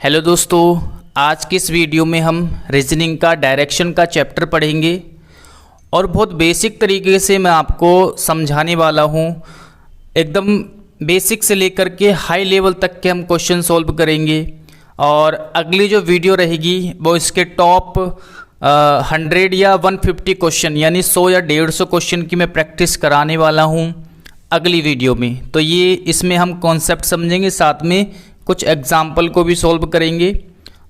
Hello दोस्तों, आज की इस वीडियो में हम रीजनिंग का डायरेक्शन का चैप्टर पढ़ेंगे और बहुत बेसिक तरीके से मैं आपको समझाने वाला हूँ। एकदम बेसिक से लेकर के हाई लेवल तक के हम क्वेश्चन सॉल्व करेंगे और अगली जो वीडियो रहेगी वो इसके टॉप 100 या 150 क्वेश्चन यानी 100 या 150 क्वेश्चन की मैं प्रैक्टिस कराने वाला हूँ अगली वीडियो में। तो ये इसमें हम कॉन्सेप्ट समझेंगे, साथ में कुछ एग्जाम्पल को भी सॉल्व करेंगे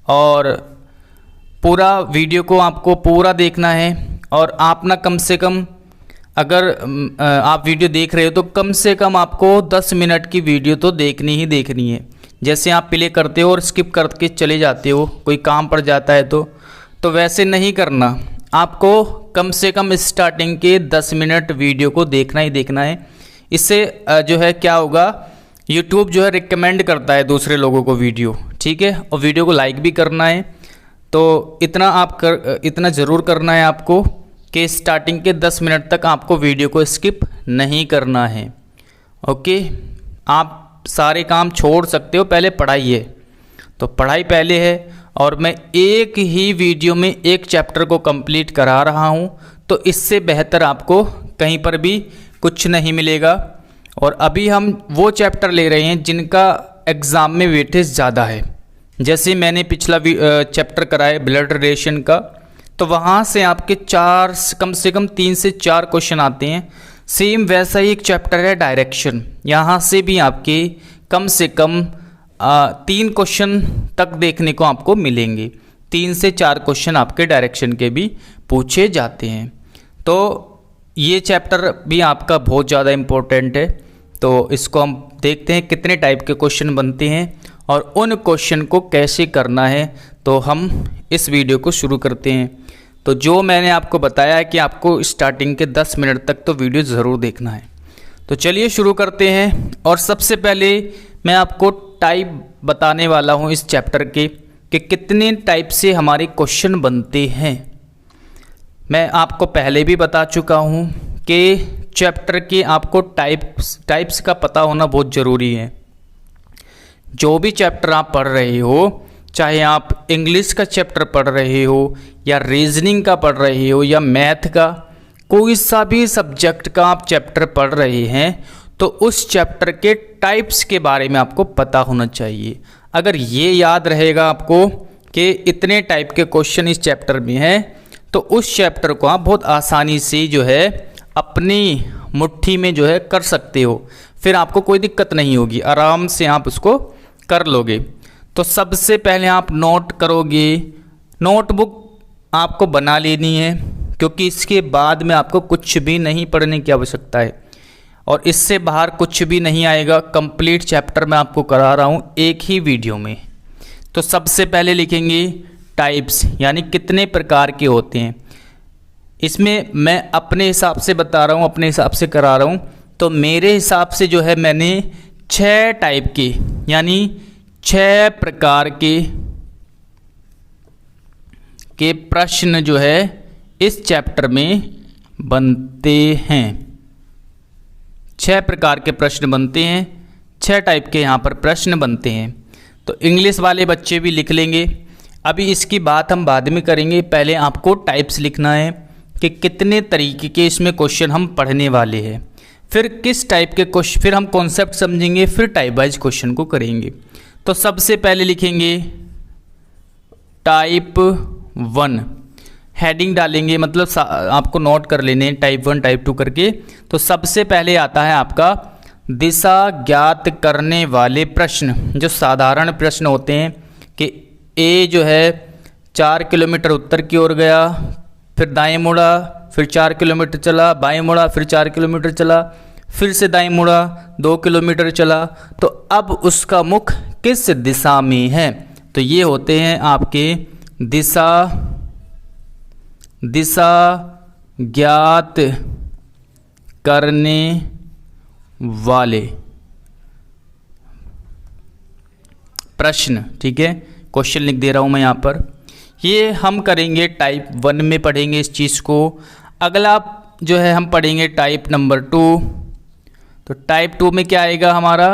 और पूरा वीडियो को आपको पूरा देखना है। और आप ना कम से कम अगर आप वीडियो देख रहे हो तो कम से कम आपको 10 मिनट की वीडियो तो देखनी ही देखनी है। जैसे आप प्ले करते हो और स्किप करके चले जाते हो, कोई काम पड़ जाता है तो वैसे नहीं करना। आपको कम से कम स्टार्टिंग के 10 मिनट वीडियो को देखना ही देखना है। इससे जो है क्या होगा, YouTube जो है रिकमेंड करता है दूसरे लोगों को वीडियो, ठीक है। और वीडियो को लाइक भी करना है। तो इतना ज़रूर करना है आपको कि स्टार्टिंग के 10 मिनट तक आपको वीडियो को स्किप नहीं करना है। ओके, आप सारे काम छोड़ सकते हो, पहले पढ़ाई है तो पढ़ाई पहले है। और मैं एक ही वीडियो में एक चैप्टर को कंप्लीट करा रहा हूँ, तो इससे बेहतर आपको कहीं पर भी कुछ नहीं मिलेगा। और अभी हम वो चैप्टर ले रहे हैं जिनका एग्ज़ाम में वेटेज ज़्यादा है। जैसे मैंने पिछला चैप्टर कराया ब्लड रिलेशन का, तो वहाँ से आपके कम से कम 3 से 4 क्वेश्चन आते हैं। सेम वैसा ही एक चैप्टर है डायरेक्शन, यहाँ से भी आपके कम से कम 3 क्वेश्चन तक देखने को आपको मिलेंगे। 3 से 4 क्वेश्चन आपके डायरेक्शन के भी पूछे जाते हैं। तो ये चैप्टर भी आपका बहुत ज़्यादा इम्पोर्टेंट है। तो इसको हम देखते हैं कितने टाइप के क्वेश्चन बनते हैं और उन क्वेश्चन को कैसे करना है। तो हम इस वीडियो को शुरू करते हैं। तो जो मैंने आपको बताया है कि आपको स्टार्टिंग के 10 मिनट तक तो वीडियो ज़रूर देखना है। तो चलिए शुरू करते हैं। और सबसे पहले मैं आपको टाइप बताने वाला हूँ इस चैप्टर के कि कितने टाइप से हमारे क्वेश्चन बनते हैं। मैं आपको पहले भी बता चुका हूँ कि चैप्टर के आपको टाइप्स का पता होना बहुत ज़रूरी है। जो भी चैप्टर आप पढ़ रहे हो, चाहे आप इंग्लिश का चैप्टर पढ़ रहे हो या रीजनिंग का पढ़ रहे हो या मैथ का, कोई सा भी सब्जेक्ट का आप चैप्टर पढ़ रहे हैं, तो उस चैप्टर के टाइप्स के बारे में आपको पता होना चाहिए। अगर ये याद रहेगा आपको कि इतने टाइप के क्वेश्चन इस चैप्टर में हैं, तो उस चैप्टर को आप बहुत आसानी से जो है अपनी मुट्ठी में जो है कर सकते हो। फिर आपको कोई दिक्कत नहीं होगी, आराम से आप उसको कर लोगे। तो सबसे पहले आप नोट करोगे, नोटबुक आपको बना लेनी है, क्योंकि इसके बाद में आपको कुछ भी नहीं पढ़ने की आवश्यकता है और इससे बाहर कुछ भी नहीं आएगा। कंप्लीट चैप्टर मैं आपको करा रहा हूँ एक ही वीडियो में। तो सबसे पहले लिखेंगे टाइप्स, यानी कितने प्रकार के होते हैं। इसमें मैं अपने हिसाब से बता रहा हूँ, अपने हिसाब से करा रहा हूँ। तो मेरे हिसाब से जो है मैंने 6 टाइप के यानी 6 प्रकार के प्रश्न जो है इस चैप्टर में बनते हैं। 6 प्रकार के प्रश्न बनते हैं, 6 टाइप के यहाँ पर प्रश्न बनते हैं। तो इंग्लिश वाले बच्चे भी लिख लेंगे। अभी इसकी बात हम बाद में करेंगे, पहले आपको टाइप्स लिखना है कि कितने तरीके के इसमें क्वेश्चन हम पढ़ने वाले हैं। फिर किस टाइप के क्वेश्चन, फिर हम कॉन्सेप्ट समझेंगे, फिर टाइप वाइज क्वेश्चन को करेंगे। तो सबसे पहले लिखेंगे टाइप 1, हेडिंग डालेंगे, मतलब आपको नोट कर लेने टाइप 1 टाइप 2 करके। तो सबसे पहले आता है आपका दिशा ज्ञात करने वाले प्रश्न, जो साधारण प्रश्न होते हैं कि ए जो है 4 किलोमीटर उत्तर की ओर गया, फिर दाएं मुड़ा, फिर 4 किलोमीटर चला, बाएं मुड़ा, फिर 4 किलोमीटर चला, फिर से दाएं मुड़ा, 2 किलोमीटर चला। तो अब उसका मुख किस दिशा में है? तो ये होते हैं आपके दिशा ज्ञात करने वाले प्रश्न, ठीक है। क्वेश्चन लिख दे रहा हूँ मैं यहाँ पर। ये हम करेंगे टाइप 1 में पढ़ेंगे इस चीज़ को। अगला जो है हम पढ़ेंगे टाइप नंबर 2। तो टाइप 2 में क्या आएगा हमारा,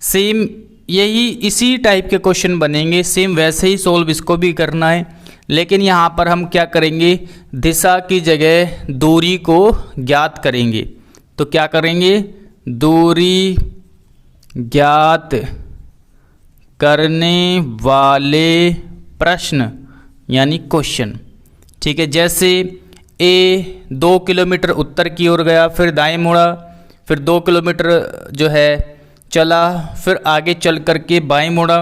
सेम यही इसी टाइप के क्वेश्चन बनेंगे, सेम वैसे ही सोल्व इसको भी करना है, लेकिन यहाँ पर हम क्या करेंगे, दिशा की जगह दूरी को ज्ञात करेंगे। तो क्या करेंगे, दूरी ज्ञात करने वाले प्रश्न यानी क्वेश्चन। ठीक है, जैसे ए 2 किलोमीटर उत्तर की ओर गया, फिर दाएं मुड़ा, फिर 2 किलोमीटर जो है चला, फिर आगे चल करके बाएं मुड़ा,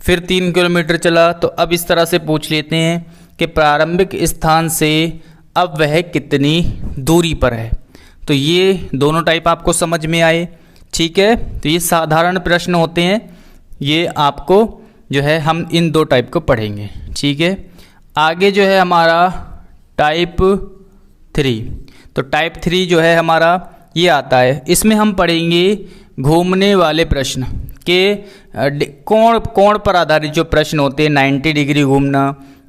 फिर 3 किलोमीटर चला। तो अब इस तरह से पूछ लेते हैं कि प्रारंभिक स्थान से अब वह कितनी दूरी पर है। तो ये दोनों टाइप आपको समझ में आए। ठीक है, तो ये साधारण प्रश्न होते हैं, ये आपको जो है हम इन 2 टाइप को पढ़ेंगे। ठीक है, आगे जो है हमारा टाइप 3। तो टाइप 3 जो है हमारा ये आता है, इसमें हम पढ़ेंगे घूमने वाले प्रश्न के कोण पर आधारित जो प्रश्न होते हैं, 90 डिग्री घूमना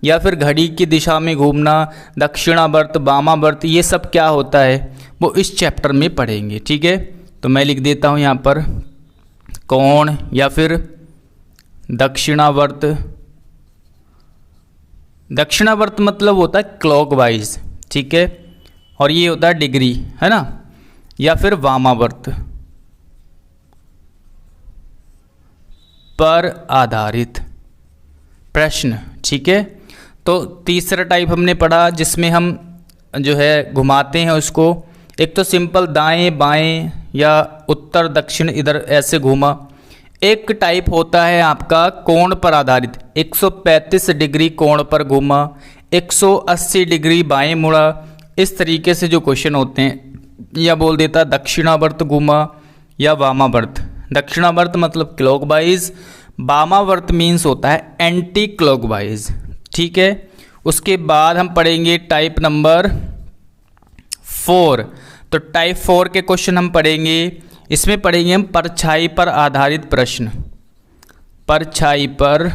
या फिर घड़ी की दिशा में घूमना, दक्षिणावर्त, वामावर्त, ये सब क्या होता है वो इस चैप्टर में पढ़ेंगे। ठीक है, तो मैं लिख देता हूँ यहाँ पर कोण या फिर दक्षिणावर्त। दक्षिणावर्त मतलब होता है क्लॉकवाइज। ठीक है, और ये होता है डिग्री, है ना, या फिर वामावर्त पर आधारित प्रश्न। ठीक है, तो तीसरा टाइप हमने पढ़ा जिसमें हम जो है घुमाते हैं उसको। एक तो सिंपल दाएं बाएं या उत्तर दक्षिण इधर ऐसे घूमा। एक टाइप होता है आपका कोण पर आधारित, 135 डिग्री कोण पर घूमा, 180 डिग्री बाएं मुड़ा। इस तरीके से जो क्वेश्चन होते हैं, या बोल देता दक्षिणावर्त घूमा या वामावर्त। दक्षिणावर्त मतलब क्लॉकवाइज, वामावर्त मीन्स होता है एंटी क्लॉकवाइज। ठीक है, उसके बाद हम पढ़ेंगे टाइप नंबर 4। तो टाइप 4 के क्वेश्चन हम पढ़ेंगे, इसमें पढ़ेंगे हम परछाई पर आधारित प्रश्न। परछाई पर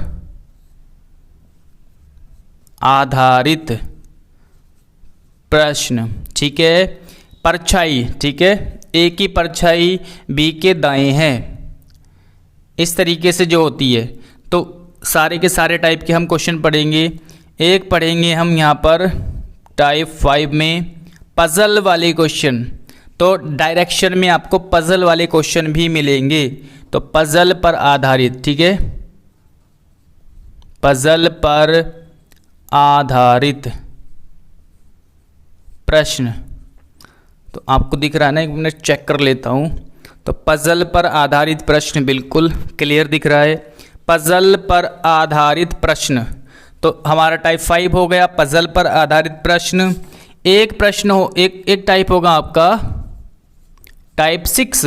आधारित प्रश्न। ठीक है, परछाई, ठीक है, ए की परछाई बी के दाएं है, इस तरीके से जो होती है। तो सारे के सारे टाइप के हम क्वेश्चन पढ़ेंगे। एक पढ़ेंगे हम यहाँ पर टाइप 5 में पजल वाले क्वेश्चन। तो डायरेक्शन में आपको पजल वाले क्वेश्चन भी मिलेंगे। तो पजल पर आधारित, ठीक है, पजल पर आधारित प्रश्न। तो आपको दिख रहा है ना, एक मिनट चेक कर लेता हूँ। तो पजल पर आधारित प्रश्न बिल्कुल क्लियर दिख रहा है। पजल पर आधारित प्रश्न, तो हमारा टाइप 5 हो गया पजल पर आधारित प्रश्न। एक प्रश्न हो, एक टाइप होगा आपका टाइप 6।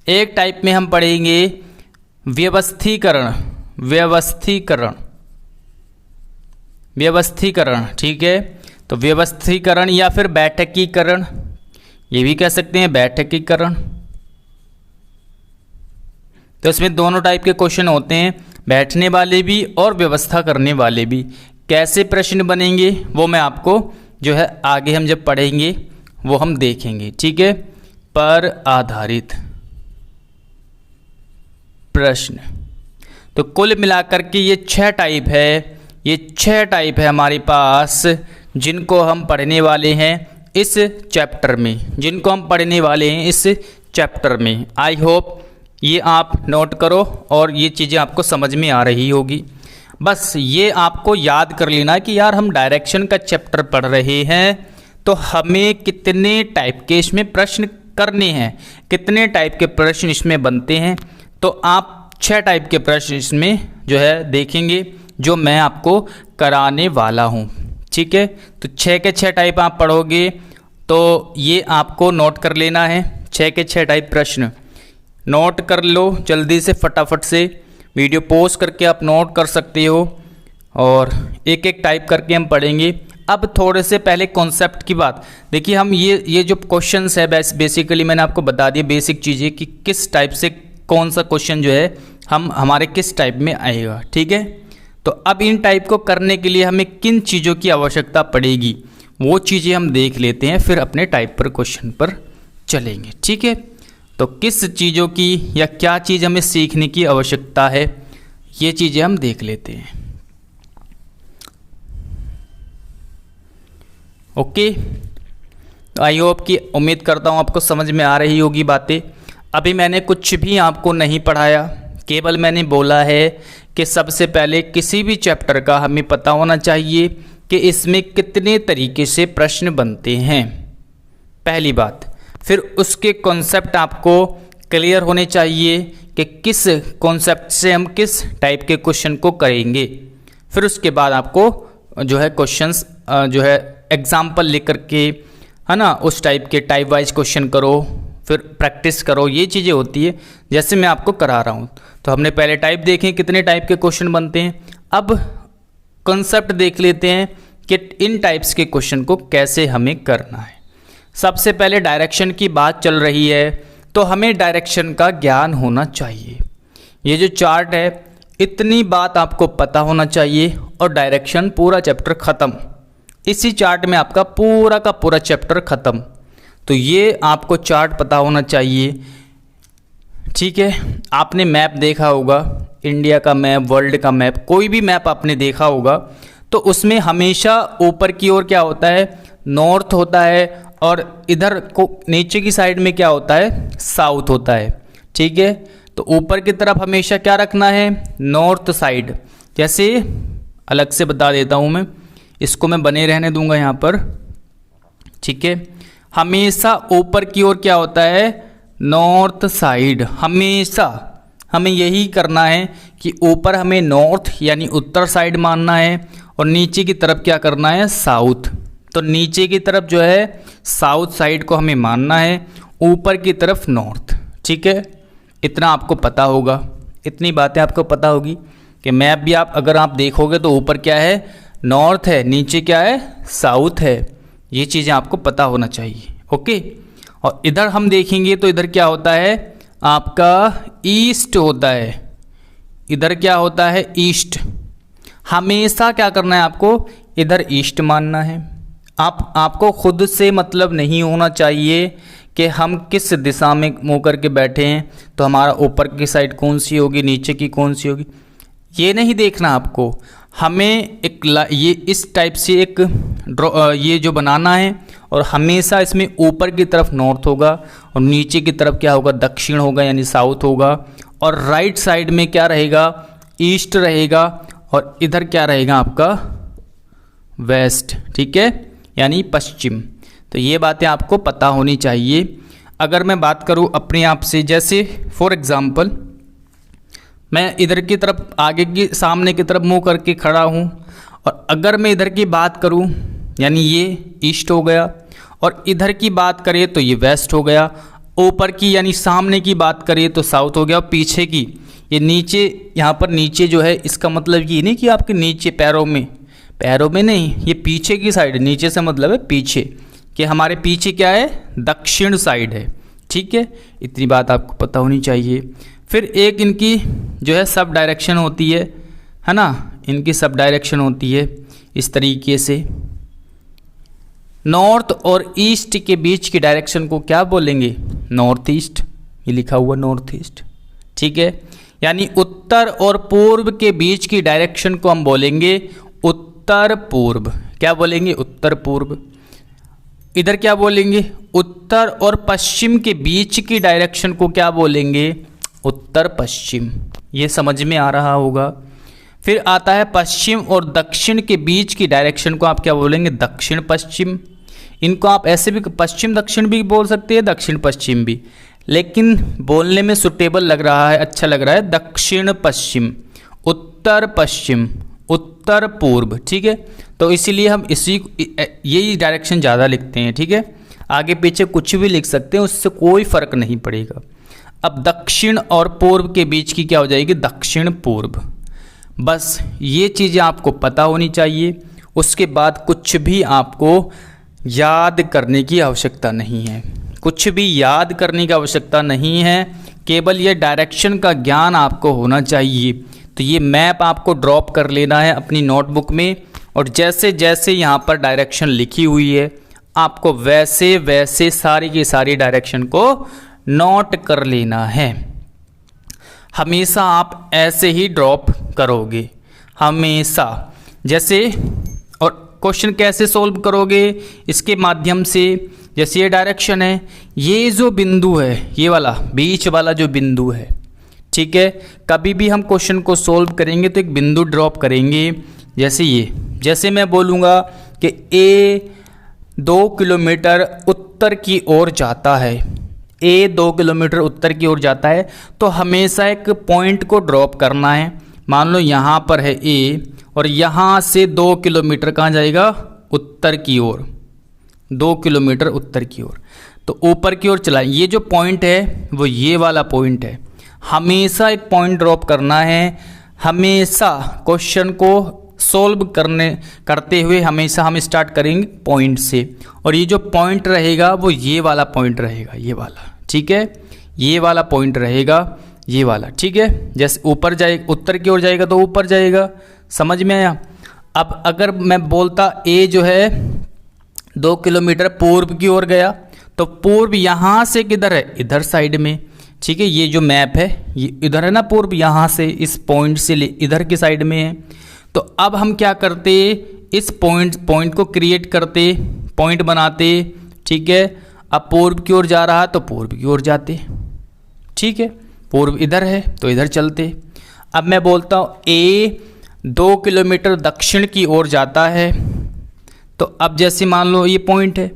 एक टाइप में हम पढ़ेंगे व्यवस्थीकरण। व्यवस्थीकरण, व्यवस्थीकरण, ठीक है। तो व्यवस्थीकरण या फिर बैठकीकरण, ये भी कह सकते हैं बैठकीकरण। तो इसमें दोनों टाइप के क्वेश्चन होते हैं, बैठने वाले भी और व्यवस्था करने वाले भी। कैसे प्रश्न बनेंगे वो मैं आपको जो है आगे हम जब पढ़ेंगे वो हम देखेंगे। ठीक है, पर आधारित प्रश्न। तो कुल मिलाकर के ये 6 टाइप है, ये 6 टाइप है हमारे पास जिनको हम पढ़ने वाले हैं इस चैप्टर में, जिनको हम पढ़ने वाले हैं इस चैप्टर में। आई होप ये आप नोट करो और ये चीज़ें आपको समझ में आ रही होगी। बस ये आपको याद कर लेना कि यार हम डायरेक्शन का चैप्टर पढ़ रहे हैं, तो हमें कितने टाइप के इसमें प्रश्न करने हैं, कितने टाइप के प्रश्न इसमें बनते हैं। तो आप 6 टाइप के प्रश्न इसमें जो है देखेंगे जो मैं आपको कराने वाला हूँ। ठीक है, तो 6 के 6 टाइप आप पढ़ोगे तो ये आपको नोट कर लेना है। 6 के 6 टाइप प्रश्न नोट कर लो जल्दी से, फटाफट से वीडियो पॉज करके आप नोट कर सकते हो और एक एक टाइप करके हम पढ़ेंगे। अब थोड़े से पहले कॉन्सेप्ट की बात देखिए, हम ये जो क्वेश्चंस है बेसिकली मैंने आपको बता दिया बेसिक चीज़ें कि किस टाइप से कौन सा क्वेश्चन जो है हमारे किस टाइप में आएगा। ठीक है, तो अब इन टाइप को करने के लिए हमें किन चीज़ों की आवश्यकता पड़ेगी वो चीज़ें हम देख लेते हैं, फिर अपने टाइप पर क्वेश्चन पर चलेंगे। ठीक है, तो किस चीज़ों की या क्या चीज़ हमें सीखने की आवश्यकता है, ये चीज़ें हम देख लेते हैं। ओके, तो आई होप कि उम्मीद करता हूँ आपको समझ में आ रही होगी बातें। अभी मैंने कुछ भी आपको नहीं पढ़ाया, केवल मैंने बोला है कि सबसे पहले किसी भी चैप्टर का हमें पता होना चाहिए कि इसमें कितने तरीके से प्रश्न बनते हैं, पहली बात। फिर उसके कॉन्सेप्ट आपको क्लियर होने चाहिए कि किस कॉन्सेप्ट से हम किस टाइप के क्वेश्चन को करेंगे। फिर उसके बाद आपको जो है क्वेश्चंस जो है एग्जाम्पल लेकर के, है ना, उस टाइप के टाइप वाइज क्वेश्चन करो, फिर प्रैक्टिस करो, ये चीज़ें होती है जैसे मैं आपको करा रहा हूँ। तो हमने पहले टाइप देखें कितने टाइप के क्वेश्चन बनते हैं, अब कॉन्सेप्ट देख लेते हैं कि इन टाइप्स के क्वेश्चन को कैसे हमें करना है। सबसे पहले डायरेक्शन की बात चल रही है, तो हमें डायरेक्शन का ज्ञान होना चाहिए। ये जो चार्ट है, इतनी बात आपको पता होना चाहिए और डायरेक्शन पूरा चैप्टर ख़त्म। इसी चार्ट में आपका पूरा का पूरा चैप्टर ख़त्म। तो ये आपको चार्ट पता होना चाहिए, ठीक है। आपने मैप देखा होगा, इंडिया का मैप, वर्ल्ड का मैप, कोई भी मैप आपने देखा होगा, तो उसमें हमेशा ऊपर की ओर क्या होता है, नॉर्थ होता है, और इधर को नीचे की साइड में क्या होता है, साउथ होता है, ठीक है। तो ऊपर की तरफ हमेशा क्या रखना है, नॉर्थ साइड। जैसे अलग से बता देता हूँ मैं, इसको मैं बने रहने दूंगा यहाँ पर, ठीक है। हमेशा ऊपर की ओर क्या होता है, नॉर्थ साइड। हमेशा हमें यही करना है कि ऊपर हमें नॉर्थ यानी उत्तर साइड मानना है और नीचे की तरफ क्या करना है, साउथ। तो नीचे की तरफ जो है साउथ साइड को हमें मानना है, ऊपर की तरफ नॉर्थ, ठीक है। इतना आपको पता होगा, इतनी बातें आपको पता होगी कि मैप भी आप अगर आप देखोगे तो ऊपर क्या है, नॉर्थ है, नीचे क्या है, साउथ है। ये चीज़ें आपको पता होना चाहिए, ओके। और इधर हम देखेंगे तो इधर क्या होता है, आपका ईस्ट होता है। इधर क्या होता है, ईस्ट। हमेशा क्या करना है आपको, इधर ईस्ट मानना है। आपको खुद से मतलब नहीं होना चाहिए कि हम किस दिशा में मुँह करके बैठे हैं, तो हमारा ऊपर की साइड कौन सी होगी, नीचे की कौन सी होगी, ये नहीं देखना आपको। हमें एक ये इस टाइप से एक ये जो बनाना है, और हमेशा इसमें ऊपर की तरफ नॉर्थ होगा और नीचे की तरफ क्या होगा, दक्षिण होगा यानी साउथ होगा, और राइट साइड में क्या रहेगा, ईस्ट रहेगा, और इधर क्या रहेगा आपका, वेस्ट, ठीक है, यानी पश्चिम। तो ये बातें आपको पता होनी चाहिए। अगर मैं बात करूँ अपने आप से, जैसे फॉर एग्ज़ाम्पल मैं इधर की तरफ आगे की सामने की तरफ मुंह करके खड़ा हूँ, और अगर मैं इधर की बात करूँ यानी ये ईस्ट हो गया, और इधर की बात करें तो ये वेस्ट हो गया, ऊपर की यानी सामने की बात करें तो साउथ हो गया, और पीछे की ये नीचे, यहाँ पर नीचे जो है, इसका मतलब ये नहीं कि आपके नीचे पैरों में नहीं, ये पीछे की साइड, नीचे से मतलब है पीछे, कि हमारे पीछे क्या है, दक्षिण साइड है, ठीक है। इतनी बात आपको पता होनी चाहिए। फिर एक इनकी जो है सब डायरेक्शन होती है ना, इनकी सब डायरेक्शन होती है इस तरीके से। नॉर्थ और ईस्ट के बीच की डायरेक्शन को क्या बोलेंगे, नॉर्थ ईस्ट। ये लिखा हुआ नॉर्थ ईस्ट, ठीक है। यानी उत्तर और पूर्व के बीच की डायरेक्शन को हम बोलेंगे उत्तर पूर्व। क्या बोलेंगे, उत्तर पूर्व। इधर क्या बोलेंगे, उत्तर और पश्चिम के बीच की डायरेक्शन को क्या बोलेंगे, उत्तर पश्चिम। ये समझ में आ रहा होगा। फिर आता है पश्चिम और दक्षिण के बीच की डायरेक्शन को आप क्या बोलेंगे, दक्षिण पश्चिम। इनको आप ऐसे भी पश्चिम दक्षिण भी बोल सकते हैं, दक्षिण पश्चिम भी, लेकिन बोलने में सुटेबल लग रहा है, अच्छा लग रहा है दक्षिण पश्चिम, उत्तर पश्चिम, उत्तर पूर्व, ठीक है। तो इसीलिए हम यही डायरेक्शन ज़्यादा लिखते हैं, ठीक है। आगे पीछे कुछ भी लिख सकते हैं, उससे कोई फर्क नहीं पड़ेगा। अब दक्षिण और पूर्व के बीच की क्या हो जाएगी, दक्षिण पूर्व। बस ये चीज़ें आपको पता होनी चाहिए। उसके बाद कुछ भी आपको याद करने की आवश्यकता नहीं है, कुछ भी याद करने की आवश्यकता नहीं है, केवल ये डायरेक्शन का ज्ञान आपको होना चाहिए। तो ये मैप आपको ड्रॉप कर लेना है अपनी नोटबुक में, और जैसे जैसे यहाँ पर डायरेक्शन लिखी हुई है आपको वैसे वैसे सारी की सारी डायरेक्शन को नोट कर लेना है। हमेशा आप ऐसे ही ड्रॉप करोगे, हमेशा। जैसे, और क्वेश्चन कैसे सोल्व करोगे, इसके माध्यम से। जैसे ये डायरेक्शन है, ये जो बिंदु है, ये वाला बीच वाला जो बिंदु है, ठीक है। कभी भी हम क्वेश्चन को सोल्व करेंगे तो एक बिंदु ड्रॉप करेंगे। जैसे ये, जैसे मैं बोलूँगा कि ए 2 किलोमीटर उत्तर की ओर जाता है, ए 2 किलोमीटर उत्तर की ओर जाता है, तो हमेशा एक पॉइंट को ड्रॉप करना है। मान लो यहाँ पर है ए, और यहाँ से 2 किलोमीटर कहाँ जाएगा, उत्तर की ओर, 2 किलोमीटर उत्तर की ओर, तो ऊपर की ओर चला। ये जो पॉइंट है वो ये वाला पॉइंट है। हमेशा एक पॉइंट ड्रॉप करना है, हमेशा क्वेश्चन को सोल्व करते हुए हमेशा हम स्टार्ट करेंगे पॉइंट से। और ये जो पॉइंट रहेगा वो ये वाला पॉइंट रहेगा, ये वाला, ठीक है। ये वाला पॉइंट रहेगा, ये वाला, ठीक है। जैसे ऊपर जाए, उत्तर की ओर जाएगा तो ऊपर जाएगा, समझ में आया। अब अगर मैं बोलता ए जो है 2 किलोमीटर पूर्व की ओर गया, तो पूर्व यहाँ से किधर है, इधर साइड में, ठीक है। ये जो मैप है ये इधर है ना, पूर्व यहाँ से इस पॉइंट से इधर की साइड में है। तो अब हम क्या करते, इस पॉइंट को क्रिएट करते, पॉइंट बनाते, ठीक है। अब पूर्व की ओर जा रहा तो पूर्व की ओर जाते, ठीक है। पूर्व इधर है तो इधर चलते। अब मैं बोलता हूँ ए 2 किलोमीटर दक्षिण की ओर जाता है, तो अब जैसे मान लो ये पॉइंट है,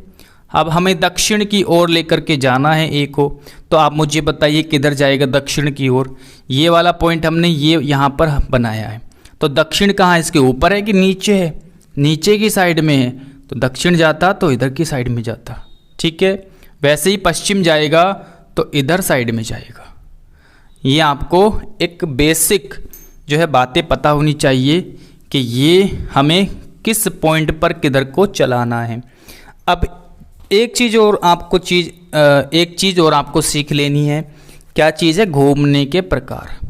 अब हमें दक्षिण की ओर लेकर के जाना है ए को। तो आप मुझे बताइए किधर जाएगा दक्षिण की ओर। ये वाला पॉइंट हमने ये यहाँ पर बनाया है, तो दक्षिण कहाँ है, इसके ऊपर है कि नीचे है, नीचे की साइड में है, तो दक्षिण जाता तो इधर की साइड में जाता, ठीक है। वैसे ही पश्चिम जाएगा तो इधर साइड में जाएगा। ये आपको एक बेसिक जो है बातें पता होनी चाहिए कि ये हमें किस पॉइंट पर किधर को चलाना है। अब एक चीज़ और आपको सीख लेनी है। क्या चीज़ है, घूमने के प्रकार।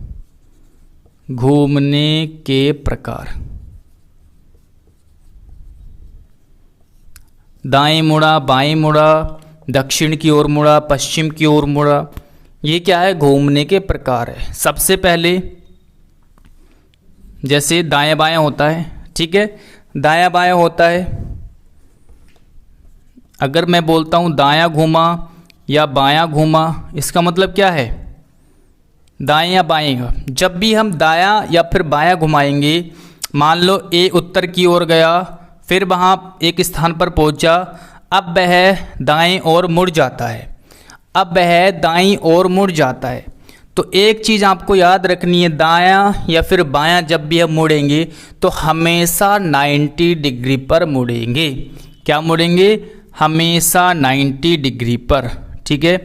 घूमने के प्रकार, दाएं मुड़ा, बाएं मुड़ा, दक्षिण की ओर मुड़ा, पश्चिम की ओर मुड़ा, ये क्या है, घूमने के प्रकार है। सबसे पहले जैसे दाएं बाएं होता है, ठीक है, दायां बायां होता है। अगर मैं बोलता हूँ दायां घूमा या बायां घूमा, इसका मतलब क्या है, दाएं या बाएं का। जब भी हम दायां या फिर बायां घुमाएंगे, मान लो ए उत्तर की ओर गया, फिर वहाँ एक स्थान पर पहुँचा, अब वह दाएं ओर मुड़ जाता है, अब वह दाईं ओर मुड़ जाता है। तो एक चीज़ आपको याद रखनी है, दायां या फिर बायां जब भी हम मुड़ेंगे तो हमेशा 90 डिग्री पर मुड़ेंगे। क्या मुड़ेंगे, हमेशा 90 डिग्री पर, ठीक है।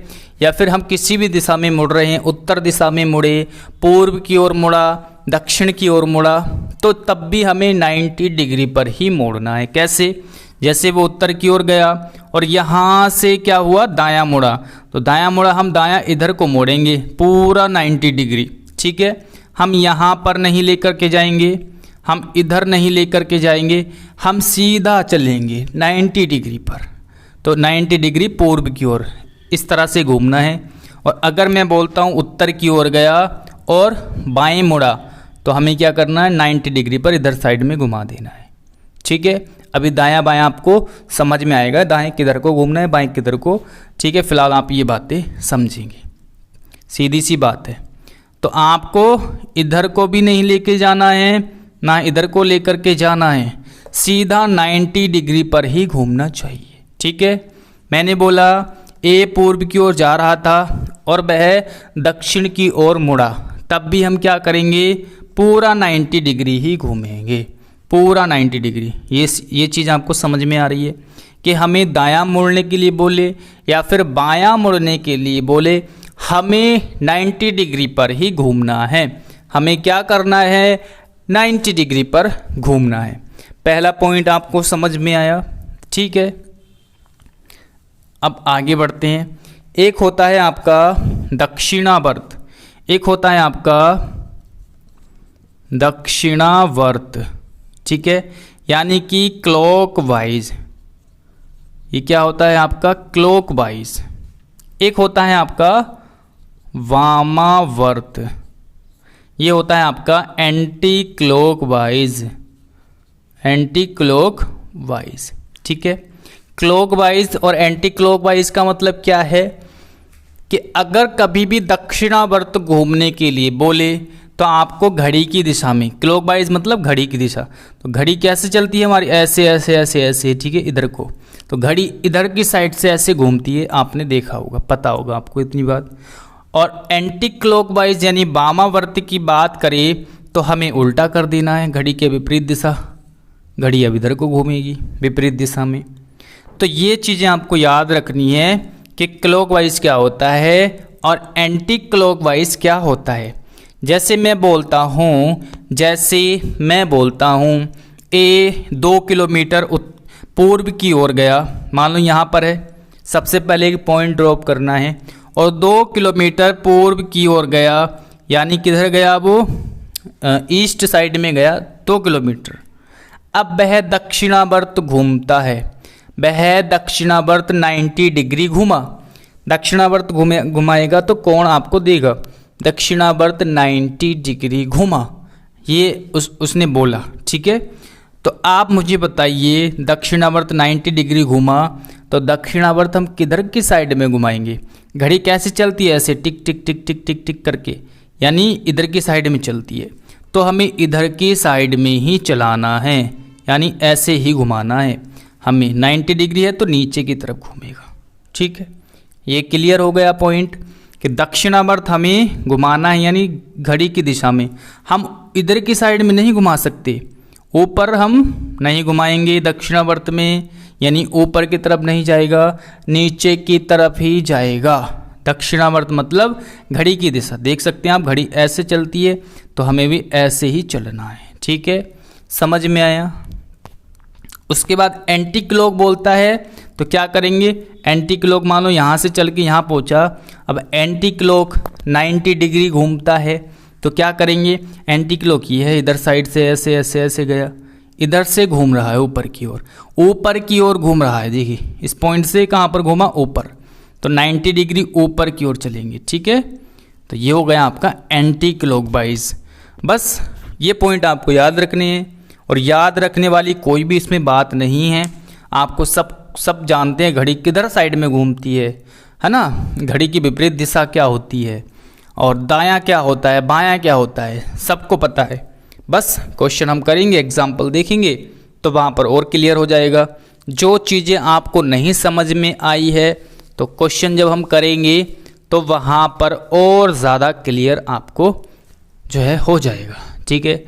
या फिर हम किसी भी दिशा में मुड़ रहे हैं, उत्तर दिशा में मुड़े, पूर्व की ओर मुड़ा, दक्षिण की ओर मुड़ा, तो तब भी हमें 90 डिग्री पर ही मोड़ना है। कैसे, जैसे वो उत्तर की ओर गया और यहाँ से क्या हुआ, दायां मुड़ा, तो दायां मुड़ा, हम दायां इधर को मोड़ेंगे पूरा 90 डिग्री, ठीक है। हम यहाँ पर नहीं लेकर के जाएंगे, हम इधर नहीं लेकर के जाएंगे, हम सीधा चलेंगे 90 डिग्री पर। तो 90 डिग्री पूर्व की ओर, इस तरह से घूमना है। और अगर मैं बोलता हूँ उत्तर की ओर गया और बाएं मुड़ा, तो हमें क्या करना है, 90 डिग्री पर इधर साइड में घुमा देना है, ठीक है। अभी दायां बायां आपको समझ में आएगा, दाएं किधर को घूमना है, बाएं किधर को, ठीक है। फिलहाल आप ये बातें समझेंगे, सीधी सी बात है। तो आपको इधर को भी नहीं लेके जाना है, ना इधर को लेकर के जाना है, सीधा 90 डिग्री पर ही घूमना चाहिए, ठीक है। मैंने बोला ए पूर्व की ओर जा रहा था और वह दक्षिण की ओर मुड़ा, तब भी हम क्या करेंगे, पूरा 90 डिग्री ही घूमेंगे, पूरा 90 डिग्री। ये चीज़ आपको समझ में आ रही है कि हमें दायां मुड़ने के लिए बोले या फिर बायां मुड़ने के लिए बोले, हमें 90 डिग्री पर ही घूमना है। हमें क्या करना है, 90 डिग्री पर घूमना है। पहला पॉइंट आपको समझ में आया, ठीक है। अब आगे बढ़ते हैं। एक होता है आपका दक्षिणावर्त, एक होता है आपका दक्षिणावर्त, ठीक है, यानी कि क्लॉकवाइज। ये क्या होता है आपका, क्लॉकवाइज, एक होता है आपका वामावर्त, ये होता है आपका एंटी क्लॉकवाइज, एंटी क्लॉकवाइज, ठीक है। क्लॉकवाइज और एंटी क्लॉकवाइज का मतलब क्या है कि अगर कभी भी दक्षिणावर्त घूमने के लिए बोले तो आपको घड़ी की दिशा में, क्लॉकवाइज मतलब घड़ी की दिशा, तो घड़ी कैसे चलती है हमारी, ऐसे ऐसे ऐसे ऐसे, ठीक है, इधर को, तो घड़ी इधर की साइड से ऐसे घूमती है, आपने देखा होगा, पता होगा आपको इतनी बात। और एंटी क्लॉकवाइज यानी वामावर्त की बात करें तो हमें उल्टा कर देना है, घड़ी के विपरीत दिशा, घड़ी अब इधर को घूमेगी विपरीत दिशा में। तो ये चीज़ें आपको याद रखनी है कि क्लॉकवाइज क्या होता है और एंटी क्लॉकवाइज क्या होता है। जैसे मैं बोलता हूँ ए 2 किलोमीटर पूर्व की ओर गया, मान लो यहाँ पर है, सबसे पहले एक पॉइंट ड्रॉप करना है, और 2 किलोमीटर पूर्व की ओर गया, यानी किधर गया वो, ईस्ट साइड में गया 2 किलोमीटर। अब वह दक्षिणावर्त घूमता है, वह दक्षिणावर्त 90 डिग्री घूमा, दक्षिणावर्त घुमाएगा तो कोण आपको देगा, दक्षिणावर्त 90 डिग्री घुमा, ये उसने बोला, ठीक है। तो आप मुझे बताइए दक्षिणावर्त 90 डिग्री घुमा तो दक्षिणावर्त हम किधर की साइड में घुमाएंगे, घड़ी कैसे चलती है, ऐसे टिक टिक टिक टिक टिक टिक करके, यानी इधर की साइड में चलती है, तो हमें इधर की साइड में ही चलाना है, यानी ऐसे ही घुमाना है हमें। 90 डिग्री है तो नीचे की तरफ घूमेगा, ठीक है। ये क्लियर हो गया पॉइंट कि दक्षिणावर्त हमें घुमाना है, यानी घड़ी की दिशा में, हम इधर की साइड में नहीं घुमा सकते, ऊपर हम नहीं घुमाएंगे दक्षिणावर्त में, यानी ऊपर की तरफ नहीं जाएगा, नीचे की तरफ ही जाएगा। दक्षिणावर्त मतलब घड़ी की दिशा, देख सकते हैं आप घड़ी ऐसे चलती है तो हमें भी ऐसे ही चलना है, ठीक है, समझ में आया। उसके बाद एंटी क्लॉक बोलता है तो क्या करेंगे, एंटी क्लॉक मान लो यहाँ से चल के यहाँ पहुँचा, अब एंटी क्लॉक 90 डिग्री घूमता है तो क्या करेंगे, एंटी क्लॉक ये है, इधर साइड से ऐसे ऐसे ऐसे गया, इधर से घूम रहा है ऊपर की ओर, ऊपर की ओर घूम रहा है, देखिए इस पॉइंट से कहाँ पर घूमा, ऊपर, तो 90 डिग्री ऊपर की ओर चलेंगे, ठीक है। तो ये हो गया आपका एंटी क्लॉकवाइज। बस ये पॉइंट आपको याद रखने हैं, और याद रखने वाली कोई भी इसमें बात नहीं है, आपको सब जानते हैं घड़ी किधर साइड में घूमती है ना, घड़ी की विपरीत दिशा क्या होती है, और दायां क्या होता है, बायां क्या होता है, सबको पता है। बस क्वेश्चन हम करेंगे, एग्जाम्पल देखेंगे तो वहाँ पर और क्लियर हो जाएगा। जो चीज़ें आपको नहीं समझ में आई है तो क्वेश्चन जब हम करेंगे तो वहाँ पर और ज़्यादा क्लियर आपको जो है हो जाएगा, ठीक है।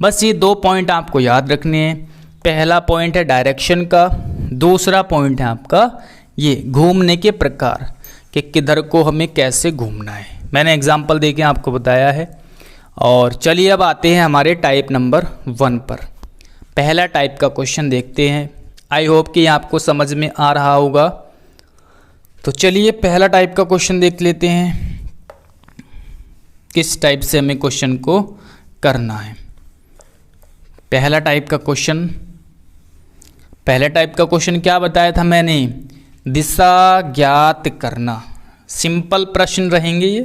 बस ये 2 पॉइंट आपको याद रखने हैं। पहला पॉइंट है डायरेक्शन का, दूसरा पॉइंट है आपका ये घूमने के प्रकार कि किधर को हमें कैसे घूमना है, मैंने एग्जाम्पल देके आपको बताया है। और चलिए अब आते हैं हमारे टाइप नंबर 1 पर। पहला टाइप का क्वेश्चन देखते हैं, आई होप कि आपको समझ में आ रहा होगा। तो चलिए पहला टाइप का क्वेश्चन देख लेते हैं, किस टाइप से हमें क्वेश्चन को करना है। पहला टाइप का क्वेश्चन क्या बताया था मैंने, दिशा ज्ञात करना। सिंपल प्रश्न रहेंगे ये,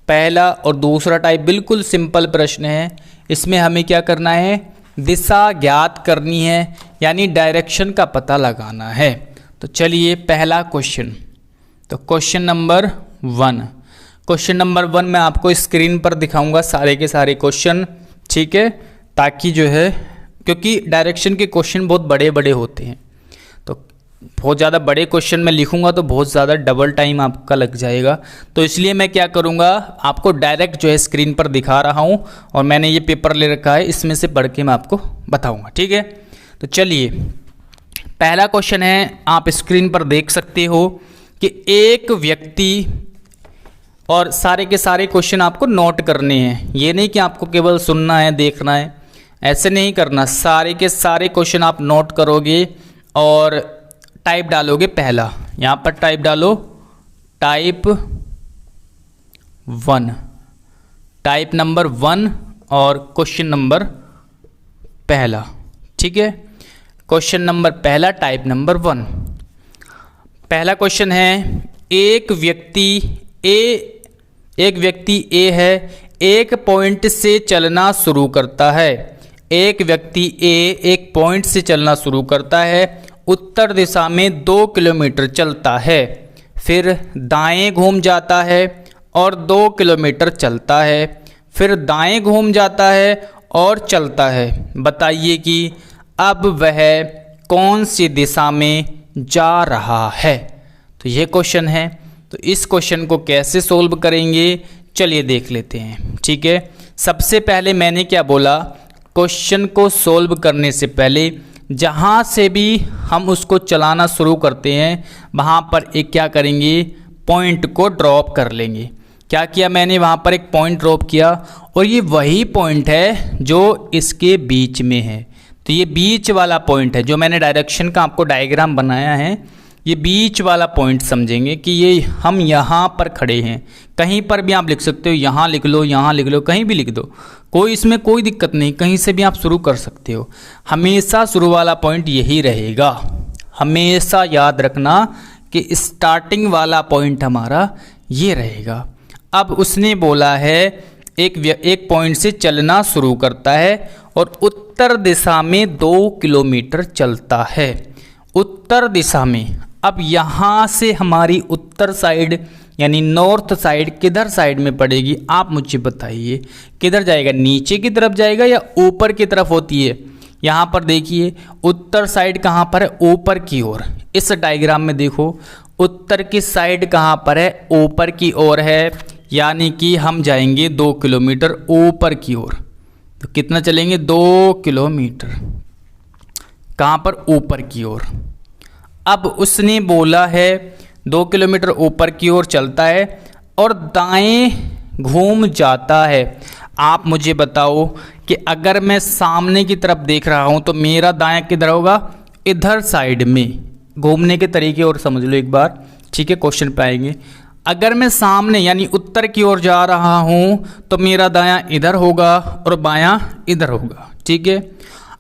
पहला और दूसरा टाइप बिल्कुल सिंपल प्रश्न है। इसमें हमें क्या करना है, दिशा ज्ञात करनी है, यानी डायरेक्शन का पता लगाना है। तो चलिए पहला क्वेश्चन, तो क्वेश्चन नंबर 1, क्वेश्चन नंबर 1 मैं आपको स्क्रीन पर दिखाऊंगा सारे के सारे क्वेश्चन, ठीक है, ताकि जो है, क्योंकि डायरेक्शन के क्वेश्चन बहुत बड़े बड़े होते हैं, तो बहुत ज़्यादा बड़े क्वेश्चन मैं लिखूंगा तो बहुत ज़्यादा डबल टाइम आपका लग जाएगा। तो इसलिए मैं क्या करूंगा, आपको डायरेक्ट जो है स्क्रीन पर दिखा रहा हूं, और मैंने ये पेपर ले रखा है, इसमें से पढ़ के मैं आपको बताऊंगा, ठीक है। तो चलिए पहला क्वेश्चन है, आप स्क्रीन पर देख सकते हो कि एक व्यक्ति, और सारे के सारे क्वेश्चन आपको नोट करने हैं, ये नहीं कि आपको केवल सुनना है देखना है, ऐसे नहीं करना, सारे के सारे क्वेश्चन आप नोट करोगे और टाइप डालोगे। पहला यहाँ पर टाइप डालो, टाइप 1, टाइप नंबर 1 और क्वेश्चन नंबर पहला, ठीक है। क्वेश्चन नंबर पहला टाइप नंबर 1, पहला क्वेश्चन है, एक व्यक्ति ए है, एक पॉइंट से चलना शुरू करता है। एक व्यक्ति ए एक पॉइंट से चलना शुरू करता है, उत्तर दिशा में 2 किलोमीटर चलता है, फिर दाएं घूम जाता है और 2 किलोमीटर चलता है, फिर दाएं घूम जाता है और चलता है। बताइए कि अब वह कौन सी दिशा में जा रहा है। तो ये क्वेश्चन है। तो इस क्वेश्चन को कैसे सोल्व करेंगे, चलिए देख लेते हैं। ठीक है, सबसे पहले मैंने क्या बोला, क्वेश्चन को सोल्व करने से पहले जहाँ से भी हम उसको चलाना शुरू करते हैं वहाँ पर एक क्या करेंगे, पॉइंट को ड्रॉप कर लेंगे। क्या किया मैंने, वहाँ पर एक पॉइंट ड्रॉप किया और ये वही पॉइंट है जो इसके बीच में है। तो ये बीच वाला पॉइंट है जो मैंने डायरेक्शन का आपको डायग्राम बनाया है। ये बीच वाला पॉइंट समझेंगे कि ये हम यहाँ पर खड़े हैं। कहीं पर भी आप लिख सकते हो, यहाँ लिख लो, यहाँ लिख लो, कहीं भी लिख दो, कोई इसमें कोई दिक्कत नहीं, कहीं से भी आप शुरू कर सकते हो। हमेशा शुरू वाला पॉइंट यही रहेगा। हमेशा याद रखना कि स्टार्टिंग वाला पॉइंट हमारा ये रहेगा। अब उसने बोला है एक पॉइंट से चलना शुरू करता है और उत्तर दिशा में 2 किलोमीटर चलता है। उत्तर दिशा में, अब यहाँ से हमारी उत्तर साइड यानी नॉर्थ साइड किधर साइड में पड़ेगी, आप मुझे बताइए किधर जाएगा, नीचे की तरफ जाएगा या ऊपर की तरफ होती है। यहाँ पर देखिए उत्तर साइड कहाँ पर है, ऊपर की ओर। इस डायग्राम में देखो उत्तर की साइड कहाँ पर है, ऊपर की ओर है, यानी कि हम जाएंगे 2 किलोमीटर ऊपर की ओर। तो कितना चलेंगे, 2 किलोमीटर कहाँ पर, ऊपर की ओर। अब उसने बोला है 2 किलोमीटर ऊपर की ओर चलता है और दाएं घूम जाता है। आप मुझे बताओ कि अगर मैं सामने की तरफ देख रहा हूं तो मेरा दायां किधर होगा, इधर साइड में। घूमने के तरीके और समझ लो एक बार, ठीक है, क्वेश्चन पे आएंगे। अगर मैं सामने यानी उत्तर की ओर जा रहा हूं तो मेरा दायां इधर होगा और बायां इधर होगा। ठीक है,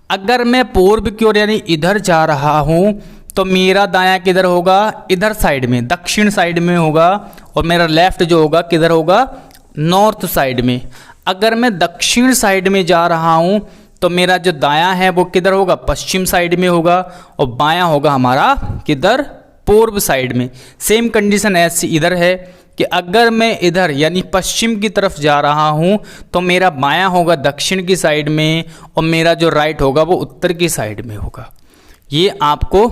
अगर मैं पूर्व की ओर यानी इधर जा रहा हूं तो मेरा दायां किधर होगा, इधर साइड में, दक्षिण साइड में होगा, और मेरा लेफ्ट जो होगा किधर होगा, नॉर्थ साइड में। अगर मैं दक्षिण साइड में जा रहा हूं तो मेरा जो दायां है वो किधर होगा, पश्चिम साइड में होगा, और बायां होगा हमारा किधर, पूर्व साइड में। सेम कंडीशन ऐसी इधर है कि अगर मैं इधर यानी पश्चिम की तरफ जा रहा हूं तो मेरा बायां होगा दक्षिण की साइड में और मेरा जो राइट होगा वो उत्तर की साइड में होगा। ये आपको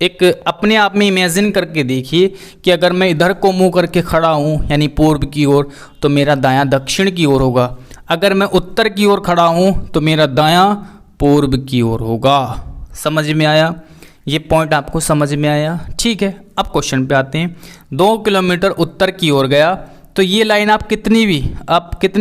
एक अपने आप में इमेजिन करके देखिए कि अगर मैं इधर को मुंह करके खड़ा हूं यानी पूर्व की ओर तो मेरा दायां दक्षिण की ओर होगा। अगर मैं उत्तर की ओर खड़ा हूं तो मेरा दायां पूर्व की ओर होगा। समझ में आया, ये पॉइंट आपको समझ में आया। ठीक है, अब क्वेश्चन पे आते हैं। 2 किलोमीटर उत्तर की ओर गया तो ये लाइन आप कितनी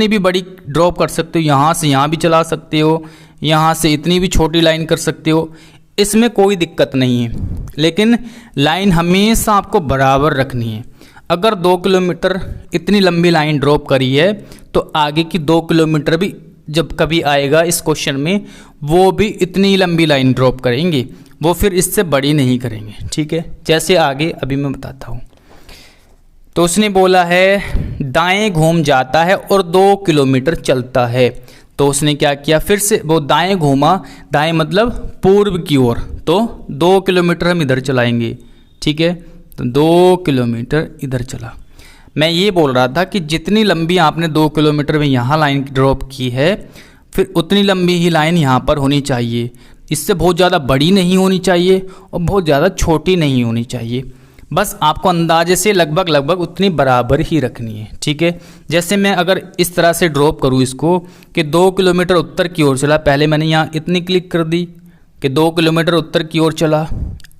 भी बड़ी ड्रॉप कर सकते हो, यहाँ से यहाँ भी चला सकते हो, यहाँ से इतनी भी छोटी लाइन कर सकते हो, इसमें कोई दिक्कत नहीं है। लेकिन लाइन हमेशा आपको बराबर रखनी है। अगर 2 किलोमीटर इतनी लंबी लाइन ड्रॉप करी है तो आगे की 2 किलोमीटर भी जब कभी आएगा इस क्वेश्चन में वो भी इतनी लंबी लाइन ड्रॉप करेंगे, वो फिर इससे बड़ी नहीं करेंगे। ठीक है, जैसे आगे अभी मैं बताता हूँ। तो उसने बोला है दाएं घूम जाता है और 2 किलोमीटर चलता है। तो उसने क्या किया, फिर से वो दाएं घूमा, दाएं मतलब पूर्व की ओर, तो 2 किलोमीटर हम इधर चलाएंगे। ठीक है, तो 2 किलोमीटर इधर चला। मैं ये बोल रहा था कि जितनी लंबी आपने 2 किलोमीटर में यहाँ लाइन ड्रॉप की है फिर उतनी लंबी ही लाइन यहाँ पर होनी चाहिए। इससे बहुत ज़्यादा बड़ी नहीं होनी चाहिए और बहुत ज़्यादा छोटी नहीं होनी चाहिए। बस आपको अंदाजे से लगभग उतनी बराबर ही रखनी है। ठीक है, जैसे मैं अगर इस तरह से ड्रॉप करूँ इसको कि 2 किलोमीटर उत्तर की ओर चला, पहले मैंने यहाँ इतनी क्लिक कर दी कि 2 किलोमीटर उत्तर की ओर चला,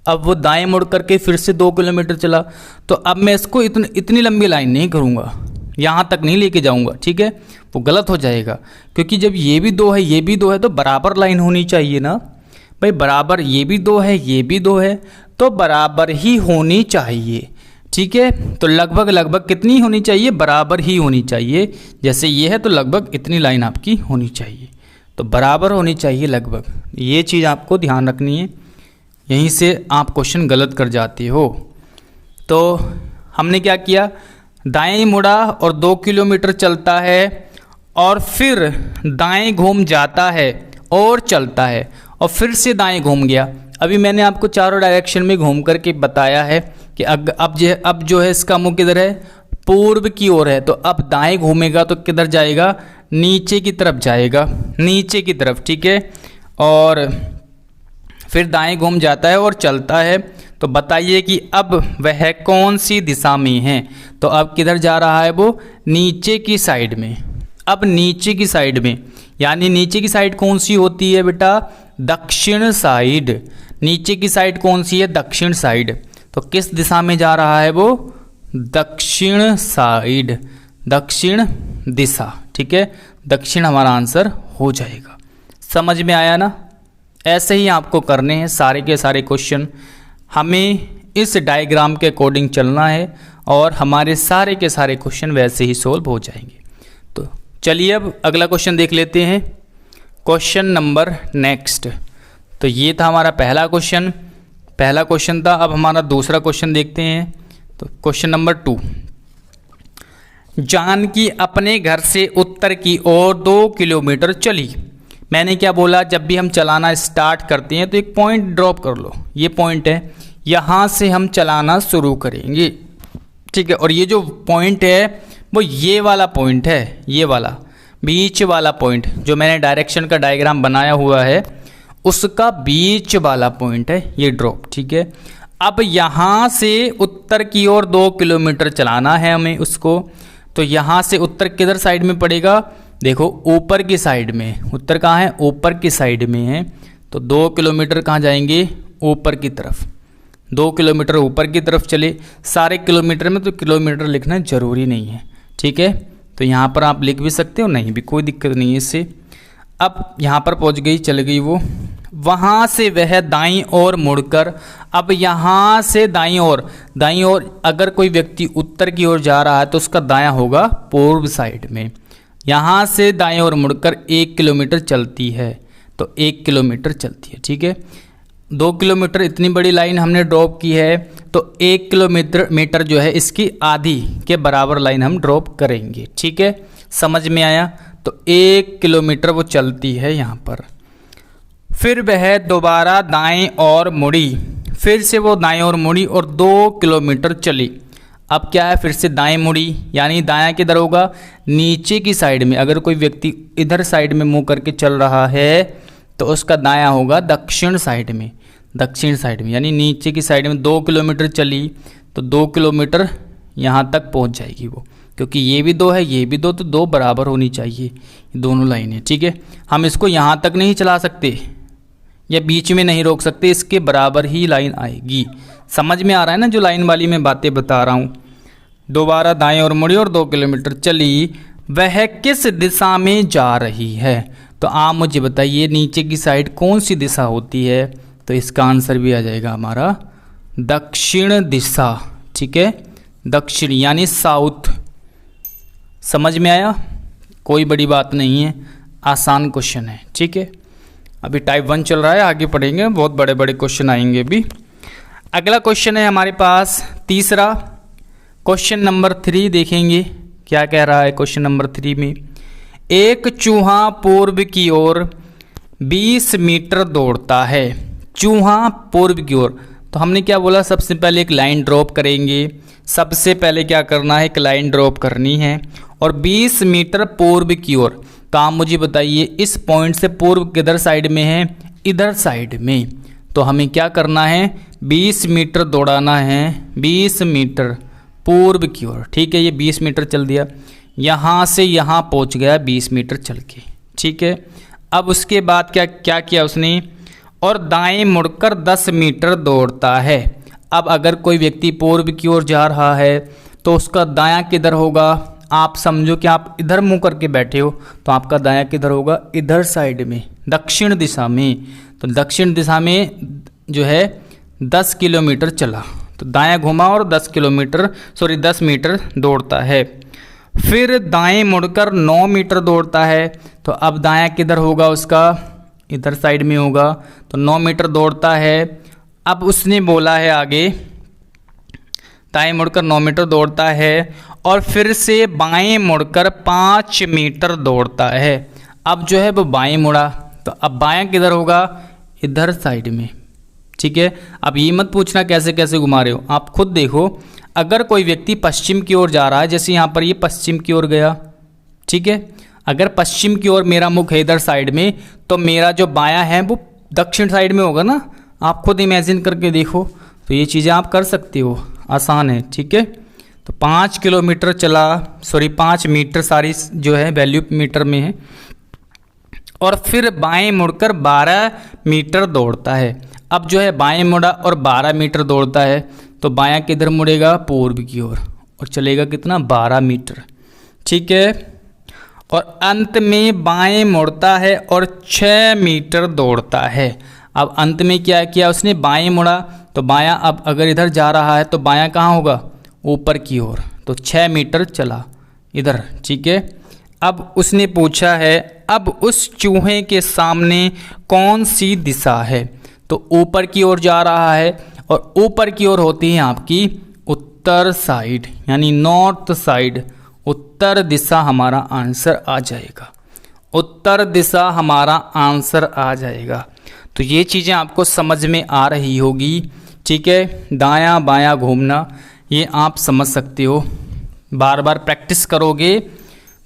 अब वो दाएं मुड़ करके फिर से 2 किलोमीटर चला, तो अब मैं इसको इतनी लंबी लाइन नहीं करूँगा, यहाँ तक नहीं लेके जाऊँगा। ठीक है, वो गलत हो जाएगा, क्योंकि जब ये भी 2 है ये भी 2 है तो बराबर लाइन होनी चाहिए ना भाई, बराबर ये भी 2 है ये भी 2 है तो बराबर ही होनी चाहिए। ठीक है, तो लगभग कितनी होनी चाहिए, बराबर ही होनी चाहिए। जैसे ये है तो लगभग इतनी लाइन आपकी होनी चाहिए, तो बराबर होनी चाहिए लगभग। ये चीज़ आपको ध्यान रखनी है, यहीं से आप क्वेश्चन गलत कर जाते हो। तो हमने क्या किया, दाएं मुड़ा और 2 किलोमीटर चलता है और फिर दाएं घूम जाता है और चलता है और फिर से दाएं घूम गया। अभी मैंने आपको चारों डायरेक्शन में घूम करके बताया है कि अब जो है इसका मुख किधर है, पूर्व की ओर है। तो अब दाएं घूमेगा तो किधर जाएगा, नीचे की तरफ जाएगा, नीचे की तरफ, ठीक है। और फिर दाएं घूम जाता है और चलता है। तो बताइए कि अब वह कौन सी दिशा में है। तो अब किधर जा रहा है वो, नीचे की साइड में। अब नीचे की साइड में, यानी नीचे की साइड कौन सी होती है बेटा, दक्षिण साइड। नीचे की साइड कौन सी है, दक्षिण साइड। तो किस दिशा में जा रहा है वो, दक्षिण साइड, दक्षिण दिशा, ठीक है। दक्षिण हमारा आंसर हो जाएगा। समझ में आया ना। ऐसे ही आपको करने हैं सारे के सारे क्वेश्चन। हमें इस डायग्राम के अकॉर्डिंग चलना है और हमारे सारे के सारे क्वेश्चन वैसे ही सोल्व हो जाएंगे। तो चलिए अब अगला क्वेश्चन देख लेते हैं। Question number next. तो ये था हमारा पहला क्वेश्चन था। अब हमारा दूसरा क्वेश्चन देखते हैं। तो क्वेश्चन नंबर 2, जानकी अपने घर से उत्तर की ओर 2 किलोमीटर चली। मैंने क्या बोला, जब भी हम चलाना स्टार्ट करते हैं तो एक पॉइंट ड्रॉप कर लो। ये पॉइंट है, यहाँ से हम चलाना शुरू करेंगे, ठीक है। और ये जो पॉइंट है वो ये वाला पॉइंट है, ये वाला बीच वाला पॉइंट जो मैंने डायरेक्शन का डायग्राम बनाया हुआ है उसका बीच वाला पॉइंट है ये ड्रॉप, ठीक है। अब यहाँ से उत्तर की ओर 2 किलोमीटर चलाना है हमें उसको। तो यहाँ से उत्तर किधर साइड में पड़ेगा, देखो ऊपर की साइड में। उत्तर कहाँ है, ऊपर की साइड में है। तो 2 किलोमीटर कहाँ जाएंगे, ऊपर की तरफ। 2 किलोमीटर ऊपर की तरफ चले। सारे किलोमीटर में तो किलोमीटर लिखना ज़रूरी नहीं है, ठीक है। तो यहाँ पर आप लिख भी सकते हो, नहीं भी, कोई दिक्कत नहीं है इससे। अब यहाँ पर पहुँच गई, चल गई वो। वहाँ से वह दाईं ओर मुड़कर, अब यहाँ से दाईं ओर अगर कोई व्यक्ति उत्तर की ओर जा रहा है तो उसका दायां होगा पूर्व साइड में। यहाँ से दाएं ओर मुड़कर 1 किलोमीटर चलती है। तो 1 किलोमीटर चलती है, ठीक है। 2 किलोमीटर इतनी बड़ी लाइन हमने ड्रॉप की है तो 1 किलोमीटर जो है इसकी आधी के बराबर लाइन हम ड्रॉप करेंगे, ठीक है। समझ में आया। तो 1 किलोमीटर वो चलती है यहाँ पर। फिर वह दोबारा दाएं ओर मुड़ी, फिर से वो दाएं ओर मुड़ी और 2 किलोमीटर चली। अब क्या है, फिर से दाएं मुड़ी, यानी दायां किधर होगा, नीचे की साइड में। अगर कोई व्यक्ति इधर साइड में मुंह करके चल रहा है तो उसका दायां होगा दक्षिण साइड में, दक्षिण साइड में, यानी नीचे की साइड में। 2 किलोमीटर चली तो 2 किलोमीटर यहाँ तक पहुँच जाएगी वो, क्योंकि ये भी 2 है, ये भी 2, तो 2 बराबर होनी चाहिए दोनों लाइनें, ठीक है। हम इसको यहाँ तक नहीं चला सकते या बीच में नहीं रोक सकते, इसके बराबर ही लाइन आएगी। समझ में आ रहा है ना जो लाइन वाली मैं बातें बता रहा हूँ। दोबारा दाएं ओर मुड़ी और 2 किलोमीटर चली। वह किस दिशा में जा रही है। तो आप मुझे बताइए नीचे की साइड कौन सी दिशा होती है। तो इसका आंसर भी आ जाएगा हमारा दक्षिण दिशा, ठीक है। दक्षिण यानी साउथ। समझ में आया, कोई बड़ी बात नहीं है, आसान क्वेश्चन है, ठीक है। अभी टाइप 1 चल रहा है, आगे पढ़ेंगे, बहुत बड़े बड़े क्वेश्चन आएंगे अभी। अगला क्वेश्चन है हमारे पास तीसरा, क्वेश्चन नंबर 3 देखेंगे क्या कह रहा है। क्वेश्चन नंबर 3 में, एक चूहा पूर्व की ओर 20 मीटर दौड़ता है। चूहा पूर्व की ओर, तो हमने क्या बोला, सबसे पहले एक लाइन ड्रॉप करेंगे। सबसे पहले क्या करना है, एक लाइन ड्रॉप करनी है और 20 मीटर पूर्व की ओर। तो आप मुझे बताइए इस पॉइंट से पूर्व किधर साइड में है, इधर साइड में। तो हमें क्या करना है, 20 मीटर दौड़ाना है, 20 मीटर पूर्व की ओर, ठीक है। ये 20 मीटर चल दिया, यहाँ से यहाँ पहुँच गया 20 मीटर चल के, ठीक है। अब उसके बाद क्या किया उसने, और दाएं मुड़कर 10 मीटर दौड़ता है। अब अगर कोई व्यक्ति पूर्व की ओर जा रहा है तो उसका दायां किधर होगा। आप समझो कि आप इधर मुंह करके बैठे हो तो आपका दायां किधर होगा, इधर साइड में, दक्षिण दिशा में। तो दक्षिण दिशा में जो है 10 किलोमीटर चला, तो दायां घुमा और 10 मीटर दौड़ता है। फिर दाएं मुड़कर 9 मीटर दौड़ता है। तो अब दायां किधर होगा उसका, इधर साइड में होगा। तो 9 मीटर दौड़ता है। अब उसने बोला है आगे दाएं मुड़कर 9 मीटर दौड़ता है और फिर से बाएं मुड़कर 5 मीटर दौड़ता है। अब जो है वो बाएं मुड़ा, तो अब बायां किधर होगा, इधर साइड में। ठीक है, अब ये मत पूछना कैसे कैसे घुमा रहे हो, आप खुद देखो। अगर कोई व्यक्ति पश्चिम की ओर जा रहा है, जैसे यहाँ पर ये पश्चिम की ओर गया, ठीक है, अगर पश्चिम की ओर मेरा मुख है इधर साइड में, तो मेरा जो बायां है वो दक्षिण साइड में होगा ना। आप खुद इमेजिन करके देखो, तो ये चीज़ें आप कर सकते हो, आसान है। ठीक है, तो 5 किलोमीटर चला, 5 मीटर, सारी जो है वैल्यू मीटर में है, और फिर बाएं मुड़कर 12 मीटर दौड़ता है। अब जो है बाएं मुड़ा और 12 मीटर दौड़ता है, तो बायां किधर मुड़ेगा, पूर्व की ओर, और चलेगा कितना, 12 मीटर। ठीक है, और अंत में बाएं मुड़ता है और 6 मीटर दौड़ता है। अब अंत में क्या किया उसने, बाएं मुड़ा, तो बायां अब अगर इधर जा रहा है तो बायां कहाँ होगा, ऊपर की ओर, तो 6 मीटर चला इधर। ठीक है, अब उसने पूछा है अब उस चूहे के सामने कौन सी दिशा है, तो ऊपर की ओर जा रहा है, और ऊपर की ओर होती है आपकी उत्तर साइड, यानी नॉर्थ साइड। उत्तर दिशा हमारा आंसर आ जाएगा, उत्तर दिशा हमारा आंसर आ जाएगा। तो ये चीज़ें आपको समझ में आ रही होगी। ठीक है, दायां बायां घूमना ये आप समझ सकते हो, बार बार प्रैक्टिस करोगे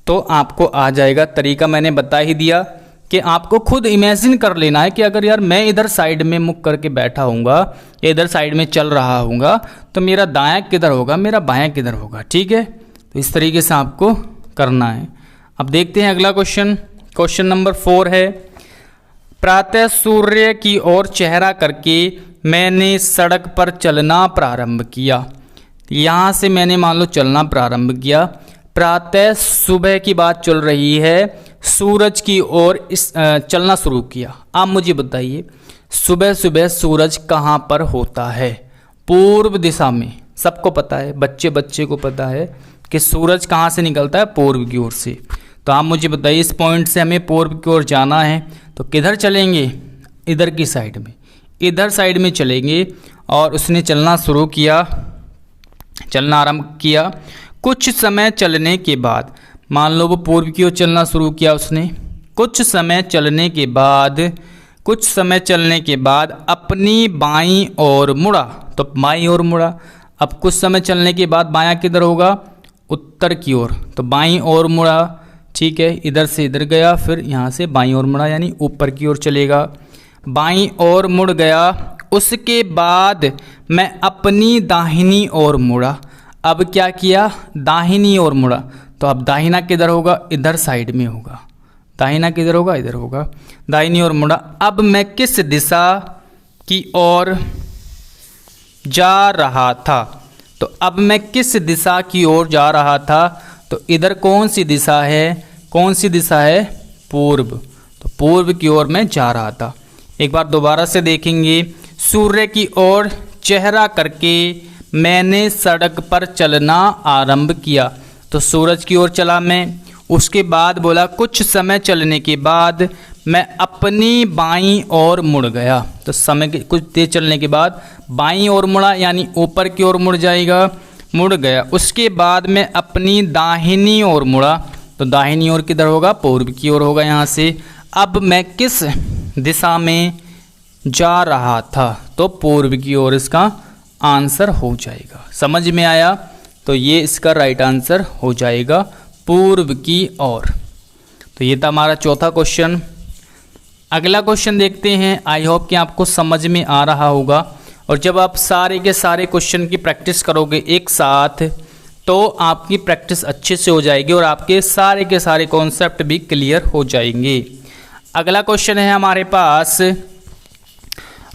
तो आपको आ जाएगा। तरीका मैंने बता ही दिया कि आपको खुद इमेजिन कर लेना है कि अगर यार मैं इधर साइड में मुख करके बैठा हूँगा या इधर साइड में चल रहा हूँगा, तो मेरा दायां किधर होगा, मेरा बायां किधर होगा। ठीक है, तो इस तरीके से आपको करना है। अब देखते हैं अगला क्वेश्चन। क्वेश्चन नंबर 4 है, प्रातः सूर्य की ओर चेहरा करके मैंने सड़क पर चलना प्रारंभ किया। यहाँ से मैंने मान लो चलना प्रारंभ किया, प्रातः सुबह की बात चल रही है, सूरज की ओर चलना शुरू किया। आप मुझे बताइए सुबह सुबह सूरज कहाँ पर होता है, पूर्व दिशा में। सबको पता है, बच्चे बच्चे को पता है कि सूरज कहाँ से निकलता है, पूर्व की ओर से। तो आप मुझे बताइए इस पॉइंट से हमें पूर्व की ओर जाना है, तो किधर चलेंगे, इधर की साइड में, इधर साइड में चलेंगे। और उसने चलना शुरू किया, चलना आरंभ किया। कुछ समय चलने के बाद, मान लो वो पूर्व की ओर चलना शुरू किया उसने, कुछ समय चलने के बाद अपनी बाईं ओर मुड़ा, तो बाईं ओर मुड़ा। अब कुछ समय चलने के बाद बायां किधर होगा, उत्तर की ओर, तो बाईं ओर मुड़ा। ठीक है, इधर से इधर गया, फिर यहाँ से बाईं ओर मुड़ा, यानी ऊपर की ओर चलेगा। बाईं ओर मुड़ गया, उसके बाद मैं अपनी दाहिनी ओर मुड़ा। अब क्या किया, दाहिनी ओर मुड़ा, तो अब दाहिना किधर होगा, इधर साइड में होगा। दाहिना किधर होगा, इधर होगा, दाहिनी ओर मुड़ा। अब मैं किस दिशा की ओर जा रहा था, तो अब मैं किस दिशा की ओर जा रहा था, तो इधर कौन सी दिशा है, कौन सी दिशा है, पूर्व, तो पूर्व की ओर मैं जा रहा था। एक बार दोबारा से देखेंगे, सूर्य की ओर चेहरा करके मैंने सड़क पर चलना आरंभ किया, तो सूरज की ओर चला मैं। उसके बाद बोला कुछ समय चलने के बाद मैं अपनी बाईं ओर मुड़ गया, तो समय के कुछ देर चलने के बाद बाईं ओर मुड़ा, यानी ऊपर की ओर मुड़ जाएगा, मुड़ गया। उसके बाद मैं अपनी दाहिनी ओर मुड़ा, तो दाहिनी ओर किधर होगा, पूर्व की ओर होगा यहाँ से। अब मैं किस दिशा में जा रहा था, तो पूर्व की ओर इसका आंसर हो जाएगा। समझ में आया, तो ये इसका राइट आंसर हो जाएगा, पूर्व की ओर। तो ये था हमारा चौथा क्वेश्चन। अगला क्वेश्चन देखते हैं। आई होप कि आपको समझ में आ रहा होगा, और जब आप सारे के सारे क्वेश्चन की प्रैक्टिस करोगे एक साथ, तो आपकी प्रैक्टिस अच्छे से हो जाएगी और आपके सारे के सारे कॉन्सेप्ट भी क्लियर हो जाएंगे। अगला क्वेश्चन है हमारे पास,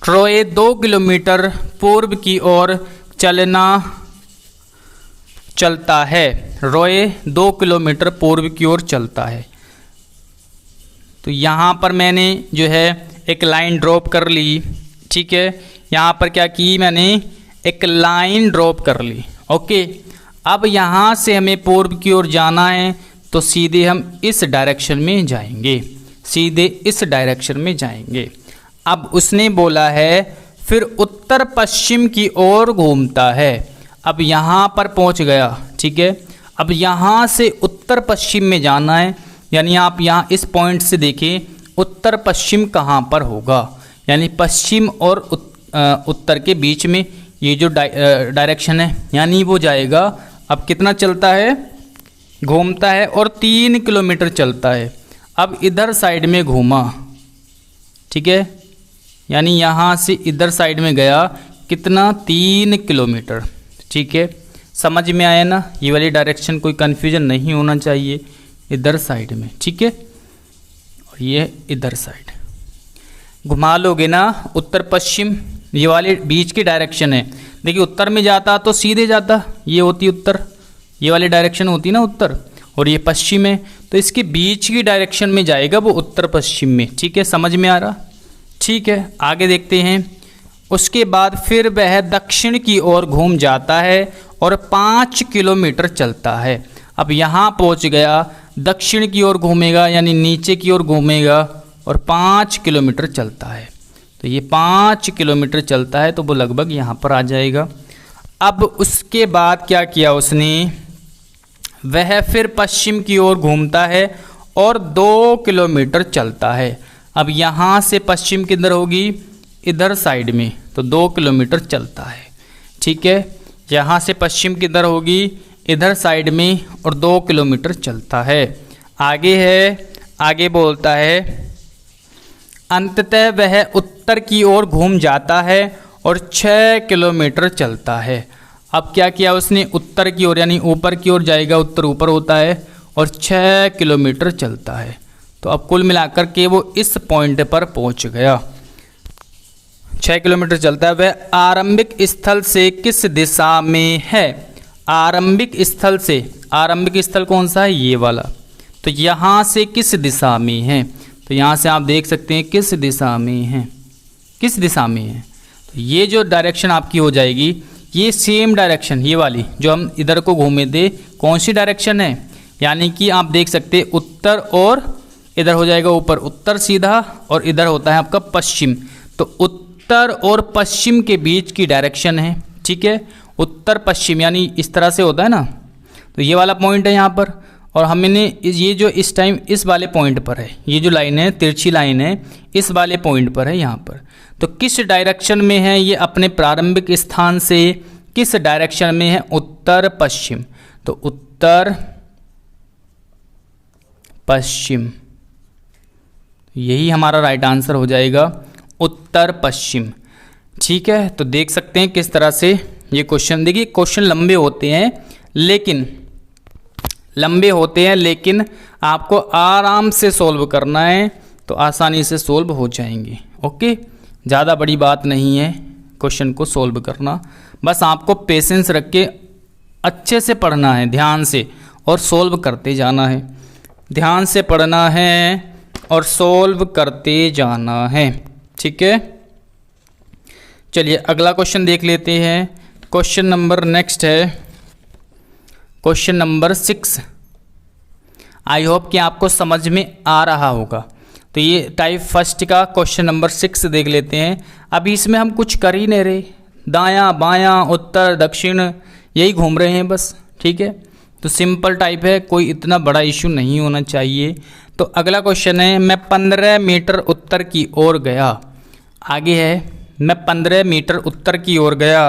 रोए 2 किलोमीटर पूर्व की ओर चलता है। रोए 2 किलोमीटर पूर्व की ओर चलता है। तो यहाँ पर मैंने जो है एक लाइन ड्रॉप कर ली। ठीक है, यहाँ पर क्या की, मैंने एक लाइन ड्रॉप कर ली। ओके, अब यहाँ से हमें पूर्व की ओर जाना है, तो सीधे हम इस डायरेक्शन में जाएंगे, सीधे इस डायरेक्शन में जाएंगे। अब उसने बोला है फिर उत्तर पश्चिम की ओर घूमता है। अब यहाँ पर पहुँच गया, ठीक है। अब यहाँ से उत्तर पश्चिम में जाना है, यानी आप यहाँ इस पॉइंट से देखें उत्तर पश्चिम कहाँ पर होगा, यानी पश्चिम और उत्तर के बीच में ये जो डायरेक्शन है, यानी वो जाएगा। अब कितना चलता है, घूमता है और 3 किलोमीटर चलता है। अब इधर साइड में घूमा, ठीक है, यानी यहाँ से इधर साइड में गया, कितना, 3 किलोमीटर, ठीक है। समझ में आया ना, ये वाली डायरेक्शन, कोई कन्फ्यूजन नहीं होना चाहिए, इधर साइड में, ठीक है। और ये इधर साइड घुमा लोगे ना उत्तर पश्चिम, ये वाले बीच की डायरेक्शन है। देखिए उत्तर में जाता तो सीधे जाता, ये होती उत्तर, ये वाली डायरेक्शन होती ना उत्तर, और ये पश्चिम है, तो इसके बीच की डायरेक्शन में जाएगा वो उत्तर पश्चिम में, ठीक है। समझ में आ रहा, ठीक है। आगे देखते हैं। उसके बाद फिर वह दक्षिण की ओर घूम जाता है और 5 किलोमीटर चलता है। अब यहाँ पहुँच गया, दक्षिण की ओर घूमेगा, यानी नीचे की ओर घूमेगा और 5 किलोमीटर चलता है। तो ये 5 किलोमीटर चलता है, तो वो लगभग यहाँ पर आ जाएगा। अब उसके बाद क्या किया उसने, वह फिर पश्चिम की ओर घूमता है और 2 किलोमीटर चलता है। अब यहाँ से पश्चिम किधर होगी, इधर साइड में, तो 2 किलोमीटर चलता है, ठीक है। यहाँ से पश्चिम किधर होगी, इधर साइड में, और 2 किलोमीटर चलता है। आगे है, आगे बोलता है अंततः वह उत्तर की ओर घूम जाता है और 6 किलोमीटर चलता है। अब क्या किया उसने, उत्तर की ओर, यानी ऊपर की ओर जाएगा, उत्तर ऊपर होता है, और 6 किलोमीटर चलता है। तो अब कुल मिलाकर के वो इस पॉइंट पर पहुंच गया, 6 किलोमीटर चलता है। वह आरंभिक स्थल से किस दिशा में है, आरंभिक स्थल से, आरंभिक स्थल कौन सा है, ये वाला, तो यहाँ से किस दिशा में है, तो यहाँ से आप देख सकते हैं किस दिशा में है, किस दिशा में है। तो ये जो डायरेक्शन आपकी हो जाएगी, ये सेम डायरेक्शन, ये वाली जो हम इधर को घूमे थे, कौन सी डायरेक्शन है, यानी कि आप देख सकते हैं उत्तर, और इधर हो जाएगा ऊपर उत्तर सीधा, और इधर होता है आपका पश्चिम। तो उत्तर और पश्चिम के बीच की डायरेक्शन है, ठीक है, उत्तर पश्चिम, यानी इस तरह से होता है ना। तो ये वाला पॉइंट है यहाँ पर, और हमने ये जो इस टाइम इस वाले पॉइंट पर है, ये जो लाइन है, तिरछी लाइन है, इस वाले पॉइंट पर है यहाँ पर। तो किस डायरेक्शन में है ये, अपने प्रारंभिक स्थान से किस डायरेक्शन में है, उत्तर पश्चिम। तो उत्तर पश्चिम, यही हमारा राइट आंसर हो जाएगा, उत्तर पश्चिम, ठीक है। तो देख सकते हैं किस तरह से ये क्वेश्चन, देखिए क्वेश्चन लंबे होते हैं, लेकिन आपको आराम से सॉल्व करना है, तो आसानी से सॉल्व हो जाएंगे, ओके। ज़्यादा बड़ी बात नहीं है क्वेश्चन को सॉल्व करना, बस आपको पेशेंस रख के अच्छे से पढ़ना है, ध्यान से, और सॉल्व करते जाना है, ध्यान से पढ़ना है और सॉल्व करते जाना है, ठीक है। चलिए अगला क्वेश्चन देख लेते हैं। क्वेश्चन नंबर नेक्स्ट है क्वेश्चन नंबर 6। आई होप कि आपको समझ में आ रहा होगा। तो ये टाइप फर्स्ट का क्वेश्चन नंबर 6 देख लेते हैं। अभी इसमें हम कुछ कर ही नहीं रहे, दायां बायां उत्तर दक्षिण यही घूम रहे हैं बस, ठीक है। तो सिंपल टाइप है, कोई इतना बड़ा इशू नहीं होना चाहिए। तो अगला क्वेश्चन है, मैं 15 मीटर उत्तर की ओर गया। आगे है, मैं 15 मीटर उत्तर की ओर गया,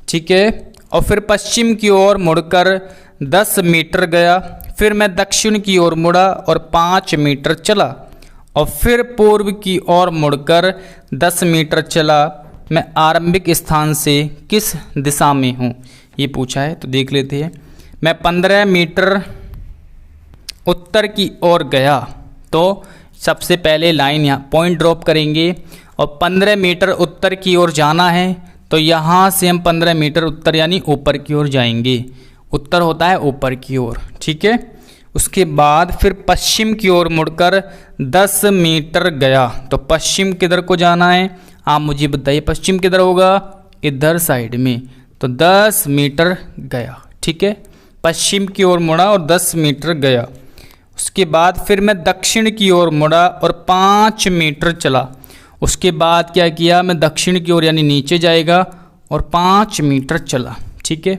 ठीक है, और फिर पश्चिम की ओर मुड़कर 10 मीटर गया, फिर मैं दक्षिण की ओर मुड़ा और 5 मीटर चला, और फिर पूर्व की ओर मुड़कर 10 मीटर चला। मैं आरंभिक स्थान से किस दिशा में हूँ, ये पूछा है। तो देख लेते हैं। मैं 15 मीटर उत्तर की ओर गया, तो सबसे पहले लाइन यहाँ पॉइंट ड्रॉप करेंगे, और 15 मीटर उत्तर की ओर जाना है, तो यहाँ से हम 15 मीटर उत्तर यानी ऊपर की ओर जाएंगे। उत्तर होता है ऊपर की ओर, ठीक है। उसके बाद फिर पश्चिम की ओर मुड़कर 10 मीटर गया। तो पश्चिम किधर को जाना है, आप मुझे बताइए, पश्चिम किधर होगा, इधर साइड में। तो 10 मीटर गया, ठीक है, पश्चिम की ओर मुड़ा और 10 मीटर गया। उसके बाद फिर मैं दक्षिण की ओर मुड़ा और 5 मीटर चला। उसके बाद क्या किया, मैं दक्षिण की ओर यानी नीचे जाएगा और 5 मीटर चला, ठीक है।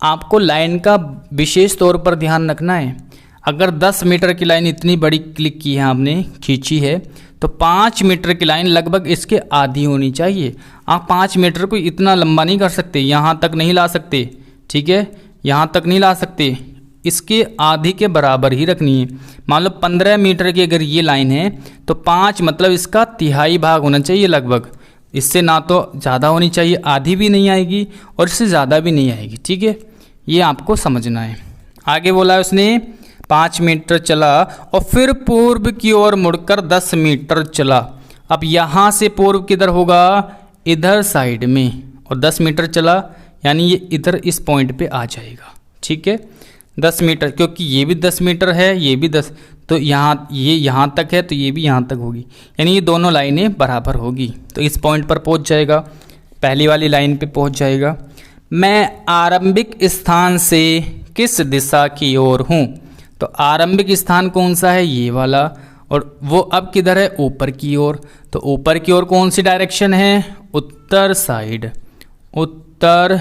आपको लाइन का विशेष तौर पर ध्यान रखना है। अगर 10 मीटर की लाइन इतनी बड़ी क्लिक की है, आपने खींची है, तो 5 मीटर की लाइन लगभग इसके आधी होनी चाहिए। आप 5 मीटर को इतना लंबा नहीं कर सकते, यहाँ तक नहीं ला सकते, ठीक है, यहाँ तक नहीं ला सकते, इसके आधी के बराबर ही रखनी है। मान लो 15 मीटर की अगर ये लाइन है तो 5 मतलब इसका तिहाई भाग होना चाहिए लगभग। इससे ना तो ज़्यादा होनी चाहिए, आधी भी नहीं आएगी और इससे ज़्यादा भी नहीं आएगी, ठीक है। ये आपको समझना है। आगे बोला उसने 5 मीटर चला और फिर पूर्व की ओर मुड़कर 10 मीटर चला। अब यहाँ से पूर्व किधर होगा, इधर साइड में, और 10 मीटर चला यानी ये इधर इस पॉइंट पे आ जाएगा, ठीक है। 10 मीटर, क्योंकि ये भी 10 मीटर है, ये भी 10, तो यहाँ ये यहाँ तक है तो ये भी यहाँ तक होगी, यानी ये दोनों लाइनें बराबर होगी। तो इस पॉइंट पर पहुँच जाएगा, पहली वाली लाइन पे पहुँच जाएगा। मैं आरंभिक स्थान से किस दिशा की ओर हूँ, तो आरंभिक स्थान कौन सा है, ये वाला, और वो अब किधर है, ऊपर की ओर। तो ऊपर की ओर कौन सी डायरेक्शन है, उत्तर साइड, उत्तर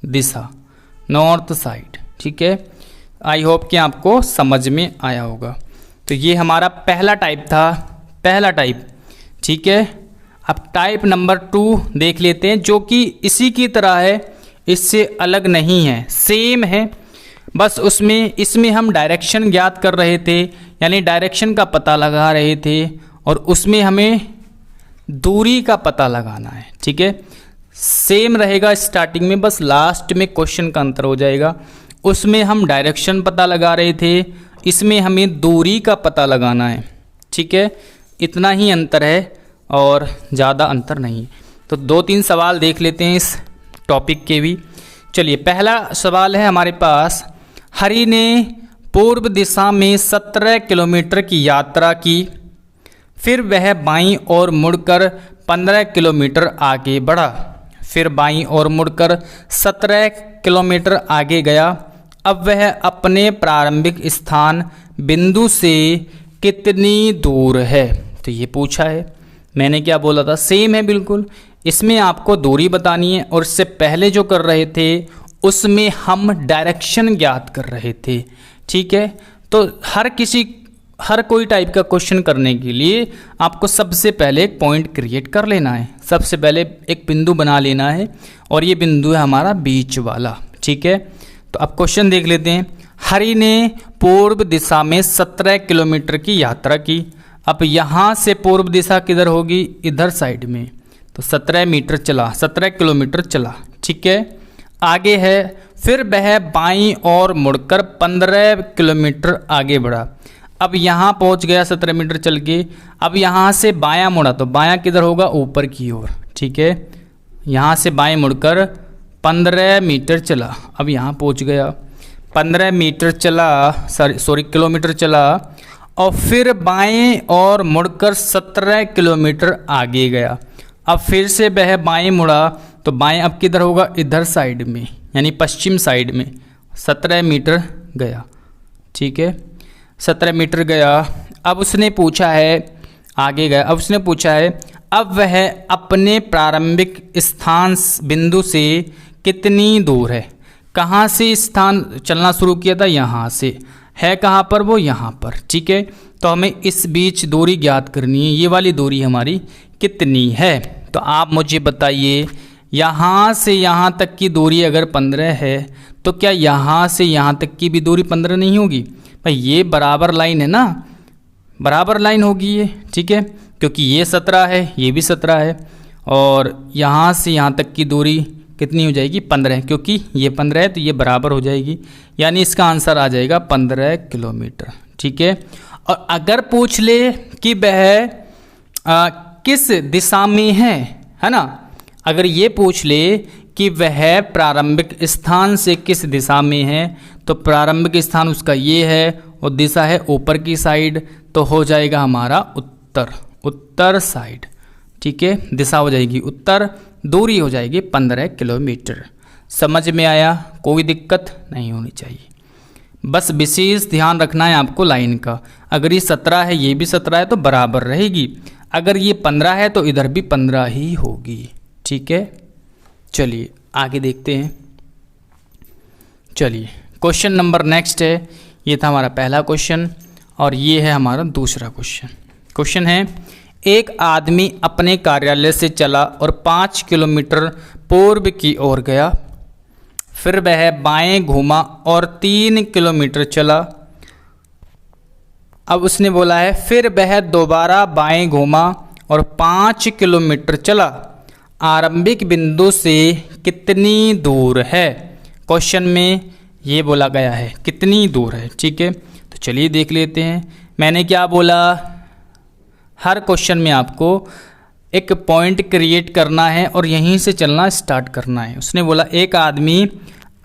दिशा, नॉर्थ साइड, ठीक है। आई होप कि आपको समझ में आया होगा। तो ये हमारा पहला टाइप था, पहला टाइप, ठीक है। अब टाइप नंबर 2 देख लेते हैं, जो कि इसी की तरह है, इससे अलग नहीं है, सेम है, बस इसमें हम डायरेक्शन ज्ञात कर रहे थे, यानी डायरेक्शन का पता लगा रहे थे, और उसमें हमें दूरी का पता लगाना है, ठीक है। सेम रहेगा स्टार्टिंग में, बस लास्ट में क्वेश्चन का अंतर हो जाएगा। उसमें हम डायरेक्शन पता लगा रहे थे, इसमें हमें दूरी का पता लगाना है, ठीक है। इतना ही अंतर है और ज़्यादा अंतर नहीं है। तो 2-3 सवाल देख लेते हैं इस टॉपिक के भी। चलिए, पहला सवाल है हमारे पास, हरि ने पूर्व दिशा में 17 किलोमीटर की यात्रा की, फिर वह बाईं ओर मुड़कर 15 किलोमीटर आगे बढ़ा। फिर बाईं ओर मुड़कर 17 किलोमीटर आगे गया। अब वह अपने प्रारंभिक स्थान बिंदु से कितनी दूर है, तो ये पूछा है। मैंने क्या बोला था, सेम है बिल्कुल। इसमें आपको दूरी बतानी है, और इससे पहले जो कर रहे थे उसमें हम डायरेक्शन ज्ञात कर रहे थे, ठीक है। तो हर कोई टाइप का क्वेश्चन करने के लिए आपको सबसे पहले एक पॉइंट क्रिएट कर लेना है, सबसे पहले एक बिंदु बना लेना है, और ये बिंदु है हमारा बीच वाला, ठीक है। तो अब क्वेश्चन देख लेते हैं। हरि ने पूर्व दिशा में 17 किलोमीटर की यात्रा की। अब यहाँ से पूर्व दिशा किधर होगी, इधर साइड में, तो 17 मीटर चला, 17 किलोमीटर चला, ठीक है। आगे है, फिर वह बाईं ओर मुड़कर 15 किलोमीटर आगे बढ़ा। अब यहाँ पहुँच गया 17 मीटर चल के। अब यहाँ से बायां मुड़ा, तो बायां किधर होगा, ऊपर की ओर, ठीक है। यहाँ से बाएं मुड़कर 15 मीटर चला। अब यहाँ पहुँच गया, 15 मीटर चला, सॉरी किलोमीटर चला, और फिर बाएं और मुड़कर 17 किलोमीटर आगे गया। अब फिर से वह बाएं मुड़ा, तो बाएं अब किधर होगा, इधर साइड में, यानी पश्चिम साइड में 17 मीटर गया, ठीक है। 17 मीटर गया। अब उसने पूछा है, आगे गया, अब उसने पूछा है, अब वह अपने प्रारंभिक स्थान बिंदु से कितनी दूर है। कहाँ से स्थान चलना शुरू किया था, यहाँ से है, कहाँ पर, वो यहाँ पर, ठीक है। तो हमें इस बीच दूरी ज्ञात करनी है, ये वाली दूरी हमारी कितनी है। तो आप मुझे बताइए, यहाँ से यहाँ तक की दूरी अगर 15 है, तो क्या यहाँ से यहाँ तक की भी दूरी 15 नहीं होगी भाई, ये बराबर लाइन है ना, बराबर लाइन होगी ये, ठीक है, क्योंकि ये 17 है, ये भी 17 है, और यहाँ से यहाँ तक की दूरी कितनी हो जाएगी, 15, क्योंकि ये 15 है तो ये बराबर हो जाएगी, यानी इसका आंसर आ जाएगा 15 किलोमीटर, ठीक है। और अगर पूछ ले कि वह किस दिशा में है ना, अगर ये पूछ ले कि वह प्रारंभिक स्थान से किस दिशा में है, तो प्रारंभिक स्थान उसका ये है और दिशा है ऊपर की साइड, तो हो जाएगा हमारा उत्तर, उत्तर साइड, ठीक है। दिशा हो जाएगी उत्तर, दूरी हो जाएगी 15 किलोमीटर। समझ में आया, कोई दिक्कत नहीं होनी चाहिए। बस विशेष ध्यान रखना है आपको लाइन का, अगर ये 17 है, ये भी 17 है तो बराबर रहेगी, अगर ये 15 है तो इधर भी 15 ही होगी, ठीक है। चलिए आगे देखते हैं। चलिए क्वेश्चन नंबर नेक्स्ट है। ये था हमारा पहला क्वेश्चन और ये है हमारा दूसरा क्वेश्चन। क्वेश्चन है, एक आदमी अपने कार्यालय से चला और 5 किलोमीटर पूर्व की ओर गया, फिर वह बाएं घूमा और 3 किलोमीटर चला। अब उसने बोला है फिर वह दोबारा बाएं घूमा और 5 किलोमीटर चला, आरंभिक बिंदु से कितनी दूर है। क्वेश्चन में ये बोला गया है कितनी दूर है। ठीक है, तो चलिए देख लेते हैं। मैंने क्या बोला, हर क्वेश्चन में आपको एक पॉइंट क्रिएट करना है और यहीं से चलना स्टार्ट करना है। उसने बोला एक आदमी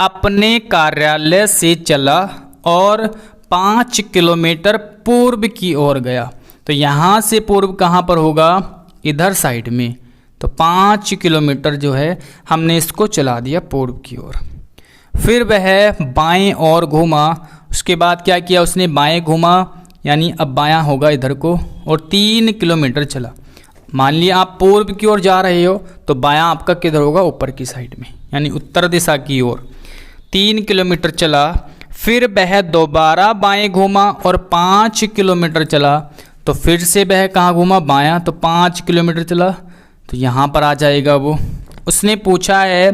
अपने कार्यालय से चला और 5 किलोमीटर पूर्व की ओर गया। तो यहाँ से पूर्व कहाँ पर होगा, इधर साइड में। तो 5 किलोमीटर जो है हमने इसको चला दिया पूर्व की ओर। फिर वह बाएं ओर घूमा। उसके बाद क्या किया उसने, बाएं घूमा, यानी अब बायां होगा इधर को, और 3 किलोमीटर चला। मान लिया आप पूर्व की ओर जा रहे हो तो बायां आपका किधर होगा, ऊपर की साइड में, यानी उत्तर दिशा की ओर। 3 किलोमीटर चला, फिर वह दोबारा बाएं घूमा और 5 किलोमीटर चला। तो फिर से वह कहाँ घूमा, बायां, तो 5 किलोमीटर चला। तो यहाँ पर आ जाएगा वो। उसने पूछा है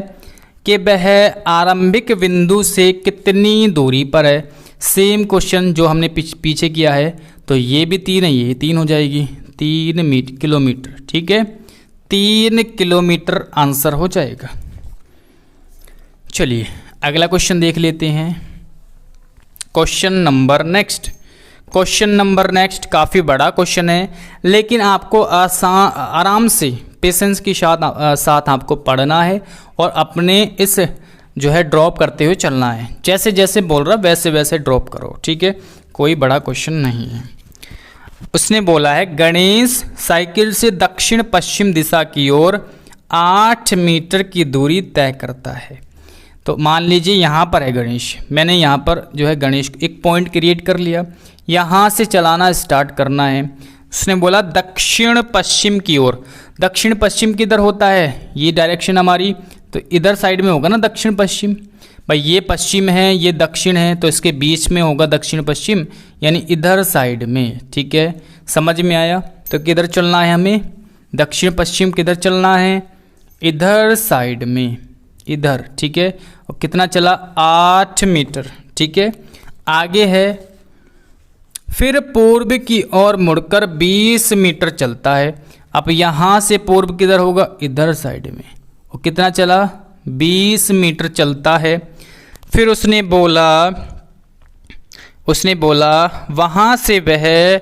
कि वह आरंभिक बिंदु से कितनी दूरी पर है। सेम क्वेश्चन जो हमने पीछे किया है। तो ये भी 3 है, ये 3 हो जाएगी, 3 किलोमीटर। ठीक है, 3 किलोमीटर आंसर हो जाएगा। चलिए अगला क्वेश्चन देख लेते हैं। Question number next. Question number next काफ़ी बड़ा क्वेश्चन है, लेकिन आपको आराम से पेशेंस के साथ आपको पढ़ना है और अपने इस जो है ड्रॉप करते हुए चलना है। जैसे जैसे बोल रहा वैसे वैसे ड्रॉप करो। ठीक है, कोई बड़ा क्वेश्चन नहीं है। उसने बोला है गणेश साइकिल से दक्षिण पश्चिम दिशा की ओर 8 मीटर की दूरी तय करता है। तो मान लीजिए यहाँ पर है गणेश, मैंने यहाँ पर जो है गणेश एक पॉइंट क्रिएट कर लिया, यहाँ से चलाना स्टार्ट करना है। उसने बोला दक्षिण पश्चिम की ओर। दक्षिण पश्चिम किधर होता है, ये डायरेक्शन हमारी, तो इधर साइड में होगा ना दक्षिण पश्चिम। भाई ये पश्चिम है, ये दक्षिण है, तो इसके बीच में होगा दक्षिण पश्चिम, यानी इधर साइड में। ठीक है, समझ में आया। तो किधर चलना है हमें, दक्षिण पश्चिम किधर चलना है, इधर साइड में, इधर। ठीक है, और कितना चला, 8 मीटर। ठीक है, आगे है फिर पूर्व की ओर मुड़कर 20 मीटर चलता है। अब यहाँ से पूर्व किधर होगा, इधर साइड में, और कितना चला, 20 मीटर चलता है। फिर उसने बोला वहाँ से वह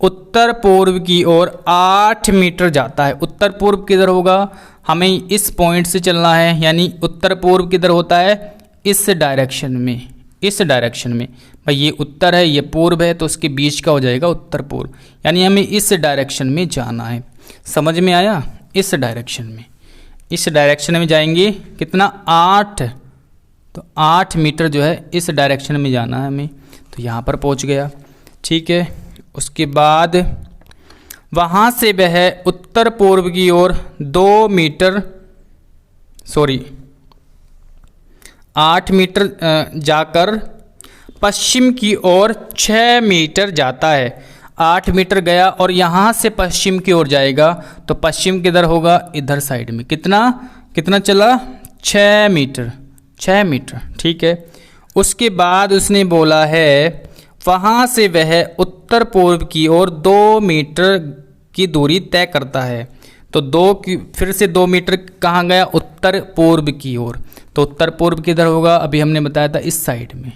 उत्तर पूर्व की ओर 8 मीटर जाता है। उत्तर पूर्व किधर होगा, हमें इस पॉइंट से चलना है, यानी उत्तर पूर्व किधर होता है, इस डायरेक्शन में, इस डायरेक्शन में। भाई ये उत्तर है, ये पूर्व है, तो उसके बीच का हो जाएगा उत्तर पूर्व, यानी हमें इस डायरेक्शन में जाना है। समझ में आया, इस डायरेक्शन में, इस डायरेक्शन में जाएंगे। कितना, 8, तो 8 मीटर जो है इस डायरेक्शन में जाना है हमें। तो यहाँ पर पहुँच गया। ठीक है, उसके बाद वहाँ से वह उत्तर पूर्व की ओर 8 मीटर जाकर पश्चिम की ओर 6 मीटर जाता है। 8 मीटर गया और यहाँ से पश्चिम की ओर जाएगा, तो पश्चिम किधर होगा, इधर साइड में। कितना चला, 6 मीटर, 6 मीटर। ठीक है, उसके बाद उसने बोला है वहाँ से वह उत्तर पूर्व की ओर 2 मीटर की दूरी तय करता है। तो फिर से 2 मीटर कहाँ गया, उत्तर पूर्व की ओर। तो उत्तर पूर्व किधर होगा, अभी हमने बताया था इस साइड में।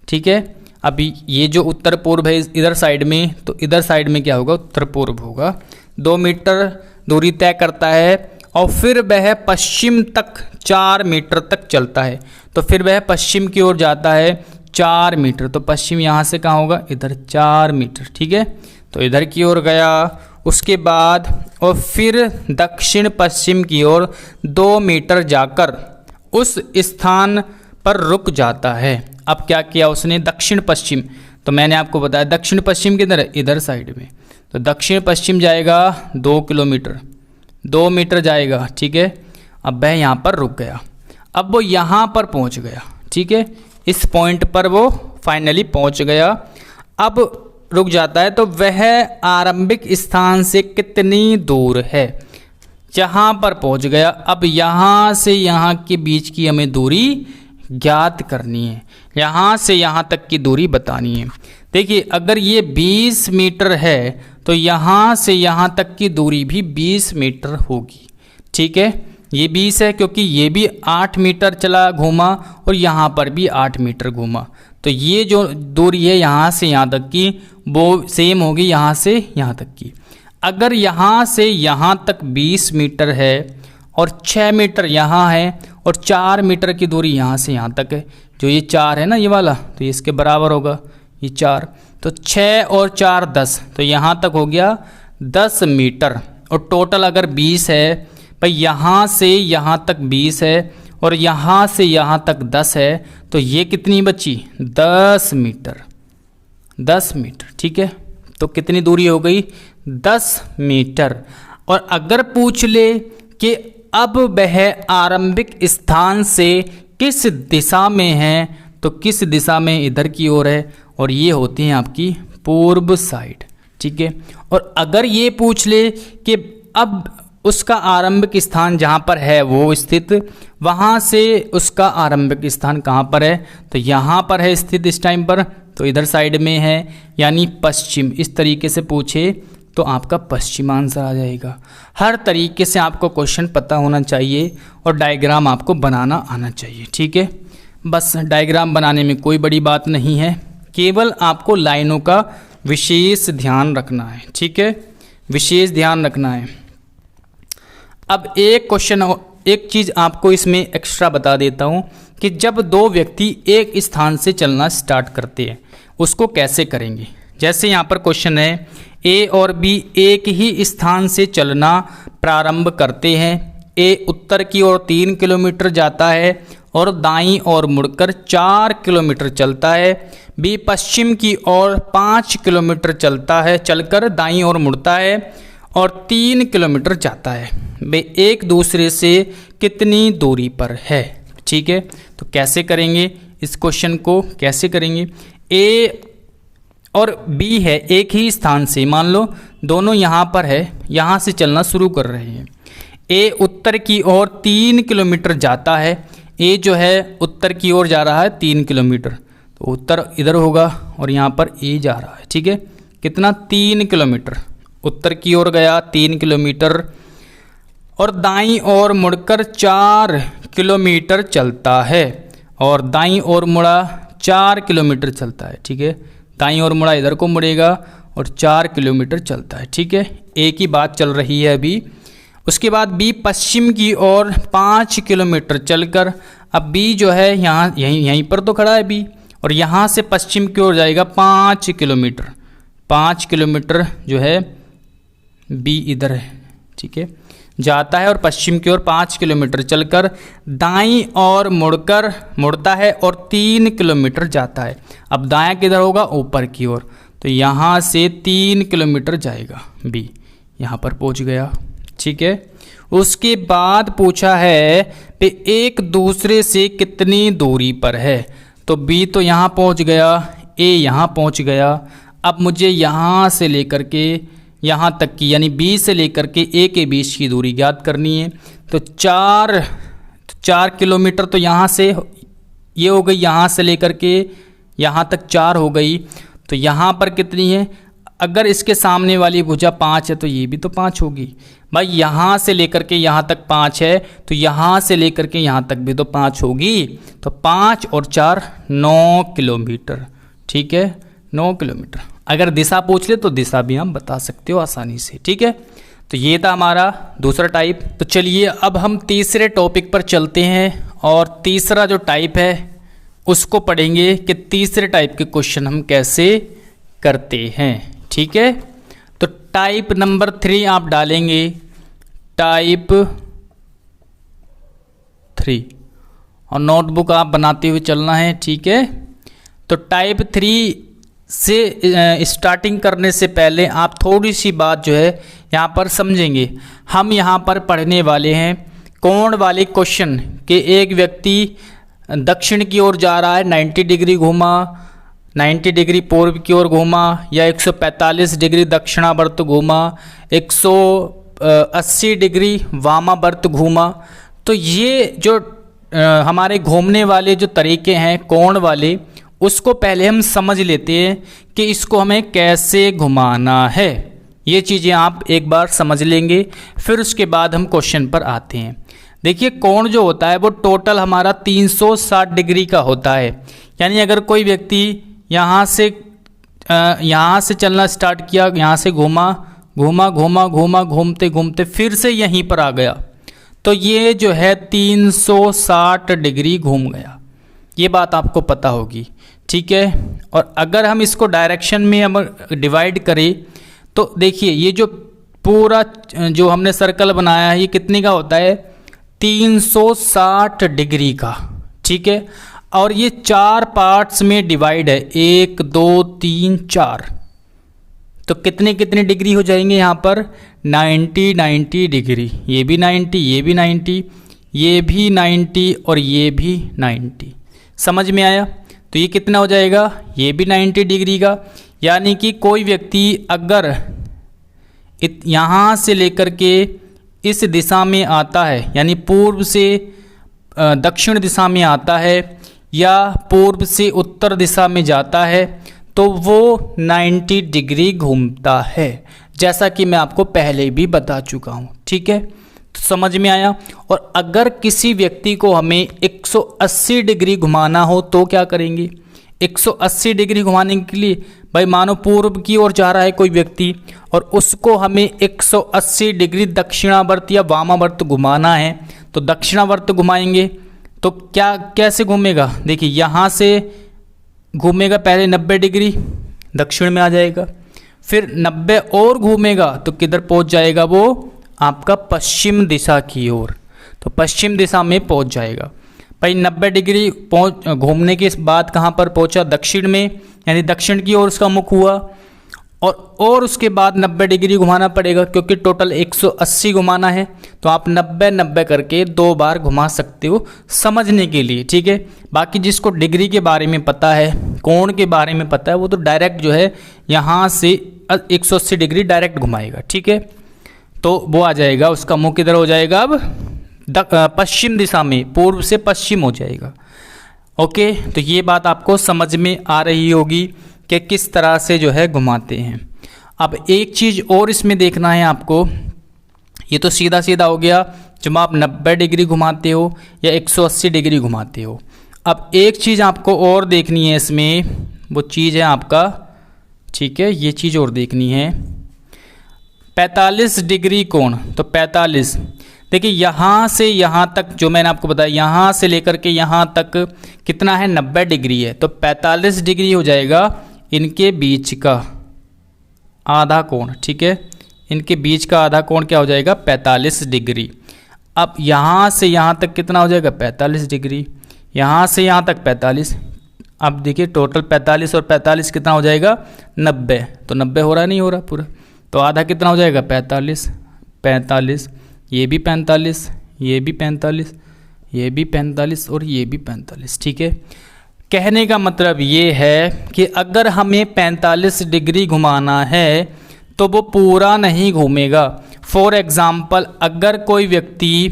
ठीक है, अभी ये जो उत्तर पूर्व है इधर साइड में, तो इधर साइड में क्या होगा, उत्तर पूर्व होगा। 2 मीटर दूरी तय करता है और फिर वह पश्चिम तक 4 मीटर तक चलता है। तो फिर वह पश्चिम की ओर जाता है 4 मीटर। तो पश्चिम यहाँ से कहाँ होगा, इधर 4 मीटर। ठीक है, तो इधर की ओर गया। उसके बाद और फिर दक्षिण पश्चिम की ओर 2 मीटर जाकर उस स्थान पर रुक जाता है। अब क्या किया उसने, दक्षिण पश्चिम। तो मैंने आपको बताया दक्षिण पश्चिम किधर है, इधर साइड में। तो दक्षिण पश्चिम जाएगा 2 किलोमीटर, 2 मीटर जाएगा। ठीक है, अब वह यहाँ पर रुक गया। अब वो यहाँ पर पहुँच गया। ठीक है, इस पॉइंट पर वो फाइनली पहुंच गया। अब रुक जाता है तो वह आरंभिक स्थान से कितनी दूर है, जहाँ पर पहुंच गया। अब यहाँ से यहाँ के बीच की हमें दूरी ज्ञात करनी है, यहाँ से यहाँ तक की दूरी बतानी है। देखिए अगर ये 20 मीटर है तो यहाँ से यहाँ तक की दूरी भी 20 मीटर होगी। ठीक है, ये 20 है क्योंकि ये भी 8 मीटर चला घूमा और यहाँ पर भी 8 मीटर घूमा, तो ये जो दूरी है यहाँ से यहाँ तक की वो सेम होगी यहाँ से यहाँ तक की। अगर यहाँ से यहाँ तक 20 मीटर है और 6 मीटर यहाँ है और 4 मीटर की दूरी यहाँ से यहाँ तक है, जो ये 4 है ना ये वाला, तो ये इसके बराबर होगा ये 4, तो 6 और 4 10, तो यहाँ तक हो गया 10 मीटर। और टोटल अगर 20 है भाई, यहाँ से यहाँ तक 20 है और यहाँ से यहाँ तक 10 है, तो ये कितनी बची 10 मीटर, 10 मीटर। ठीक है, तो कितनी दूरी हो गई 10 मीटर। और अगर पूछ ले कि अब वह आरंभिक स्थान से किस दिशा में है, तो किस दिशा में, इधर की ओर है, और ये होती है आपकी पूर्व साइड। ठीक है, और अगर ये पूछ ले कि अब उसका आरंभिक स्थान जहाँ पर है वो स्थित, वहाँ से उसका आरंभिक स्थान कहाँ पर है, तो यहाँ पर है स्थित इस टाइम पर, तो इधर साइड में है यानी पश्चिम। इस तरीके से पूछे तो आपका पश्चिम आंसर आ जाएगा। हर तरीके से आपको क्वेश्चन पता होना चाहिए और डायग्राम आपको बनाना आना चाहिए। ठीक है, बस डायग्राम बनाने में कोई बड़ी बात नहीं है, केवल आपको लाइनों का विशेष ध्यान रखना है। ठीक है, विशेष ध्यान रखना है। अब एक क्वेश्चन, एक चीज़ आपको इसमें एक्स्ट्रा बता देता हूँ कि जब दो व्यक्ति एक स्थान से चलना स्टार्ट करते हैं उसको कैसे करेंगे। जैसे यहाँ पर क्वेश्चन है, ए और बी एक ही स्थान से चलना प्रारंभ करते हैं। ए उत्तर की ओर 3 किलोमीटर जाता है और दाईं ओर मुड़कर 4 किलोमीटर चलता है। बी पश्चिम की ओर 5 किलोमीटर चलता है, चलकर दाईं ओर मुड़ता है और 3 किलोमीटर जाता है। वे एक दूसरे से कितनी दूरी पर है। ठीक है, तो कैसे करेंगे इस क्वेश्चन को, कैसे करेंगे। ए और बी है एक ही स्थान से, मान लो दोनों यहाँ पर है, यहाँ से चलना शुरू कर रहे हैं। ए उत्तर की ओर 3 किलोमीटर जाता है। ए जो है उत्तर की ओर जा रहा है 3 किलोमीटर, तो उत्तर इधर होगा और यहाँ पर ए जा रहा है। ठीक है, कितना 3 किलोमीटर उत्तर की ओर गया 3 किलोमीटर और दाईं ओर मुड़कर 4 किलोमीटर चलता है और दाईं ओर मुड़ा 4 किलोमीटर चलता है। ठीक है, दाईं ओर मुड़ा इधर को मुड़ेगा और 4 किलोमीटर चलता है। ठीक है, ए की बात चल रही है अभी। उसके बाद बी पश्चिम की ओर 5 किलोमीटर चलकर, अब बी जो है यहाँ यहीं पर तो खड़ा है बी, और यहाँ से पश्चिम की ओर जाएगा 5 किलोमीटर, 5 किलोमीटर जो है बी इधर है। ठीक है, जाता है और पश्चिम की ओर 5 किलोमीटर चलकर दाईं ओर मुड़ता है और 3 किलोमीटर जाता है। अब दायां किधर होगा, ऊपर की ओर, तो यहाँ से 3 किलोमीटर जाएगा बी, यहाँ पर पहुँच गया। ठीक है, उसके बाद पूछा है कि एक दूसरे से कितनी दूरी पर है, तो बी तो यहाँ पहुँच गया, ए यहाँ पहुँच गया। अब मुझे यहाँ से लेकर के यहाँ तक की यानी बी से लेकर के ए के बीच की दूरी ज्ञात करनी है। तो 4 किलोमीटर तो यहाँ से ये हो गई, यहाँ से लेकर के यहाँ तक 4 हो गई, तो यहाँ पर कितनी है, अगर इसके सामने वाली भुजा 5 है तो ये भी तो 5 होगी भाई। यहाँ से लेकर के यहाँ तक 5 है तो यहाँ से लेकर के यहाँ तक भी तो 5 होगी, तो 5 और 4 9 किलोमीटर। ठीक है, 9 किलोमीटर। अगर दिशा पूछ ले तो दिशा भी हम बता सकते हो आसानी से। ठीक है, तो ये था हमारा दूसरा टाइप। तो चलिए अब हम तीसरे टॉपिक पर चलते हैं और तीसरा जो टाइप है उसको पढ़ेंगे कि तीसरे टाइप के क्वेश्चन हम कैसे करते हैं। ठीक है, तो टाइप नंबर 3 आप डालेंगे, टाइप 3, और नोटबुक आप बनाते हुए चलना है। ठीक है, तो टाइप 3 से स्टार्टिंग करने से पहले आप थोड़ी सी बात जो है यहाँ पर समझेंगे। हम यहाँ पर पढ़ने वाले हैं कोण वाले क्वेश्चन के एक व्यक्ति दक्षिण की ओर जा रहा है 90 डिग्री घूमा, 90 डिग्री पूर्व की ओर घूमा, या 145 डिग्री दक्षिणावर्त घूमा, 180 डिग्री वामावर्त घूमा। तो ये जो हमारे घूमने वाले जो तरीके हैं कोण वाले, उसको पहले हम समझ लेते हैं कि इसको हमें कैसे घुमाना है। ये चीज़ें आप एक बार समझ लेंगे, फिर उसके बाद हम क्वेश्चन पर आते हैं। देखिए कोण जो होता है वो टोटल हमारा 360 डिग्री का होता है। यानी अगर कोई व्यक्ति यहाँ से चलना स्टार्ट किया, यहाँ से घूमा घूमा घूमा घूमा घूमते घूमते फिर से यहीं पर आ गया, तो ये जो है 360 डिग्री घूम गया। ये बात आपको पता होगी, ठीक है। और अगर हम इसको डायरेक्शन में हम डिवाइड करें तो देखिए ये जो पूरा जो हमने सर्कल बनाया है ये कितने का होता है, 360 डिग्री का, ठीक है। और ये 4 पार्ट्स में डिवाइड है, 1 2 3 4। तो कितने कितने डिग्री हो जाएंगे यहाँ पर, 90 डिग्री। ये भी 90, ये भी 90, ये भी 90 और ये भी 90। समझ में आया? तो ये कितना हो जाएगा, ये भी 90 डिग्री का। यानी कि कोई व्यक्ति अगर यहाँ से लेकर के इस दिशा में आता है, यानी पूर्व से दक्षिण दिशा में आता है या पूर्व से उत्तर दिशा में जाता है, तो वो 90 डिग्री घूमता है, जैसा कि मैं आपको पहले भी बता चुका हूँ, ठीक है। तो समझ में आया? और अगर किसी व्यक्ति को हमें 180 डिग्री घुमाना हो तो क्या करेंगे? 180 डिग्री घुमाने के लिए भाई मानो पूर्व की ओर जा रहा है कोई व्यक्ति और उसको हमें 180 डिग्री दक्षिणावर्त या वामावर्त घुमाना है, तो दक्षिणावर्त घुमाएंगे। तो क्या कैसे घूमेगा? देखिए यहाँ से घूमेगा, पहले 90 डिग्री दक्षिण में आ जाएगा, फिर 90 और घूमेगा तो किधर पहुँच जाएगा? वो आपका पश्चिम दिशा की ओर, तो पश्चिम दिशा में पहुँच जाएगा। भाई 90 डिग्री घूमने के बाद कहाँ पर पहुँचा? दक्षिण में, यानी दक्षिण की ओर उसका मुख हुआ। और उसके बाद 90 डिग्री घुमाना पड़ेगा, क्योंकि टोटल 180 घुमाना है, तो आप 90 करके 2 बार घुमा सकते हो समझने के लिए, ठीक है। बाकी जिसको डिग्री के बारे में पता है, कोण के बारे में पता है, वो तो डायरेक्ट जो है यहाँ से 180 डिग्री डायरेक्ट घुमाएगा, ठीक है। तो वो आ जाएगा, उसका मुख किधर हो जाएगा? अब पश्चिम दिशा में, पूर्व से पश्चिम हो जाएगा। ओके, तो ये बात आपको समझ में आ रही होगी कि किस तरह से जो है घुमाते हैं। अब एक चीज़ और इसमें देखना है आपको, ये तो सीधा सीधा हो गया जब आप 90 डिग्री घुमाते हो या 180 डिग्री घुमाते हो। अब एक चीज़ आपको और देखनी है इसमें, वो चीज़ है आपका, ठीक है, ये चीज़ और देखनी है 45 डिग्री कोण। तो 45, देखिए यहाँ से यहाँ तक जो मैंने आपको बताया, यहाँ से लेकर के यहाँ तक कितना है? 90 डिग्री है। तो 45 डिग्री हो जाएगा इनके बीच का आधा कोण, ठीक है। इनके बीच का आधा कोण क्या हो जाएगा? 45 डिग्री। अब यहाँ से यहाँ तक कितना हो जाएगा? 45 डिग्री। यहाँ से यहाँ तक 45। अब देखिए टोटल 45 और 45 कितना हो जाएगा? 90। तो 90 हो रहा नहीं हो रहा पूरा, तो आधा कितना हो जाएगा? 45। 45, ये भी 45, ये भी 45, ये भी 45 और ये भी 45, ठीक है। कहने का मतलब ये है कि अगर हमें 45 डिग्री घुमाना है तो वो पूरा नहीं घूमेगा। फॉर एग्ज़ाम्पल, अगर कोई व्यक्ति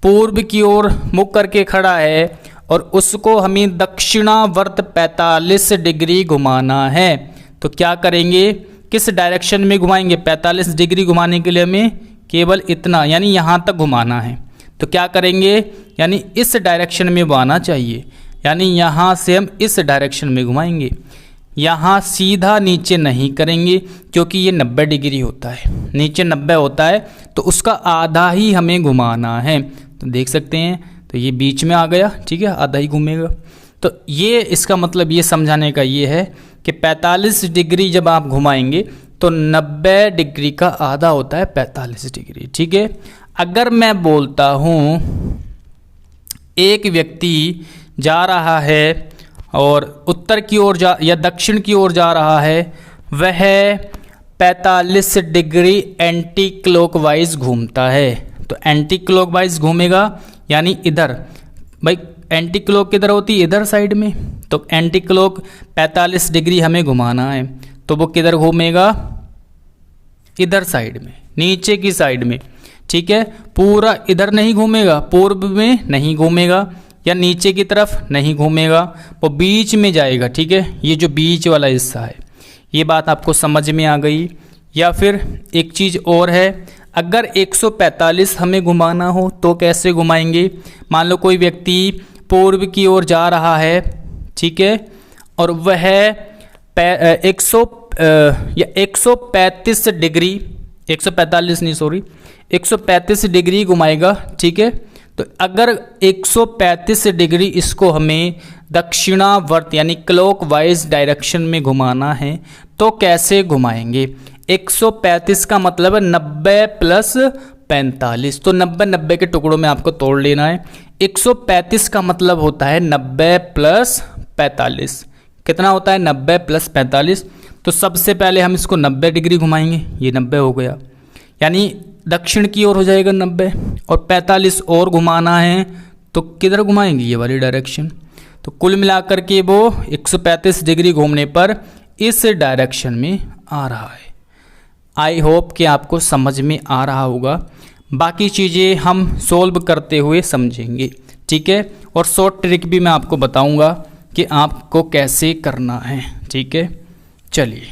पूर्व की ओर मुख करके खड़ा है और उसको हमें दक्षिणावर्त 45 डिग्री घुमाना है, तो क्या करेंगे? किस डायरेक्शन में घुमाएंगे? 45 डिग्री घुमाने के लिए हमें केवल इतना, यानी यहाँ तक घुमाना है। तो क्या करेंगे? यानी इस डायरेक्शन में घुमाना चाहिए, यानी यहाँ से हम इस डायरेक्शन में घुमाएंगे। यहाँ सीधा नीचे नहीं करेंगे, क्योंकि ये 90 डिग्री होता है, नीचे 90 होता है, तो उसका आधा ही हमें घुमाना है। तो देख सकते हैं, तो ये बीच में आ गया, ठीक है, आधा ही घूमेगा। तो ये इसका मतलब ये समझाने का ये है कि 45 डिग्री जब आप घुमाएंगे तो 90 डिग्री का आधा होता है 45 डिग्री, ठीक है। अगर मैं बोलता हूँ एक व्यक्ति जा रहा है और उत्तर की ओर या दक्षिण की ओर जा रहा है, वह 45 डिग्री एंटी क्लॉकवाइज घूमता है। तो एंटी क्लॉकवाइज घूमेगा, यानी इधर। भाई एंटी क्लॉक किधर होती है? इधर साइड में। तो एंटी क्लॉक 45 डिग्री हमें घुमाना है, तो वो किधर घूमेगा? इधर साइड में, नीचे की साइड में। ठीक है, पूरा इधर नहीं घूमेगा, पूर्व में नहीं घूमेगा या नीचे की तरफ नहीं घूमेगा, वो बीच में जाएगा। ठीक है, ये जो बीच वाला हिस्सा है, ये बात आपको समझ में आ गई। या फिर एक चीज़ और है, अगर 145 हमें घुमाना हो तो कैसे घुमाएंगे? मान लो कोई व्यक्ति पूर्व की ओर जा रहा है, ठीक है, और वह 135 डिग्री, 145 नहीं सॉरी 135 डिग्री घुमाएगा। ठीक है, तो अगर 135 डिग्री इसको हमें दक्षिणावर्त यानी क्लॉकवाइज डायरेक्शन में घुमाना है तो कैसे घुमाएंगे? 135 का मतलब है 90 प्लस 45, तो 90 के टुकड़ों में आपको तोड़ लेना है। 135 का मतलब होता है 90 प्लस 45। कितना होता है? 90 प्लस 45। तो सबसे पहले हम इसको 90 डिग्री घुमाएंगे, ये 90 हो गया, यानी दक्षिण की ओर हो जाएगा 90, और 45 और घुमाना है तो किधर घुमाएंगे? ये वाली डायरेक्शन। तो कुल मिलाकर के वो 135 डिग्री घूमने पर इस डायरेक्शन में आ रहा है। आई होप कि आपको समझ में आ रहा होगा। बाकी चीज़ें हम सोल्व करते हुए समझेंगे। ठीक है, और शॉर्ट ट्रिक भी मैं आपको बताऊंगा कि आपको कैसे करना है। ठीक है, चलिए,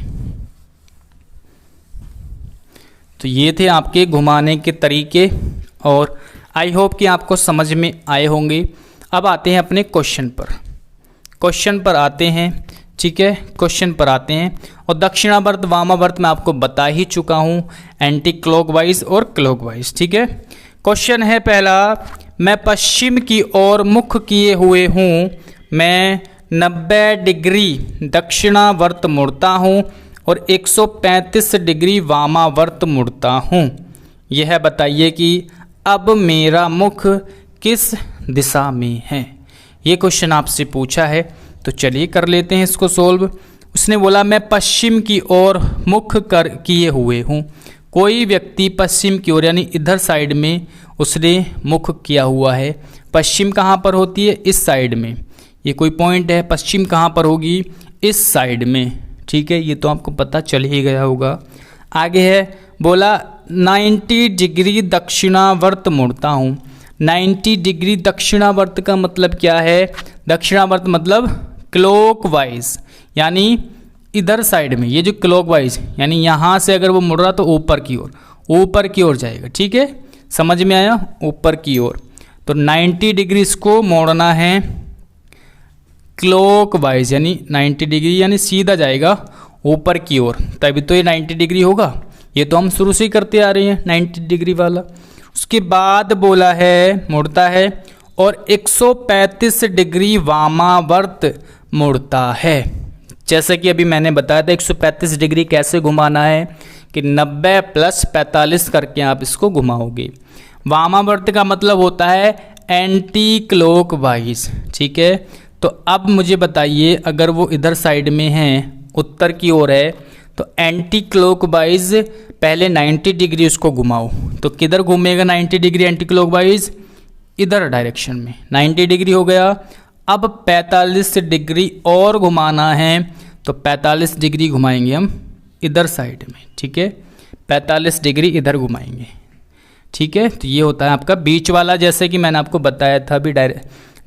तो ये थे आपके घुमाने के तरीके और आई होप कि आपको समझ में आए होंगे। अब आते हैं अपने क्वेश्चन पर आते हैं। ठीक है, क्वेश्चन पर आते हैं। और दक्षिणावर्त वामावर्त मैं आपको बता ही चुका हूँ, एंटी क्लॉकवाइज और क्लॉकवाइज। ठीक है, क्वेश्चन है पहला, मैं पश्चिम की ओर मुख किए हुए हूँ, मैं 90 डिग्री दक्षिणावर्त मुड़ता हूँ और 135 डिग्री वामावर्त मुड़ता हूँ। यह बताइए कि अब मेरा मुख किस दिशा में है। ये क्वेश्चन आपसे पूछा है, तो चलिए कर लेते हैं इसको सोल्व। उसने बोला मैं पश्चिम की ओर मुख किए हुए हूँ। कोई व्यक्ति पश्चिम की ओर यानी इधर साइड में उसने मुख किया हुआ है। पश्चिम कहाँ पर होती है? इस साइड में। ये कोई पॉइंट है, पश्चिम कहाँ पर होगी? इस साइड में। ठीक है, ये तो आपको पता चल ही गया होगा। आगे है, बोला 90 डिग्री दक्षिणावर्त मुड़ता हूँ। 90 डिग्री दक्षिणावर्त का मतलब क्या है? दक्षिणावर्त मतलब क्लॉकवाइज, यानी इधर साइड में। ये जो क्लॉकवाइज यानी यहाँ से अगर वो मुड़ रहा तो ऊपर की ओर जाएगा। ठीक है, समझ में आया? ऊपर की ओर। तो 90 डिग्री इसको मोड़ना है क्लॉकवाइज, यानी 90 डिग्री यानी सीधा जाएगा ऊपर की ओर, तभी तो ये 90 डिग्री होगा। ये तो हम शुरू से ही करते आ रहे हैं 90 डिग्री वाला। उसके बाद बोला है मुड़ता है और 135 डिग्री वामावर्त मुड़ता है। जैसे कि अभी मैंने बताया था 135 डिग्री कैसे घुमाना है कि 90 प्लस 45 करके आप इसको घुमाओगे। वामावर्त का मतलब होता है एंटी क्लॉकवाइज। ठीक है, तो अब मुझे बताइए अगर वो इधर साइड में है, उत्तर की ओर है, तो एंटी क्लॉकवाइज पहले 90 डिग्री उसको घुमाओ। तो किधर घूमेगा 90 डिग्री एंटी क्लॉकवाइज? इधर डायरेक्शन में। 90 डिग्री हो गया। अब 45 डिग्री और घुमाना है, तो 45 डिग्री घुमाएंगे हम इधर साइड में। ठीक है, 45 डिग्री इधर घुमाएंगे। ठीक है, तो ये होता है आपका बीच वाला, जैसे कि मैंने आपको बताया था अभी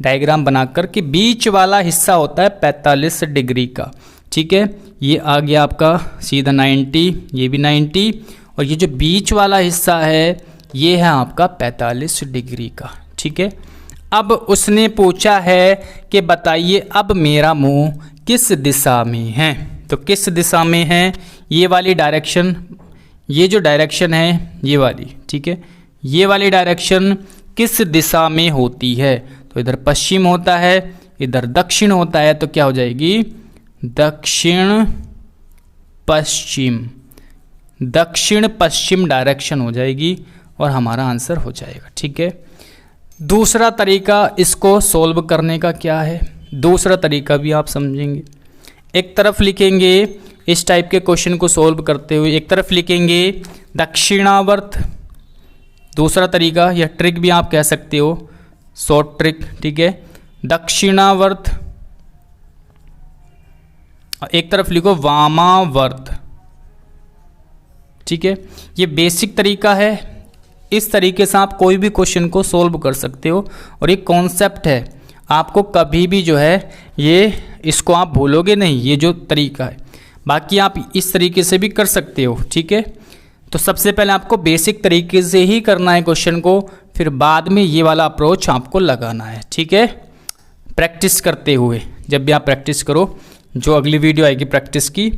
डायग्राम बनाकर कि बीच वाला हिस्सा होता है 45 डिग्री का। ठीक है, ये आ गया आपका सीधा 90, ये भी 90, और ये जो बीच वाला हिस्सा है ये है आपका 45 डिग्री का। ठीक है, अब उसने पूछा है कि बताइए अब मेरा मुंह किस दिशा में है। तो किस दिशा में है? ये वाली डायरेक्शन, ये जो डायरेक्शन है ये वाली। ठीक है, ये वाली डायरेक्शन किस दिशा में होती है? तो इधर पश्चिम होता है, इधर दक्षिण होता है, तो क्या हो जाएगी? दक्षिण पश्चिम डायरेक्शन हो जाएगी और हमारा आंसर हो जाएगा। ठीक है, दूसरा तरीका इसको सोल्व करने का क्या है? दूसरा तरीका भी आप समझेंगे। एक तरफ लिखेंगे इस टाइप के क्वेश्चन को सोल्व करते हुए, एक तरफ लिखेंगे दक्षिणावर्त। दूसरा तरीका या ट्रिक भी आप कह सकते हो, शॉर्ट ट्रिक। ठीक है, दक्षिणावर्त, एक तरफ लिखो वामावर्त। ठीक है, ये बेसिक तरीका है। इस तरीके से आप कोई भी क्वेश्चन को सोल्व कर सकते हो और ये कॉन्सेप्ट है, आपको कभी भी जो है ये इसको आप भूलोगे नहीं, ये जो तरीका है। बाकी आप इस तरीके से भी कर सकते हो। ठीक है, तो सबसे पहले आपको बेसिक तरीके से ही करना है क्वेश्चन को, फिर बाद में ये वाला अप्रोच आपको लगाना है। ठीक है, प्रैक्टिस करते हुए, जब भी आप प्रैक्टिस करो, जो अगली वीडियो आएगी प्रैक्टिस की।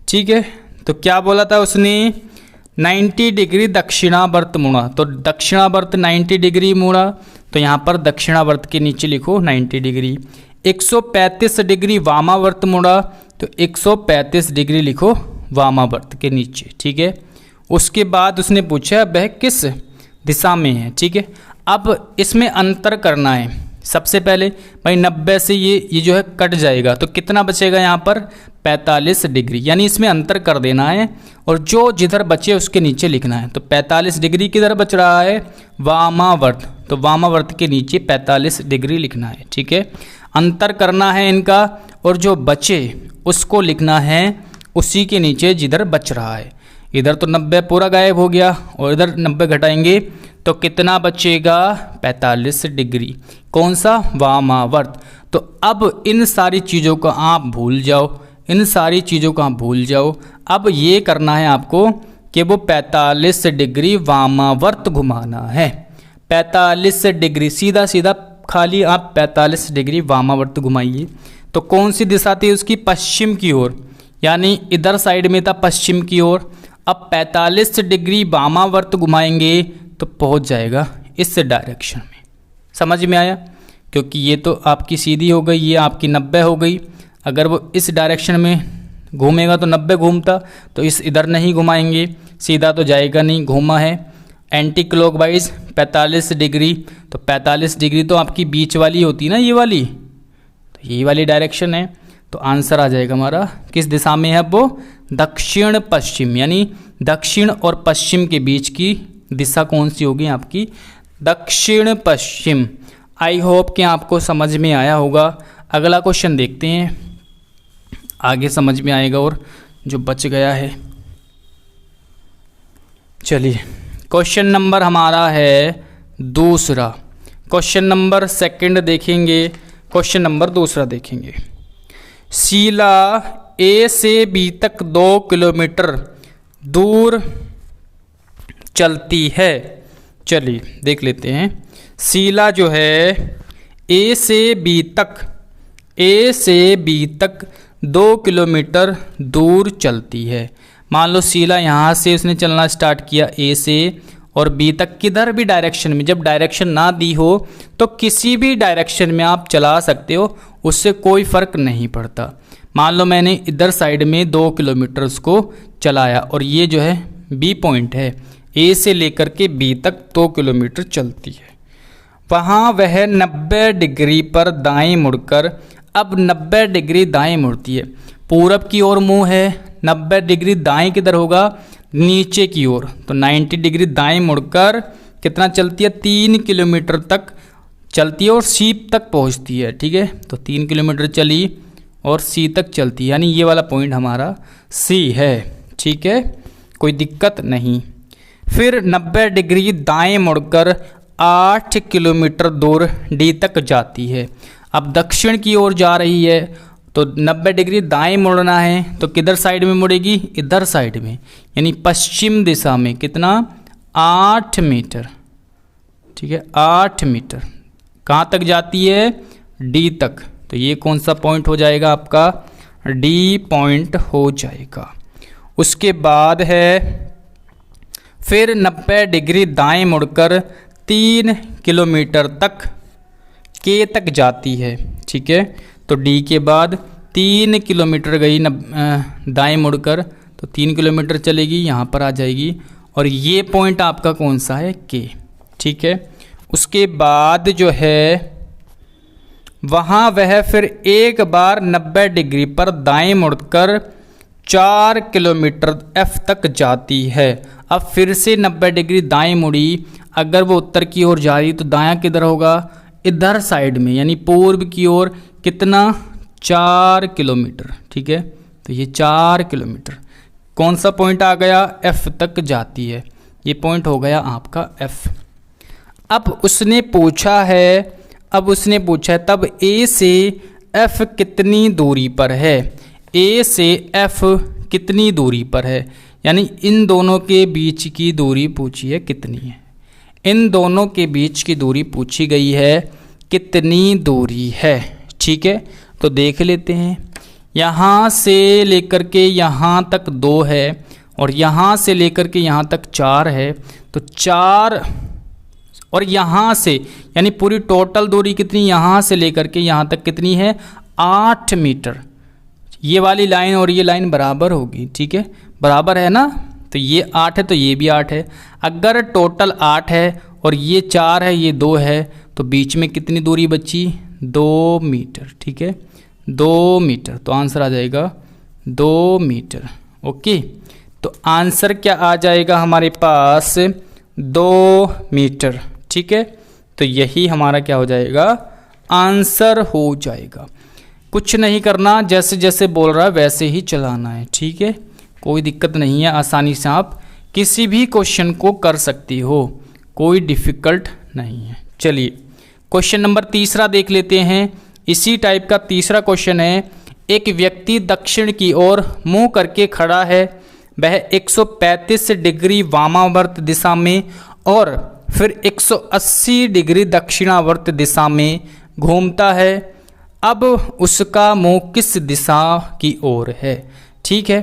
ठीक है, तो क्या बोला था उसने, 90 डिग्री दक्षिणावर्त मुड़ा, तो दक्षिणावर्त 90 डिग्री मुड़ा, तो यहाँ पर दक्षिणावर्त के नीचे लिखो 90 डिग्री। 135 डिग्री वामावर्त मुड़ा, तो 135 डिग्री लिखो वामावर्त के नीचे। ठीक है, उसके बाद उसने पूछा वह किस दिशा में है। ठीक है, अब इसमें अंतर करना है। सबसे पहले भाई 90 से ये जो है कट जाएगा, तो कितना बचेगा यहाँ पर 45 डिग्री, यानी इसमें अंतर कर देना है और जो जिधर बचे उसके नीचे लिखना है। तो 45 डिग्री किधर बच रहा है, वामावर्त, तो वामावर्त के नीचे 45 डिग्री लिखना है। ठीक है, अंतर करना है इनका और जो बचे उसको लिखना है उसी के नीचे जिधर बच रहा है। इधर तो 90 पूरा गायब हो गया और इधर 90 घटाएंगे तो कितना बचेगा 45 डिग्री, कौन सा, वामावर्त। तो अब इन सारी चीज़ों को आप भूल जाओ, इन सारी चीज़ों को आप भूल जाओ। अब ये करना है आपको कि वो 45 डिग्री वामावर्त घुमाना है। 45 डिग्री सीधा सीधा खाली आप 45 डिग्री वामावर्त घुमाइए। तो कौन सी दिशा थी उसकी, पश्चिम की ओर, यानी इधर साइड में था पश्चिम की ओर। अब 45 डिग्री वामावर्त घुमाएंगे तो पहुंच जाएगा इस डायरेक्शन में। समझ में आया, क्योंकि ये तो आपकी सीधी हो गई, ये आपकी 90 हो गई। अगर वो इस डायरेक्शन में घूमेगा तो 90 घूमता, तो इस इधर नहीं घुमाएंगे, सीधा तो जाएगा नहीं, घूमा है एंटी क्लॉकवाइज 45 डिग्री। तो 45 डिग्री तो आपकी बीच वाली होती ना, ये वाली, तो ये वाली डायरेक्शन है। तो आंसर आ जाएगा हमारा किस दिशा में है वो, दक्षिण पश्चिम, यानी दक्षिण और पश्चिम के बीच की दिशा कौन सी होगी आपकी, दक्षिण पश्चिम। आई होप कि आपको समझ में आया होगा। अगला क्वेश्चन देखते हैं, आगे समझ में आएगा और जो बच गया है। चलिए, क्वेश्चन नंबर हमारा है दूसरा। क्वेश्चन नंबर सेकंड देखेंगे, क्वेश्चन नंबर दूसरा देखेंगे। शीला ए से बी तक 2 किलोमीटर दूर चलती है। चलिए देख लेते हैं। शीला जो है ए से बी तक 2 किलोमीटर दूर चलती है। मान लो शीला यहाँ से उसने चलना स्टार्ट किया ए से, और बी तक किधर भी डायरेक्शन में, जब डायरेक्शन ना दी हो तो किसी भी डायरेक्शन में आप चला सकते हो, उससे कोई फ़र्क नहीं पड़ता। मान लो मैंने इधर साइड में 2 किलोमीटर उसको चलाया और ये जो है बी पॉइंट है, ए से लेकर के बी तक 2 किलोमीटर चलती है। वहाँ वह 90 डिग्री पर दाएं मुड़कर, अब 90 डिग्री दाएं मुड़ती है, पूरब की ओर मुंह है, 90 डिग्री दाएं किधर होगा, नीचे की ओर। तो 90 डिग्री दाएं मुड़कर कितना चलती है, 3 किलोमीटर तक चलती है और सी तक पहुंचती है। ठीक है, तो 3 किलोमीटर चली और सी तक चलती है, यानी ये वाला पॉइंट हमारा सी है। ठीक है, कोई दिक्कत नहीं। फिर 90 डिग्री दाएं मुड़कर 8 किलोमीटर दूर डी तक जाती है। अब दक्षिण की ओर जा रही है, तो 90 डिग्री दाएं मुड़ना है, तो किधर साइड में मुड़ेगी, इधर साइड में, यानी पश्चिम दिशा में। कितना, 8 मीटर। ठीक है, 8 मीटर कहाँ तक जाती है, डी तक। तो ये कौन सा पॉइंट हो जाएगा आपका, डी पॉइंट हो जाएगा। उसके बाद है फिर 90 डिग्री दाएं मुड़कर 3 किलोमीटर तक के तक जाती है। ठीक है, तो डी के बाद 3 किलोमीटर गई दाएं मुड़कर, तो 3 किलोमीटर चलेगी, यहाँ पर आ जाएगी, और ये पॉइंट आपका कौन सा है, के। ठीक है, उसके बाद जो है वहाँ वह फिर एक बार 90 डिग्री पर दाएं मुड़कर 4 किलोमीटर एफ तक जाती है। अब फिर से 90 डिग्री दाएं मुड़ी, अगर वो उत्तर की ओर जा रही तो दायां किधर होगा, इधर साइड में यानी पूर्व की ओर कितना, 4 किलोमीटर। ठीक है, तो ये 4 किलोमीटर कौन सा पॉइंट आ गया, F तक जाती है। ये पॉइंट हो गया आपका F। अब उसने पूछा है तब A से F कितनी दूरी पर है, A से F कितनी दूरी पर है, यानी इन दोनों के बीच की दूरी पूछी है कितनी है। इन दोनों के बीच की दूरी पूछी गई है, कितनी दूरी है। ठीक है, तो देख लेते हैं। यहाँ से लेकर के यहाँ तक 2 है और यहाँ से लेकर के यहाँ तक 4 है, तो 4 और यहाँ से यानी पूरी टोटल दूरी कितनी, यहाँ से लेकर के यहाँ तक कितनी है, 8 मीटर। ये वाली लाइन और ये लाइन बराबर होगी। ठीक है, बराबर है ना, तो ये 8 है तो ये भी 8 है। अगर टोटल 8 है और ये 4 है, ये 2 है, तो बीच में कितनी दूरी बची, 2 मीटर। ठीक है, 2 मीटर, तो आंसर आ जाएगा 2 मीटर। ओके, तो आंसर क्या आ जाएगा हमारे पास, 2 मीटर। ठीक है, तो यही हमारा क्या हो जाएगा, आंसर हो जाएगा। कुछ नहीं करना, जैसे जैसे बोल रहा है वैसे ही चलाना है। ठीक है, कोई दिक्कत नहीं है, आसानी से आप किसी भी क्वेश्चन को कर सकती हो, कोई डिफ़िकल्ट नहीं है। चलिए क्वेश्चन नंबर 3 देख लेते हैं। इसी टाइप का तीसरा क्वेश्चन है, एक व्यक्ति दक्षिण की ओर मुंह करके खड़ा है, वह 135 डिग्री वामावर्त दिशा में और फिर 180 डिग्री दक्षिणावर्त दिशा में घूमता है। अब उसका मुंह किस दिशा की ओर है। ठीक है,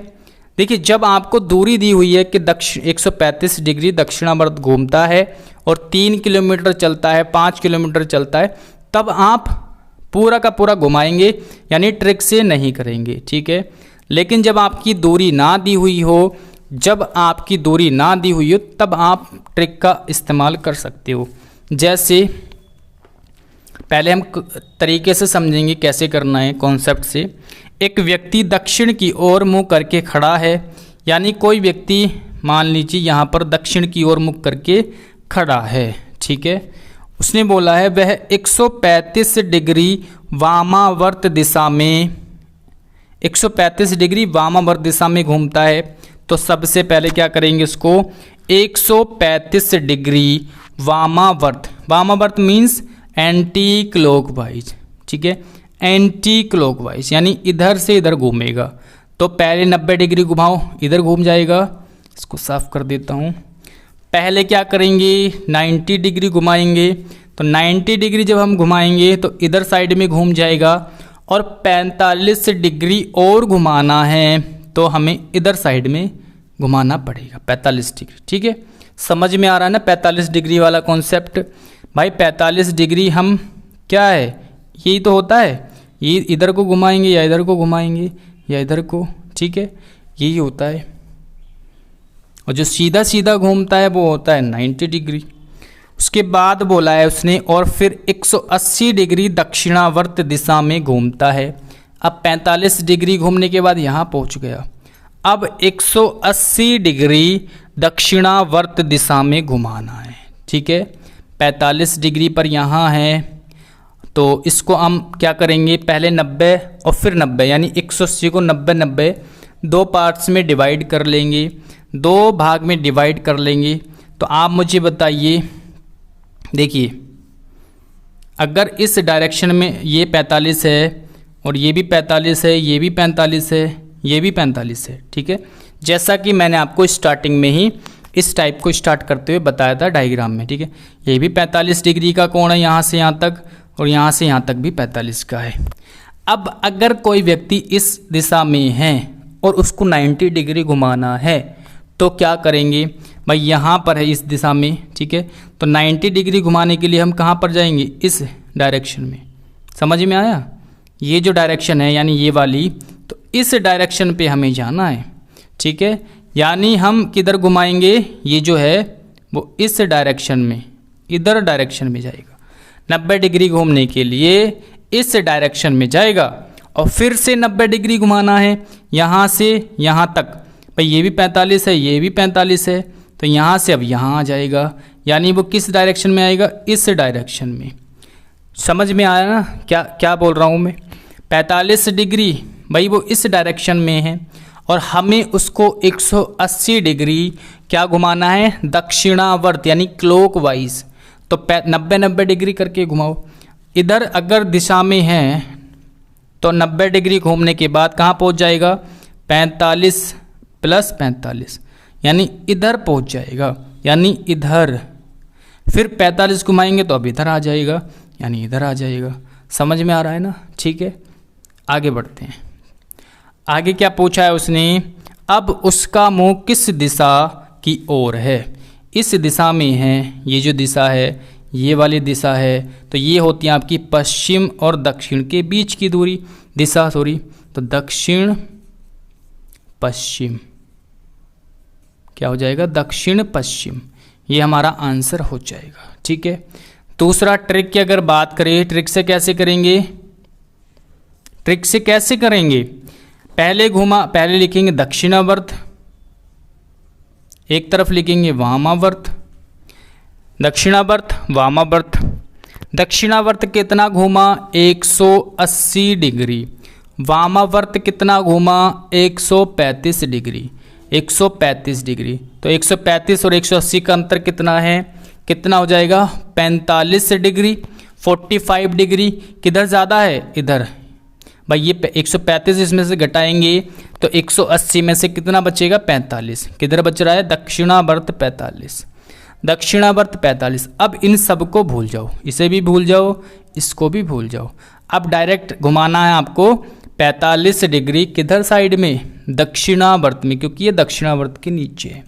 देखिए जब आपको दूरी दी हुई है कि 135 डिग्री दक्षिणावर्त घूमता है और 3 किलोमीटर चलता है, 5 किलोमीटर चलता है, तब आप पूरा का पूरा घुमाएंगे, यानी ट्रिक से नहीं करेंगे। ठीक है, लेकिन जब आपकी दूरी ना दी हुई हो, तब आप ट्रिक का इस्तेमाल कर सकते हो। जैसे पहले हम तरीके से समझेंगे कैसे करना है कॉन्सेप्ट से। एक व्यक्ति दक्षिण की ओर मुँह करके खड़ा है, यानी कोई व्यक्ति मान लीजिए यहाँ पर दक्षिण की ओर मुँह करके खड़ा है। ठीक है, उसने बोला है वह 135 डिग्री वामावर्त दिशा में 135 डिग्री वामावर्त दिशा में घूमता है। तो सबसे पहले क्या करेंगे, इसको 135 डिग्री वामावर्त मीन्स एंटी क्लॉकवाइज। ठीक है, एंटी क्लॉकवाइज यानी इधर से इधर घूमेगा। तो पहले 90 डिग्री घुमाओ, इधर घूम जाएगा। इसको साफ कर देता हूँ। पहले क्या करेंगे, 90 डिग्री घुमाएंगे। तो 90 डिग्री जब हम घुमाएंगे तो इधर साइड में घूम जाएगा, और 45 डिग्री और घुमाना है तो हमें इधर साइड में घुमाना पड़ेगा 45 डिग्री। ठीक है, समझ में आ रहा है ना 45 डिग्री वाला कॉन्सेप्ट। भाई 45 डिग्री हम क्या है, यही तो होता है, ये इधर को घुमाएंगे या इधर को घुमाएंगे या इधर को। ठीक है, यही होता है। और जो सीधा सीधा घूमता है वो होता है 90 डिग्री। उसके बाद बोला है उसने, और फिर 180 डिग्री दक्षिणावर्त दिशा में घूमता है। अब 45 डिग्री घूमने के बाद यहाँ पहुँच गया। अब 180 डिग्री दक्षिणावर्त दिशा में घुमाना है। ठीक है, 45 डिग्री पर यहाँ है, तो इसको हम क्या करेंगे, पहले 90 और फिर 90 यानी 180 को 90 दो पार्ट्स में डिवाइड कर लेंगे, 2 भाग में डिवाइड कर लेंगे। तो आप मुझे बताइए, देखिए अगर इस डायरेक्शन में ये 45 है और ये भी 45 है, ये भी 45 है, ये भी 45 है। ठीक है, जैसा कि मैंने आपको स्टार्टिंग में ही इस टाइप को स्टार्ट करते हुए बताया था डायग्राम में। ठीक है, ये भी 45 डिग्री का कोण है यहाँ से यहाँ तक, और यहाँ से यहाँ तक भी 45 का है। अब अगर कोई व्यक्ति इस दिशा में है और उसको 90 डिग्री घुमाना है तो क्या करेंगे, भाई यहाँ पर है इस दिशा में। ठीक है, तो 90 डिग्री घुमाने के लिए हम कहाँ पर जाएंगे, इस डायरेक्शन में। समझ में आया, ये जो डायरेक्शन है यानी ये वाली, तो इस डायरेक्शन पे हमें जाना है। ठीक है, यानी हम किधर घुमाएंगे, ये जो है वो इस डायरेक्शन में, इधर डायरेक्शन में जाएगा। 90 डिग्री घूमने के लिए इस डायरेक्शन में जाएगा, और फिर से 90 डिग्री घुमाना है यहाँ से यहाँ तक। भाई ये भी 45 है, ये भी 45 है, तो यहाँ से अब यहाँ आ जाएगा, यानी वो किस डायरेक्शन में आएगा, इस डायरेक्शन में। समझ में आया ना क्या क्या बोल रहा हूँ मैं। 45 डिग्री भाई वो इस डायरेक्शन में है और हमें उसको 180 डिग्री क्या घुमाना है, दक्षिणावर्त यानी क्लॉकवाइज। तो 90 डिग्री करके घुमाओ। इधर अगर दिशा में है तो 90 डिग्री घूमने के बाद कहाँ पहुँच जाएगा, 45 + 45 यानी इधर पहुँच जाएगा, यानी इधर। फिर 45 घुमाएंगे तो अब इधर आ जाएगा, यानी इधर आ जाएगा। समझ में आ रहा है ना, ठीक है। आगे बढ़ते हैं। आगे क्या पूछा है उसने, अब उसका मुंह किस दिशा की ओर है। इस दिशा में है, ये जो दिशा है ये वाली दिशा है, तो ये होती है आपकी पश्चिम और दक्षिण के बीच की दूरी दिशा, सॉरी। तो दक्षिण पश्चिम क्या हो जाएगा, दक्षिण पश्चिम, ये हमारा आंसर हो जाएगा, ठीक है। दूसरा ट्रिक की अगर बात करें, ट्रिक से कैसे करेंगे, ट्रिक से कैसे करेंगे, पहले लिखेंगे दक्षिणावर्त, एक तरफ लिखेंगे वामावर्त, दक्षिणावर्त वामावर्त। दक्षिणावर्त कितना घूमा, 180 डिग्री। वामावर्त कितना घूमा, 135 डिग्री। 135 डिग्री, तो 135 और 180 का अंतर कितना है, कितना हो जाएगा, 45 डिग्री। 45 डिग्री किधर ज़्यादा है, इधर भाई। ये 135 इसमें से घटाएंगे तो 180 में से कितना बचेगा, 45। किधर बच रहा है, दक्षिणावर्त 45, दक्षिणावर्त 45। अब इन सब को भूल जाओ, इसे भी भूल जाओ, इसको भी भूल जाओ। अब डायरेक्ट घुमाना है आपको 45 डिग्री किधर साइड में, दक्षिणावर्त में, क्योंकि ये दक्षिणावर्त के नीचे है।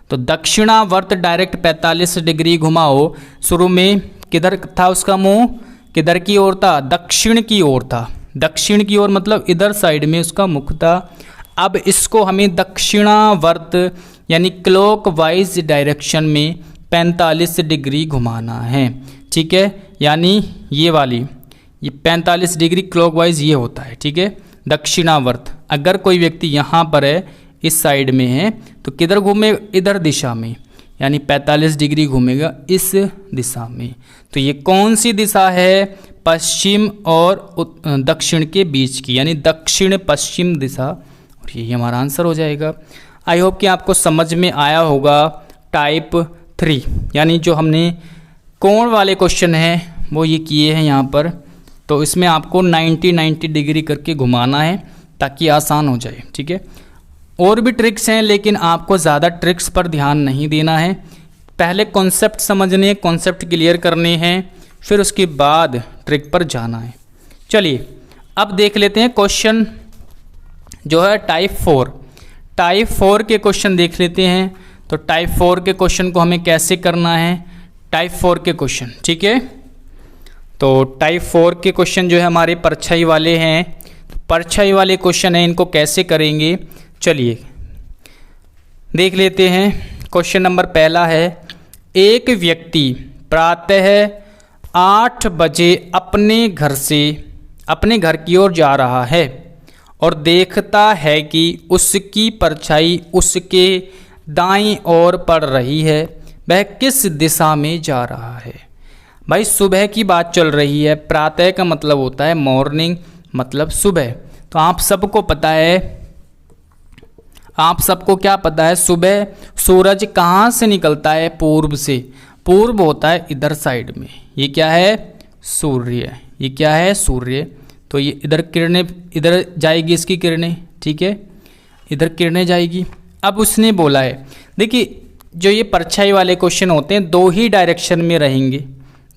तो दक्षिणावर्त डायरेक्ट 45 डिग्री घुमाओ। शुरू में किधर था उसका मुंह, किधर की ओर था, दक्षिण की ओर था। दक्षिण की ओर मतलब इधर साइड में उसका मुख था। अब इसको हमें दक्षिणावर्त यानी क्लॉकवाइज डायरेक्शन में 45 डिग्री घुमाना है, ठीक है। यानी ये वाली, ये 45 डिग्री क्लॉकवाइज ये होता है, ठीक है, दक्षिणावर्त। अगर कोई व्यक्ति यहाँ पर है, इस साइड में है, तो किधर घूमे, इधर दिशा में, यानी 45 डिग्री घूमेगा इस दिशा में। तो ये कौन सी दिशा है, पश्चिम और दक्षिण के बीच की, यानी दक्षिण पश्चिम दिशा, और यही हमारा आंसर हो जाएगा। आई होप कि आपको समझ में आया होगा। टाइप 3 यानी जो हमने कोण वाले क्वेश्चन हैं वो ये किए हैं यहाँ पर, तो इसमें आपको 90 डिग्री करके घुमाना है ताकि आसान हो जाए, ठीक है। और भी ट्रिक्स हैं लेकिन आपको ज़्यादा ट्रिक्स पर ध्यान नहीं देना है। पहले कॉन्सेप्ट समझने, कॉन्सेप्ट क्लियर करने हैं, फिर उसके बाद ट्रिक पर जाना है। चलिए अब देख लेते हैं क्वेश्चन जो है टाइप 4। टाइप 4 के क्वेश्चन देख लेते हैं। तो टाइप 4 के क्वेश्चन को हमें कैसे करना है, टाइप 4 के क्वेश्चन, ठीक है। तो टाइप 4 के क्वेश्चन जो है हमारे परछाई वाले हैं। परछाई वाले क्वेश्चन हैं, इनको कैसे करेंगे चलिए देख लेते हैं। क्वेश्चन नंबर पहला है, एक व्यक्ति प्रातः 8 बजे अपने घर की ओर जा रहा है और देखता है कि उसकी परछाई उसके दाईं ओर पड़ रही है। वह किस दिशा में जा रहा है। भाई सुबह की बात चल रही है। प्रातः का मतलब होता है मॉर्निंग, मतलब सुबह। तो आप सबको पता है, आप सबको क्या पता है, सुबह सूरज कहाँ से निकलता है, पूर्व से। पूर्व होता है इधर साइड में। ये क्या है, सूर्य। ये क्या है, सूर्य। तो ये इधर किरणें, इधर जाएगी इसकी किरणें, ठीक है, इधर किरणें जाएगी। अब उसने बोला है, देखिए जो ये परछाई वाले क्वेश्चन होते हैं 2 ही डायरेक्शन में रहेंगे,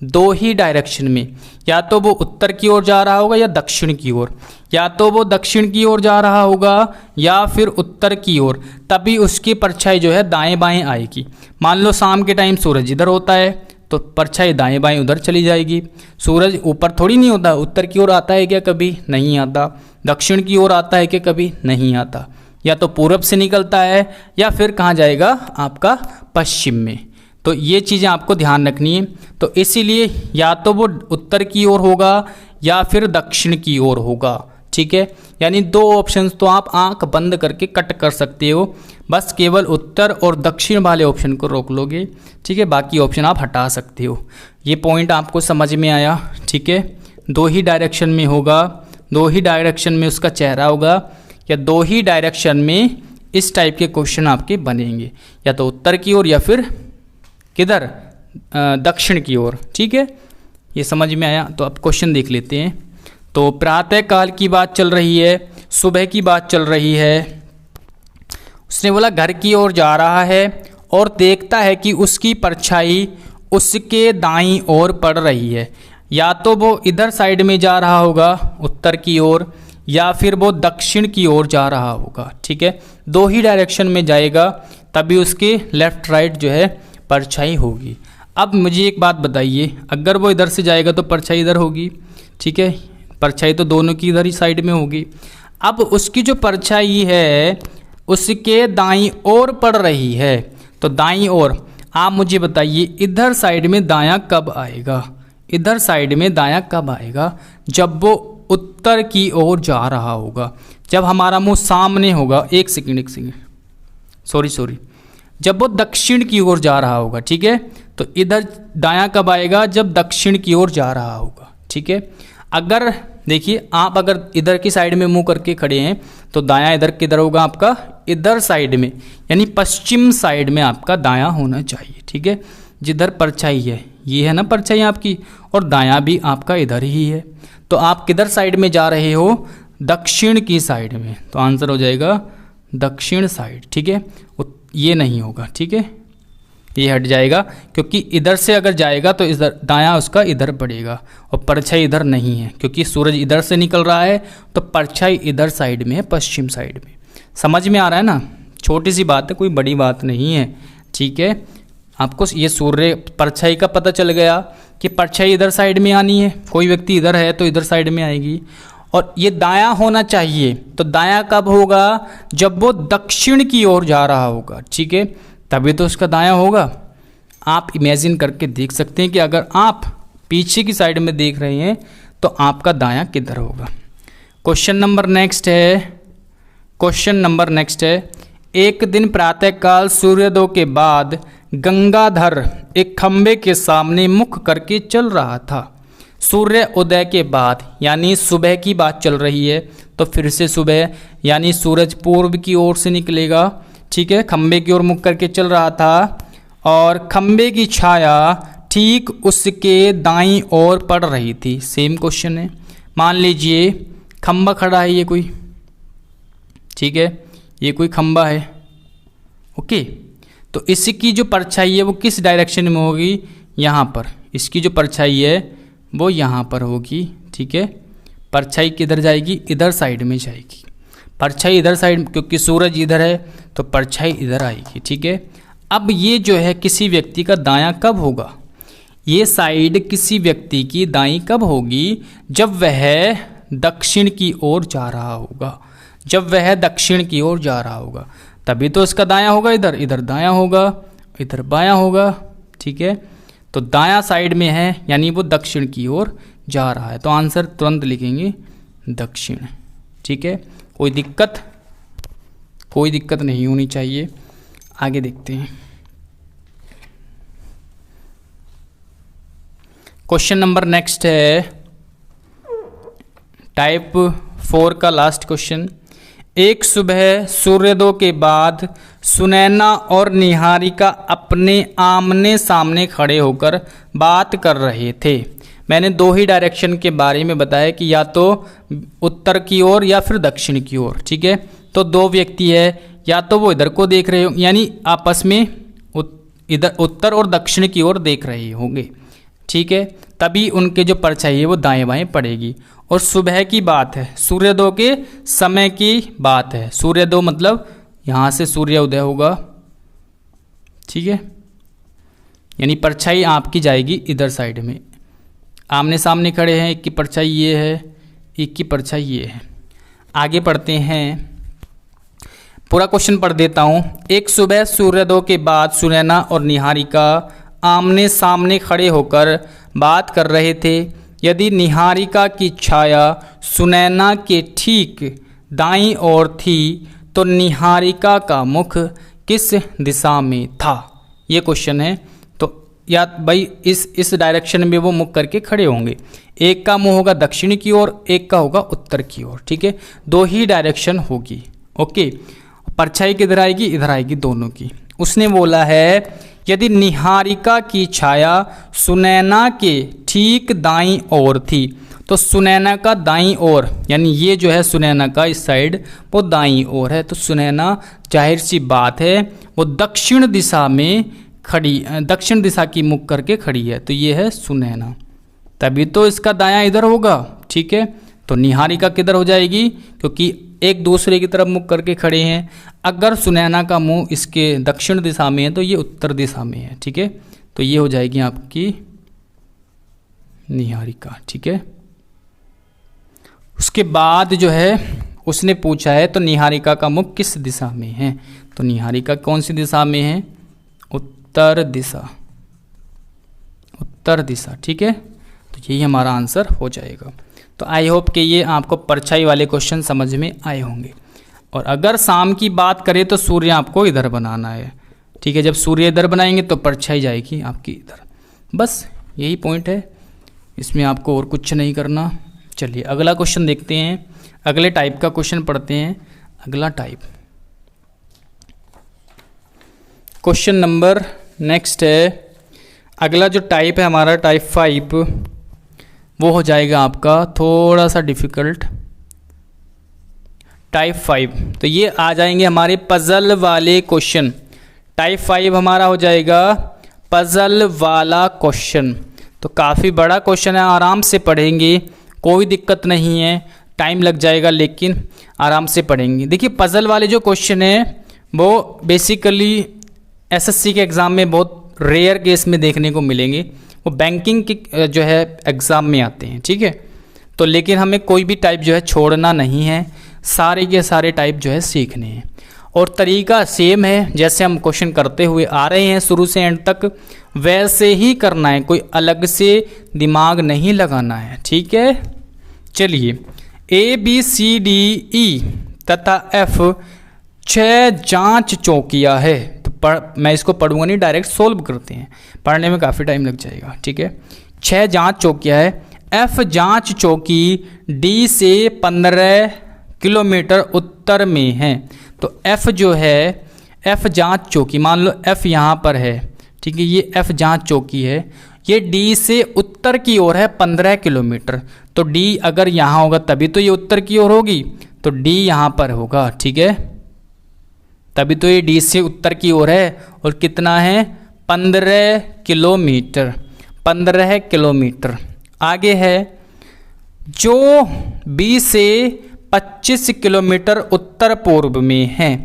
2 ही डायरेक्शन में। या तो वो उत्तर की ओर जा रहा होगा या दक्षिण की ओर, या तो वो दक्षिण की ओर जा रहा होगा या फिर उत्तर की ओर, तभी उसकी परछाई जो है दाएं बाएं आएगी। मान लो शाम के टाइम सूरज इधर होता है तो परछाई दाएं बाएं उधर चली जाएगी। सूरज ऊपर थोड़ी नहीं होता, उत्तर की ओर आता है क्या, कभी नहीं आता। दक्षिण की ओर आता है क्या, कभी नहीं आता। या तो पूरब से निकलता है या फिर कहाँ जाएगा, आपका पश्चिम में। तो ये चीज़ें आपको ध्यान रखनी है। तो इसीलिए या तो वो उत्तर की ओर होगा या फिर दक्षिण की ओर होगा, ठीक है। यानी 2 ऑप्शंस तो आप आंख बंद करके कट कर सकते हो, बस केवल उत्तर और दक्षिण वाले ऑप्शन को रोक लोगे, ठीक है। बाकी ऑप्शन आप हटा सकते हो। ये पॉइंट आपको समझ में आया, ठीक। ठीक है, दो ही डायरेक्शन में होगा, दो ही डायरेक्शन में उसका चेहरा होगा, या दो ही डायरेक्शन में इस टाइप के क्वेश्चन आपके बनेंगे, या तो उत्तर की ओर या फिर किधर, दक्षिण की ओर। ठीक है, ये समझ में आया। तो अब क्वेश्चन देख लेते हैं। तो प्रातः काल की बात चल रही है, सुबह की बात चल रही है। उसने बोला घर की ओर जा रहा है और देखता है कि उसकी परछाई उसके दाईं ओर पड़ रही है। या तो वो इधर साइड में जा रहा होगा उत्तर की ओर, या फिर वो दक्षिण की ओर जा रहा होगा। ठीक है, दो ही डायरेक्शन में जाएगा, तभी उसके लेफ्ट राइट जो है परछाई होगी। अब मुझे एक बात बताइए, अगर वो इधर से जाएगा तो परछाई इधर होगी। ठीक है, परछाई तो दोनों की इधर ही साइड में होगी। अब उसकी जो परछाई है उसके दाईं ओर पड़ रही है, तो दाईं ओर आप मुझे बताइए इधर साइड में दायां कब आएगा, इधर साइड में दायां कब आएगा? जब वो उत्तर की ओर जा रहा होगा, जब हमारा मुंह सामने होगा। एक सेकंड सॉरी, जब वो दक्षिण की ओर जा रहा होगा। ठीक है, तो इधर दायां कब आएगा? जब दक्षिण की ओर जा रहा होगा। ठीक है, अगर देखिए आप अगर इधर की साइड में मुंह करके खड़े हैं तो दायां इधर किधर होगा आपका? इधर साइड में, यानी पश्चिम साइड में आपका दायां होना चाहिए। ठीक है, जिधर परछाई है, ये है ना परछाई आपकी, और दायां भी आपका इधर ही है। तो आप किधर साइड में जा रहे हो? दक्षिण की साइड में, तो आंसर हो जाएगा दक्षिण साइड। ठीक है, ये नहीं होगा। ठीक है, ये हट जाएगा, क्योंकि इधर से अगर जाएगा तो इधर दायां उसका इधर पड़ेगा, और परछाई इधर नहीं है, क्योंकि सूरज इधर से निकल रहा है, तो परछाई इधर साइड में है, पश्चिम साइड में। समझ में आ रहा है ना? छोटी सी बात है, कोई बड़ी बात नहीं है। ठीक है, आपको ये सूर्य परछाई का पता चल गया कि परछाई इधर साइड में आनी है, कोई व्यक्ति इधर है तो इधर साइड में आएगी, और ये दायां होना चाहिए। तो दायां कब होगा? जब वो दक्षिण की ओर जा रहा होगा। ठीक है, तभी तो उसका दायां होगा। आप इमेजिन करके देख सकते हैं कि अगर आप पीछे की साइड में देख रहे हैं तो आपका दायां किधर होगा। क्वेश्चन नंबर नेक्स्ट है। एक दिन प्रातःकाल सूर्योदय के बाद गंगाधर एक खंबे के सामने मुख करके चल रहा था। सूर्य उदय के बाद, यानी सुबह की बात चल रही है, तो फिर से सुबह, यानी सूरज पूर्व की ओर से निकलेगा। ठीक है, खंबे की ओर मुख करके चल रहा था, और खंबे की छाया ठीक उसके दाईं ओर पड़ रही थी। सेम क्वेश्चन है। मान लीजिए खंबा खड़ा है, ये कोई, ठीक है, ये कोई खंबा है। ओके, तो इसकी जो परछाई है वो किस डायरेक्शन में होगी? यहाँ पर। इसकी जो परछाई है वो यहाँ पर होगी। ठीक है, परछाई किधर जाएगी? इधर साइड में जाएगी। परछाई इधर साइड, क्योंकि सूरज इधर है तो परछाई इधर आएगी। ठीक है, अब ये जो है किसी व्यक्ति का दायां कब होगा? ये साइड किसी व्यक्ति की दाईं कब होगी? जब वह दक्षिण की ओर जा रहा होगा। जब वह दक्षिण की ओर जा रहा होगा, तभी तो उसका दायां होगा। इधर दायां होगा, इधर बायां होगा। ठीक है, तो दायां साइड में है, यानी वो दक्षिण की ओर जा रहा है, तो आंसर तुरंत लिखेंगे दक्षिण। ठीक है, कोई दिक्कत नहीं होनी चाहिए। आगे देखते हैं। क्वेश्चन नंबर नेक्स्ट है, टाइप 4 का लास्ट क्वेश्चन। एक सुबह सूर्योदय के बाद सुनैना और निहारिका अपने आमने सामने खड़े होकर बात कर रहे थे। मैंने दो ही डायरेक्शन के बारे में बताया कि या तो उत्तर की ओर या फिर दक्षिण की ओर। ठीक है, तो दो व्यक्ति है, या तो वो इधर को देख रहे हो, यानी आपस में इधर उत्तर और दक्षिण की ओर देख रहे होंगे। ठीक है, तभी उनके जो परछाई है वो दाएं बाएं पड़ेगी। और सुबह की बात है, सूर्योदय के समय की बात है। सूर्योदय मतलब यहाँ से सूर्य उदय होगा। ठीक है, यानी परछाई आपकी जाएगी इधर साइड में। आमने सामने खड़े हैं, एक की परछाई ये है, एक की परछाई ये है। आगे पढ़ते हैं, पूरा क्वेश्चन पढ़ देता हूँ। एक सुबह सूर्योदय के बाद सुनैना और निहारिका आमने सामने खड़े होकर बात कर रहे थे। यदि निहारिका की छाया सुनैना के ठीक दाईं ओर थी तो निहारिका का मुख किस दिशा में था? ये क्वेश्चन है। तो या भाई इस डायरेक्शन में वो मुख करके खड़े होंगे। एक का मुंह होगा दक्षिण की ओर, एक का होगा उत्तर की ओर, ठीक है। दो ही डायरेक्शन होगी, ओके। परछाई किधर आएगी, इधर आएगी दोनों की। उसने बोला है यदि निहारिका की छाया सुनैना के ठीक दाईं ओर थी, तो सुनैना का दाईं ओर, यानी ये जो है सुनैना का इस साइड वो दाईं ओर है, तो सुनैना जाहिर सी बात है वो दक्षिण दिशा में खड़ी, दक्षिण दिशा की मुख करके खड़ी है, तो ये है सुनैना, तभी तो इसका दायां इधर होगा, ठीक है। तो निहारिका किधर हो जाएगी, क्योंकि एक दूसरे की तरफ मुख करके खड़े हैं। अगर सुनैना का मुंह इसके दक्षिण दिशा में है तो ये उत्तर दिशा में है, ठीक है। तो ये हो जाएगी आपकी निहारिका, ठीक है। उसके बाद जो है उसने पूछा है तो निहारिका का मुख किस दिशा में है, तो निहारिका कौन सी दिशा में है, उत्तर दिशा, उत्तर दिशा, ठीक है। तो यही हमारा आंसर हो जाएगा। तो आई होप कि ये आपको परछाई वाले क्वेश्चन समझ में आए होंगे। और अगर शाम की बात करें तो सूर्य आपको इधर बनाना है, ठीक है। जब सूर्य इधर बनाएंगे तो परछाई जाएगी आपकी इधर, बस यही पॉइंट है, इसमें आपको और कुछ नहीं करना। चलिए अगला क्वेश्चन देखते हैं, अगले टाइप का क्वेश्चन पढ़ते हैं। अगला टाइप क्वेश्चन नंबर नेक्स्ट है, अगला जो टाइप है हमारा टाइप 5, वो हो जाएगा आपका थोड़ा सा डिफिकल्ट, टाइप 5। तो ये आ जाएंगे हमारे पजल वाले क्वेश्चन। टाइप 5 हमारा हो जाएगा पजल वाला क्वेश्चन। तो काफ़ी बड़ा क्वेश्चन है, आराम से पढ़ेंगे, कोई दिक्कत नहीं है, टाइम लग जाएगा लेकिन आराम से पढ़ेंगे। देखिए पजल वाले जो क्वेश्चन है वो बेसिकली एसएससी के एग्ज़ाम में बहुत रेयर केस में देखने को मिलेंगे, वो बैंकिंग के जो है एग्ज़ाम में आते हैं, ठीक है। तो लेकिन हमें कोई भी टाइप जो है छोड़ना नहीं है, सारे के सारे टाइप जो है सीखने हैं। और तरीका सेम है, जैसे हम क्वेश्चन करते हुए आ रहे हैं शुरू से एंड तक, वैसे ही करना है, कोई अलग से दिमाग नहीं लगाना है, ठीक है। चलिए A B C D E तथा F 6 जांच चौकिया है। तो मैं इसको पढ़ूंगा नहीं, डायरेक्ट सोल्व करते हैं, पढ़ने में काफ़ी टाइम लग जाएगा, ठीक है। 6 जांच चौकिया है, F जांच चौकी D से 15 किलोमीटर उत्तर में है। तो F जो है, F जांच चौकी, मान लो F यहाँ पर है, ठीक है, ये F जांच चौकी है, ये D से उत्तर की ओर है 15 किलोमीटर। तो D अगर यहाँ होगा तभी तो ये उत्तर की ओर होगी, तो D यहाँ पर होगा, ठीक है, तभी तो ये D से उत्तर की ओर है। और कितना है, 15 किलोमीटर, 15 किलोमीटर। आगे है जो B से 25 किलोमीटर उत्तर पूर्व में है।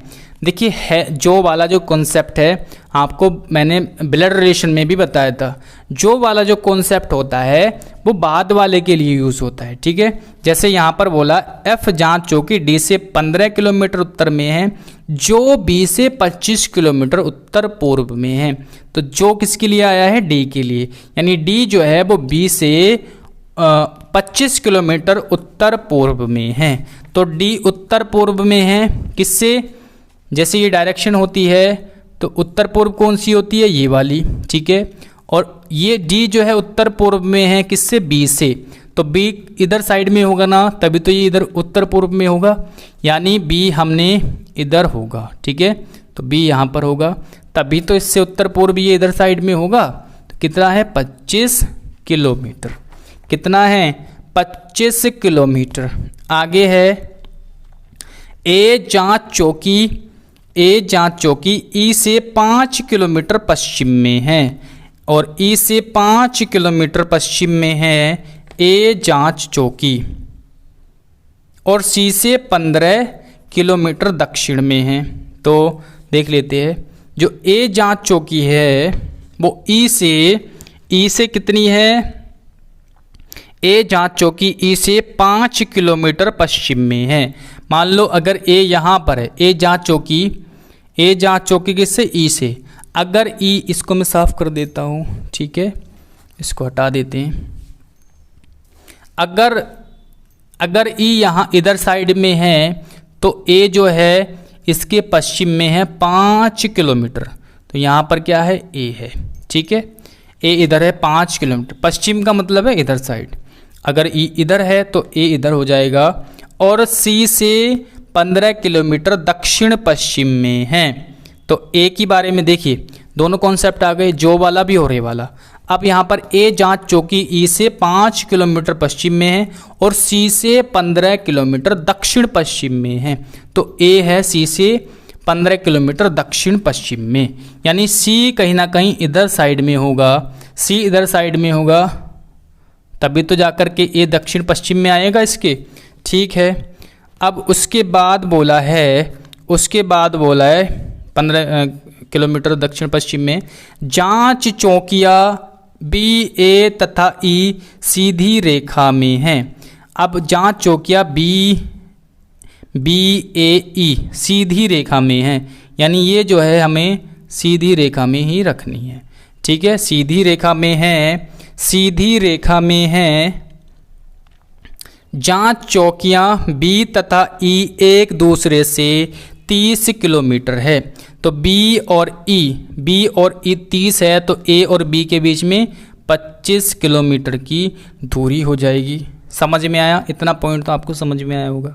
देखिए है जो वाला जो कॉन्सेप्ट है आपको मैंने ब्लड रिलेशन में भी बताया था, जो वाला जो कॉन्सेप्ट होता है वो बाद वाले के लिए यूज़ होता है, ठीक है। जैसे यहाँ पर बोला F जांच चौकी D से 15 किलोमीटर उत्तर में है, जो B से 25 किलोमीटर उत्तर पूर्व में है। तो जो किसके लिए आया है, D के लिए, यानी D जो है वो B से 25 किलोमीटर उत्तर पूर्व में है। तो D उत्तर पूर्व में है किससे, जैसे ये डायरेक्शन होती है तो उत्तर पूर्व कौन सी होती है, ये वाली, ठीक है। और ये D जो है उत्तर पूर्व में है किससे, B से, तो B इधर साइड में होगा ना, तभी तो ये इधर उत्तर पूर्व में होगा, यानी B हमने इधर होगा, ठीक है। तो B यहाँ पर होगा, तभी तो इससे उत्तर पूर्व ये इधर साइड में होगा। तो कितना है, 25 किलोमीटर, कितना है, 25 किलोमीटर। आगे है A जांच चौकी E से 5 किलोमीटर पश्चिम में है, और E से 5 किलोमीटर पश्चिम में है A जांच चौकी, और C से 15 किलोमीटर दक्षिण में है। तो देख लेते हैं, जो A जांच चौकी है वो E से कितनी है, A जांच चौकी E से 5 किलोमीटर पश्चिम में है। मान लो अगर A यहाँ पर है, A जांच चौकी किससे, E से, अगर E, इसको मैं साफ कर देता हूँ, ठीक है, इसको हटा देते हैं। अगर E यहाँ इधर साइड में है तो A जो है इसके पश्चिम में है 5 किलोमीटर, तो यहाँ पर क्या है, A है, ठीक है। ए इधर है 5 किलोमीटर, पश्चिम का मतलब है इधर साइड, अगर ई इधर है तो ए इधर हो जाएगा, और सी से 15 किलोमीटर दक्षिण पश्चिम में है। तो ए के बारे में देखिए, दोनों कॉन्सेप्ट आ गए, जो वाला भी और ए वाला। अब यहाँ पर ए जांच चौकी ई से 5 किलोमीटर पश्चिम में है और सी से 15 किलोमीटर दक्षिण पश्चिम में है। तो ए है सी से 15 किलोमीटर दक्षिण पश्चिम में, यानी सी कहीं ना कहीं इधर साइड में होगा, सी इधर साइड में होगा, तभी तो जाकर के ए दक्षिण पश्चिम में आएगा इसके। ठीक है, अब उसके बाद बोला है 15 किलोमीटर दक्षिण पश्चिम में जांच चौकिया बी ए तथा ई सीधी रेखा में हैं। अब जांच चौकिया बी ए ई सीधी रेखा में है, यानी ये जो है हमें सीधी रेखा में ही रखनी है। ठीक है, सीधी रेखा में है, सीधी रेखा में है। जांच चौकियां बी तथा ई एक दूसरे से 30 किलोमीटर है। तो बी और ई 30 है, तो ए और बी के बीच में 25 किलोमीटर की दूरी हो जाएगी। समझ में आया? इतना पॉइंट तो आपको समझ में आया होगा।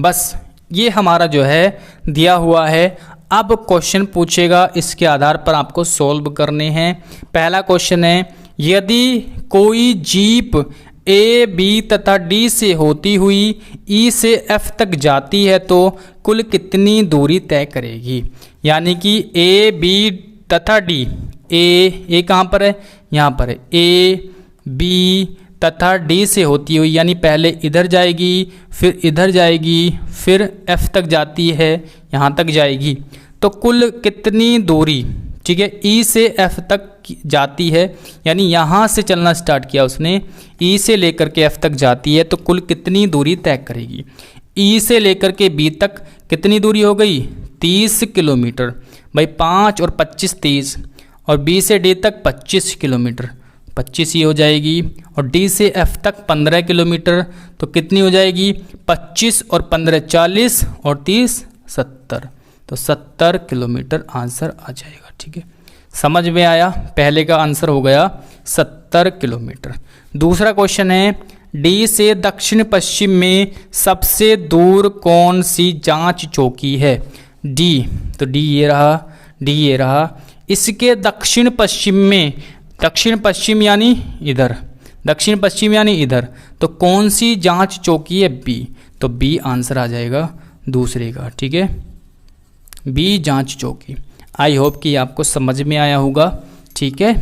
बस ये हमारा जो है दिया हुआ है। अब क्वेश्चन पूछेगा, इसके आधार पर आपको सॉल्व करने हैं। पहला क्वेश्चन है, यदि कोई जीप ए बी तथा डी से होती हुई ई से एफ तक जाती है तो कुल कितनी दूरी तय करेगी। यानी कि ए बी तथा डी, ए कहाँ पर है, यहाँ पर है, ए बी तथा डी से होती हुई, यानी पहले इधर जाएगी फिर इधर जाएगी फिर एफ तक जाती है, यहाँ तक जाएगी, तो कुल कितनी दूरी, ठीक है, ई से एफ तक जाती है, यानी यहाँ से चलना स्टार्ट किया उसने, ई से लेकर के एफ तक जाती है, तो कुल कितनी दूरी तय करेगी। ई से लेकर के बी तक कितनी दूरी हो गई, 30 किलोमीटर, भाई 5 और 25 30, और बी से डी तक 25 किलोमीटर, 25 ही हो जाएगी, और डी से एफ तक 15 किलोमीटर, तो कितनी हो जाएगी, 25 और 15 40 और 30 70, तो 70 किलोमीटर आंसर आ जाएगा। ठीक है, समझ में आया? पहले का आंसर हो गया 70 किलोमीटर। दूसरा क्वेश्चन है, डी से दक्षिण पश्चिम में सबसे दूर कौन सी जांच चौकी है। डी, तो डी ये रहा, इसके दक्षिण पश्चिम में, दक्षिण पश्चिम यानी इधर, दक्षिण पश्चिम यानी इधर, तो कौन सी जांच चौकी है, बी, तो बी आंसर आ जाएगा दूसरे का। ठीक है, बी जांच चौकी। आई होप कि आपको समझ में आया होगा। ठीक है,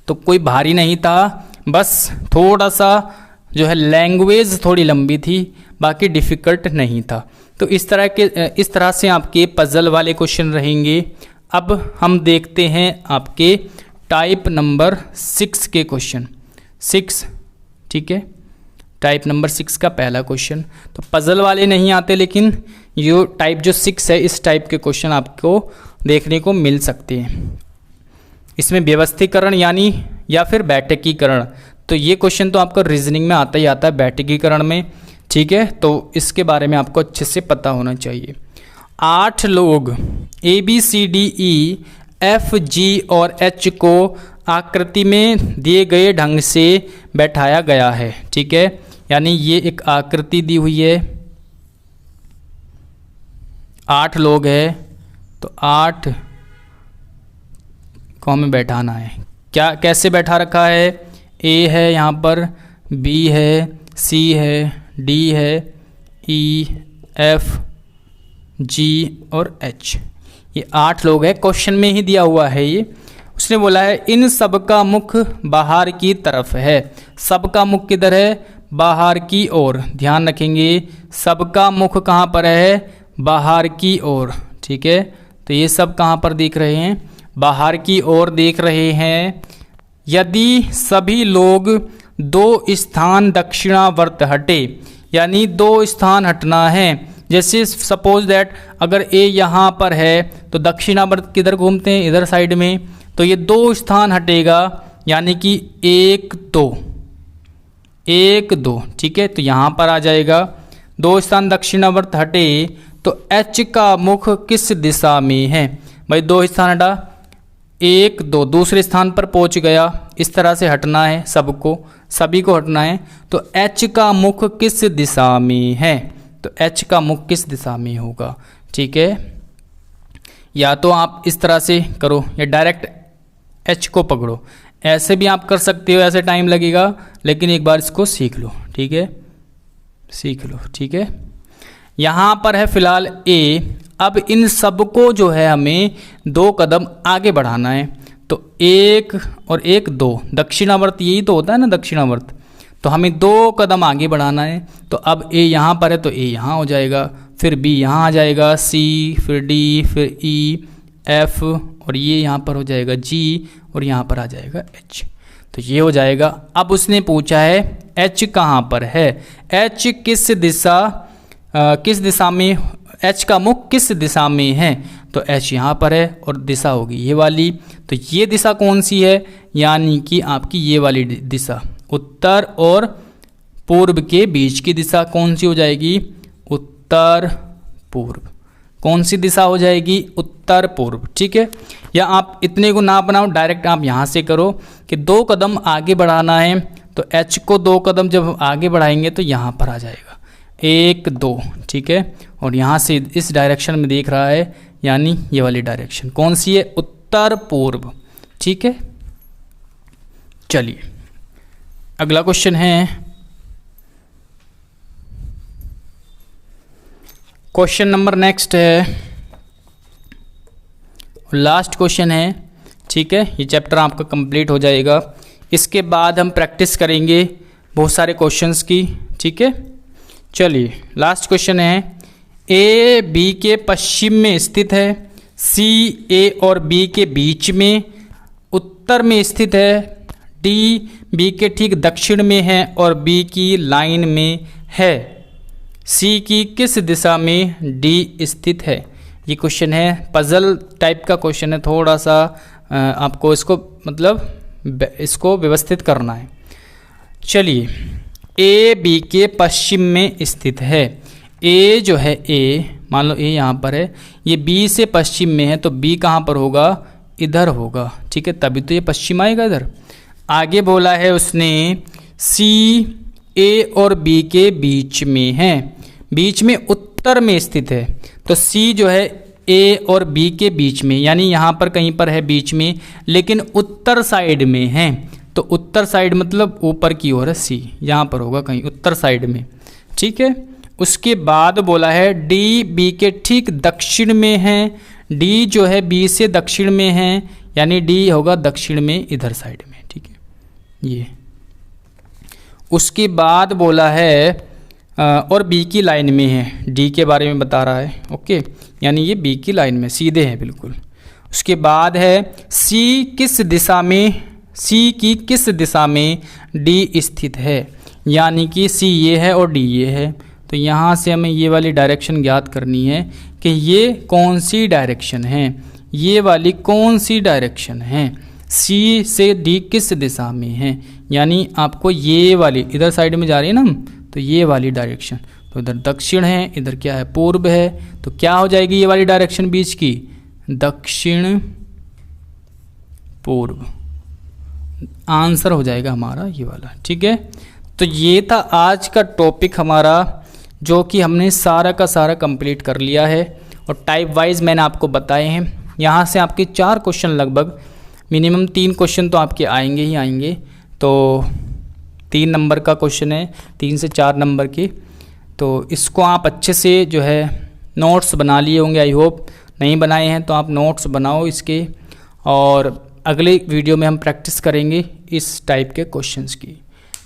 तो कोई भारी नहीं था, बस थोड़ा सा जो है लैंग्वेज थोड़ी लंबी थी, बाकी डिफ़िकल्ट नहीं था। तो इस तरह से आपके पजल वाले क्वेश्चन रहेंगे। अब हम देखते हैं आपके टाइप नंबर 6 के क्वेश्चन। 6, ठीक है, टाइप नंबर 6 का पहला क्वेश्चन। तो पजल वाले नहीं आते, लेकिन ये टाइप जो 6 है, इस टाइप के क्वेश्चन आपको देखने को मिल सकते हैं। इसमें व्यवस्थीकरण यानी या फिर बैठकीकरण, तो ये क्वेश्चन तो आपका रीजनिंग में आता ही आता है बैठकीकरण में। ठीक है, तो इसके बारे में आपको अच्छे से पता होना चाहिए। 8 लोग A B C D E F G और एच को आकृति में दिए गए ढंग से बैठाया गया है। ठीक है, यानी ये एक आकृति दी हुई है, 8 लोग हैं, तो 8 को हमें बैठाना है। क्या, कैसे बैठा रखा है, ए है यहाँ पर, बी है, सी है, डी है, ई एफ जी और एच, ये 8 लोग हैं। क्वेश्चन में ही दिया हुआ है ये। उसने बोला है इन सब का मुख बाहर की तरफ है। सबका मुख किधर है, बाहर की ओर। ध्यान रखेंगे, सबका मुख कहाँ पर है, बाहर की ओर। ठीक है, तो ये सब कहाँ पर देख रहे हैं, बाहर की ओर देख रहे हैं। यदि सभी लोग 2 स्थान दक्षिणावर्त हटे, यानी 2 स्थान हटना है। जैसे सपोज दैट अगर ए यहाँ पर है तो दक्षिणावर्त किधर घूमते हैं, इधर साइड में, तो ये 2 स्थान हटेगा, यानी कि 1 2। ठीक है, तो यहाँ पर आ जाएगा 2 स्थान दक्षिणावर्त हटे तो एच का मुख किस दिशा में है। भाई 2 स्थान हटा, 1 2 दूसरे स्थान पर पहुंच गया। इस तरह से हटना है, सभी को हटना है। तो H का मुख किस दिशा में है? तो H का मुख किस दिशा में होगा? ठीक है, या तो आप इस तरह से करो या डायरेक्ट H को पकड़ो, ऐसे भी आप कर सकते हो, ऐसे टाइम लगेगा, लेकिन एक बार इसको सीख लो। ठीक है, सीख लो। ठीक है, यहाँ पर है फिलहाल A। अब इन सबको जो है हमें 2 कदम आगे बढ़ाना है। तो 1 और 1 2 दक्षिणावर्त, यही तो होता है ना दक्षिणावर्त। तो हमें 2 कदम आगे बढ़ाना है। तो अब A यहाँ पर है तो A यहाँ हो जाएगा, फिर B यहाँ आ जाएगा, C, फिर D, फिर E, F, और ये यहाँ पर हो जाएगा G, और यहाँ पर आ जाएगा H। तो ये हो जाएगा। अब उसने पूछा है H कहाँ पर है? H किस दिशा में, H का मुख किस दिशा में है? तो H यहाँ पर है और दिशा होगी ये वाली। तो ये दिशा कौन सी है? यानी कि आपकी ये वाली दिशा, उत्तर और पूर्व के बीच की दिशा कौन सी हो जाएगी? उत्तर पूर्व। कौन सी दिशा हो जाएगी? उत्तर पूर्व। ठीक है, या आप इतने को ना बनाओ, डायरेक्ट आप यहाँ से करो कि 2 कदम आगे बढ़ाना है। तो H को 2 कदम जब आगे बढ़ाएंगे तो यहाँ पर आ जाएगा 1 2। ठीक है, और यहाँ से इस डायरेक्शन में देख रहा है, यानी ये वाली डायरेक्शन कौन सी है? उत्तर पूर्व। ठीक है, चलिए अगला क्वेश्चन है, क्वेश्चन नंबर नेक्स्ट है, लास्ट क्वेश्चन है। ठीक है, ये चैप्टर आपका कंप्लीट हो जाएगा। इसके बाद हम प्रैक्टिस करेंगे बहुत सारे क्वेश्चंस की। ठीक है, चलिए लास्ट क्वेश्चन है, A B के पश्चिम में स्थित है, C A और B के बीच में उत्तर में स्थित है, D B के ठीक दक्षिण में है और B की लाइन में है, C की किस दिशा में D स्थित है? ये क्वेश्चन है, पजल टाइप का क्वेश्चन है, थोड़ा सा आपको इसको व्यवस्थित करना है। चलिए, A B के पश्चिम में स्थित है। A जो है A, मान लो A यहाँ पर है, ये B से पश्चिम में है, तो B कहाँ पर होगा? इधर होगा। ठीक है, तभी तो ये पश्चिम आएगा इधर। आगे बोला है उसने C A और B के बीच में है, बीच में उत्तर में स्थित है। तो C जो है A और B के बीच में, यानी यहाँ पर कहीं पर है बीच में, लेकिन उत्तर साइड में है। तो उत्तर साइड मतलब ऊपर की ओर है, C यहाँ पर होगा कहीं उत्तर साइड में। ठीक है, उसके बाद बोला है D B के ठीक दक्षिण में है, D जो है B से दक्षिण में है, यानी D होगा दक्षिण में इधर साइड में। ठीक है, ये उसके बाद बोला है और B की लाइन में है, D के बारे में बता रहा है। ओके, यानी ये B की लाइन में सीधे है बिल्कुल। उसके बाद है C की किस दिशा में D स्थित है? यानी कि C ये है और D ये है। तो यहाँ से हमें ये वाली डायरेक्शन ज्ञात करनी है कि ये कौन सी डायरेक्शन है, ये वाली कौन सी डायरेक्शन है, C से D किस दिशा में है। यानी आपको ये वाली इधर साइड में जा रही है ना, तो ये वाली डायरेक्शन, तो इधर दक्षिण है, इधर क्या है? पूर्व है। तो क्या हो जाएगी ये वाली डायरेक्शन बीच की? दक्षिण पूर्व। आंसर हो जाएगा हमारा ये वाला। ठीक है, तो ये था आज का टॉपिक हमारा, जो कि हमने सारा का सारा कंप्लीट कर लिया है, और टाइप वाइज मैंने आपको बताए हैं। यहाँ से आपके 4 क्वेश्चन, लगभग मिनिमम 3 क्वेश्चन तो आपके आएंगे ही आएंगे। तो 3 नंबर का क्वेश्चन है, 3 से 4 नंबर के। तो इसको आप अच्छे से जो है नोट्स बना लिए होंगे, आई होप। नहीं बनाए हैं तो आप नोट्स बनाओ इसके, और अगले वीडियो में हम प्रैक्टिस करेंगे इस टाइप के क्वेश्चंस की।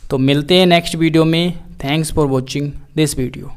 तो मिलते हैं नेक्स्ट वीडियो में। Thanks for watching this video.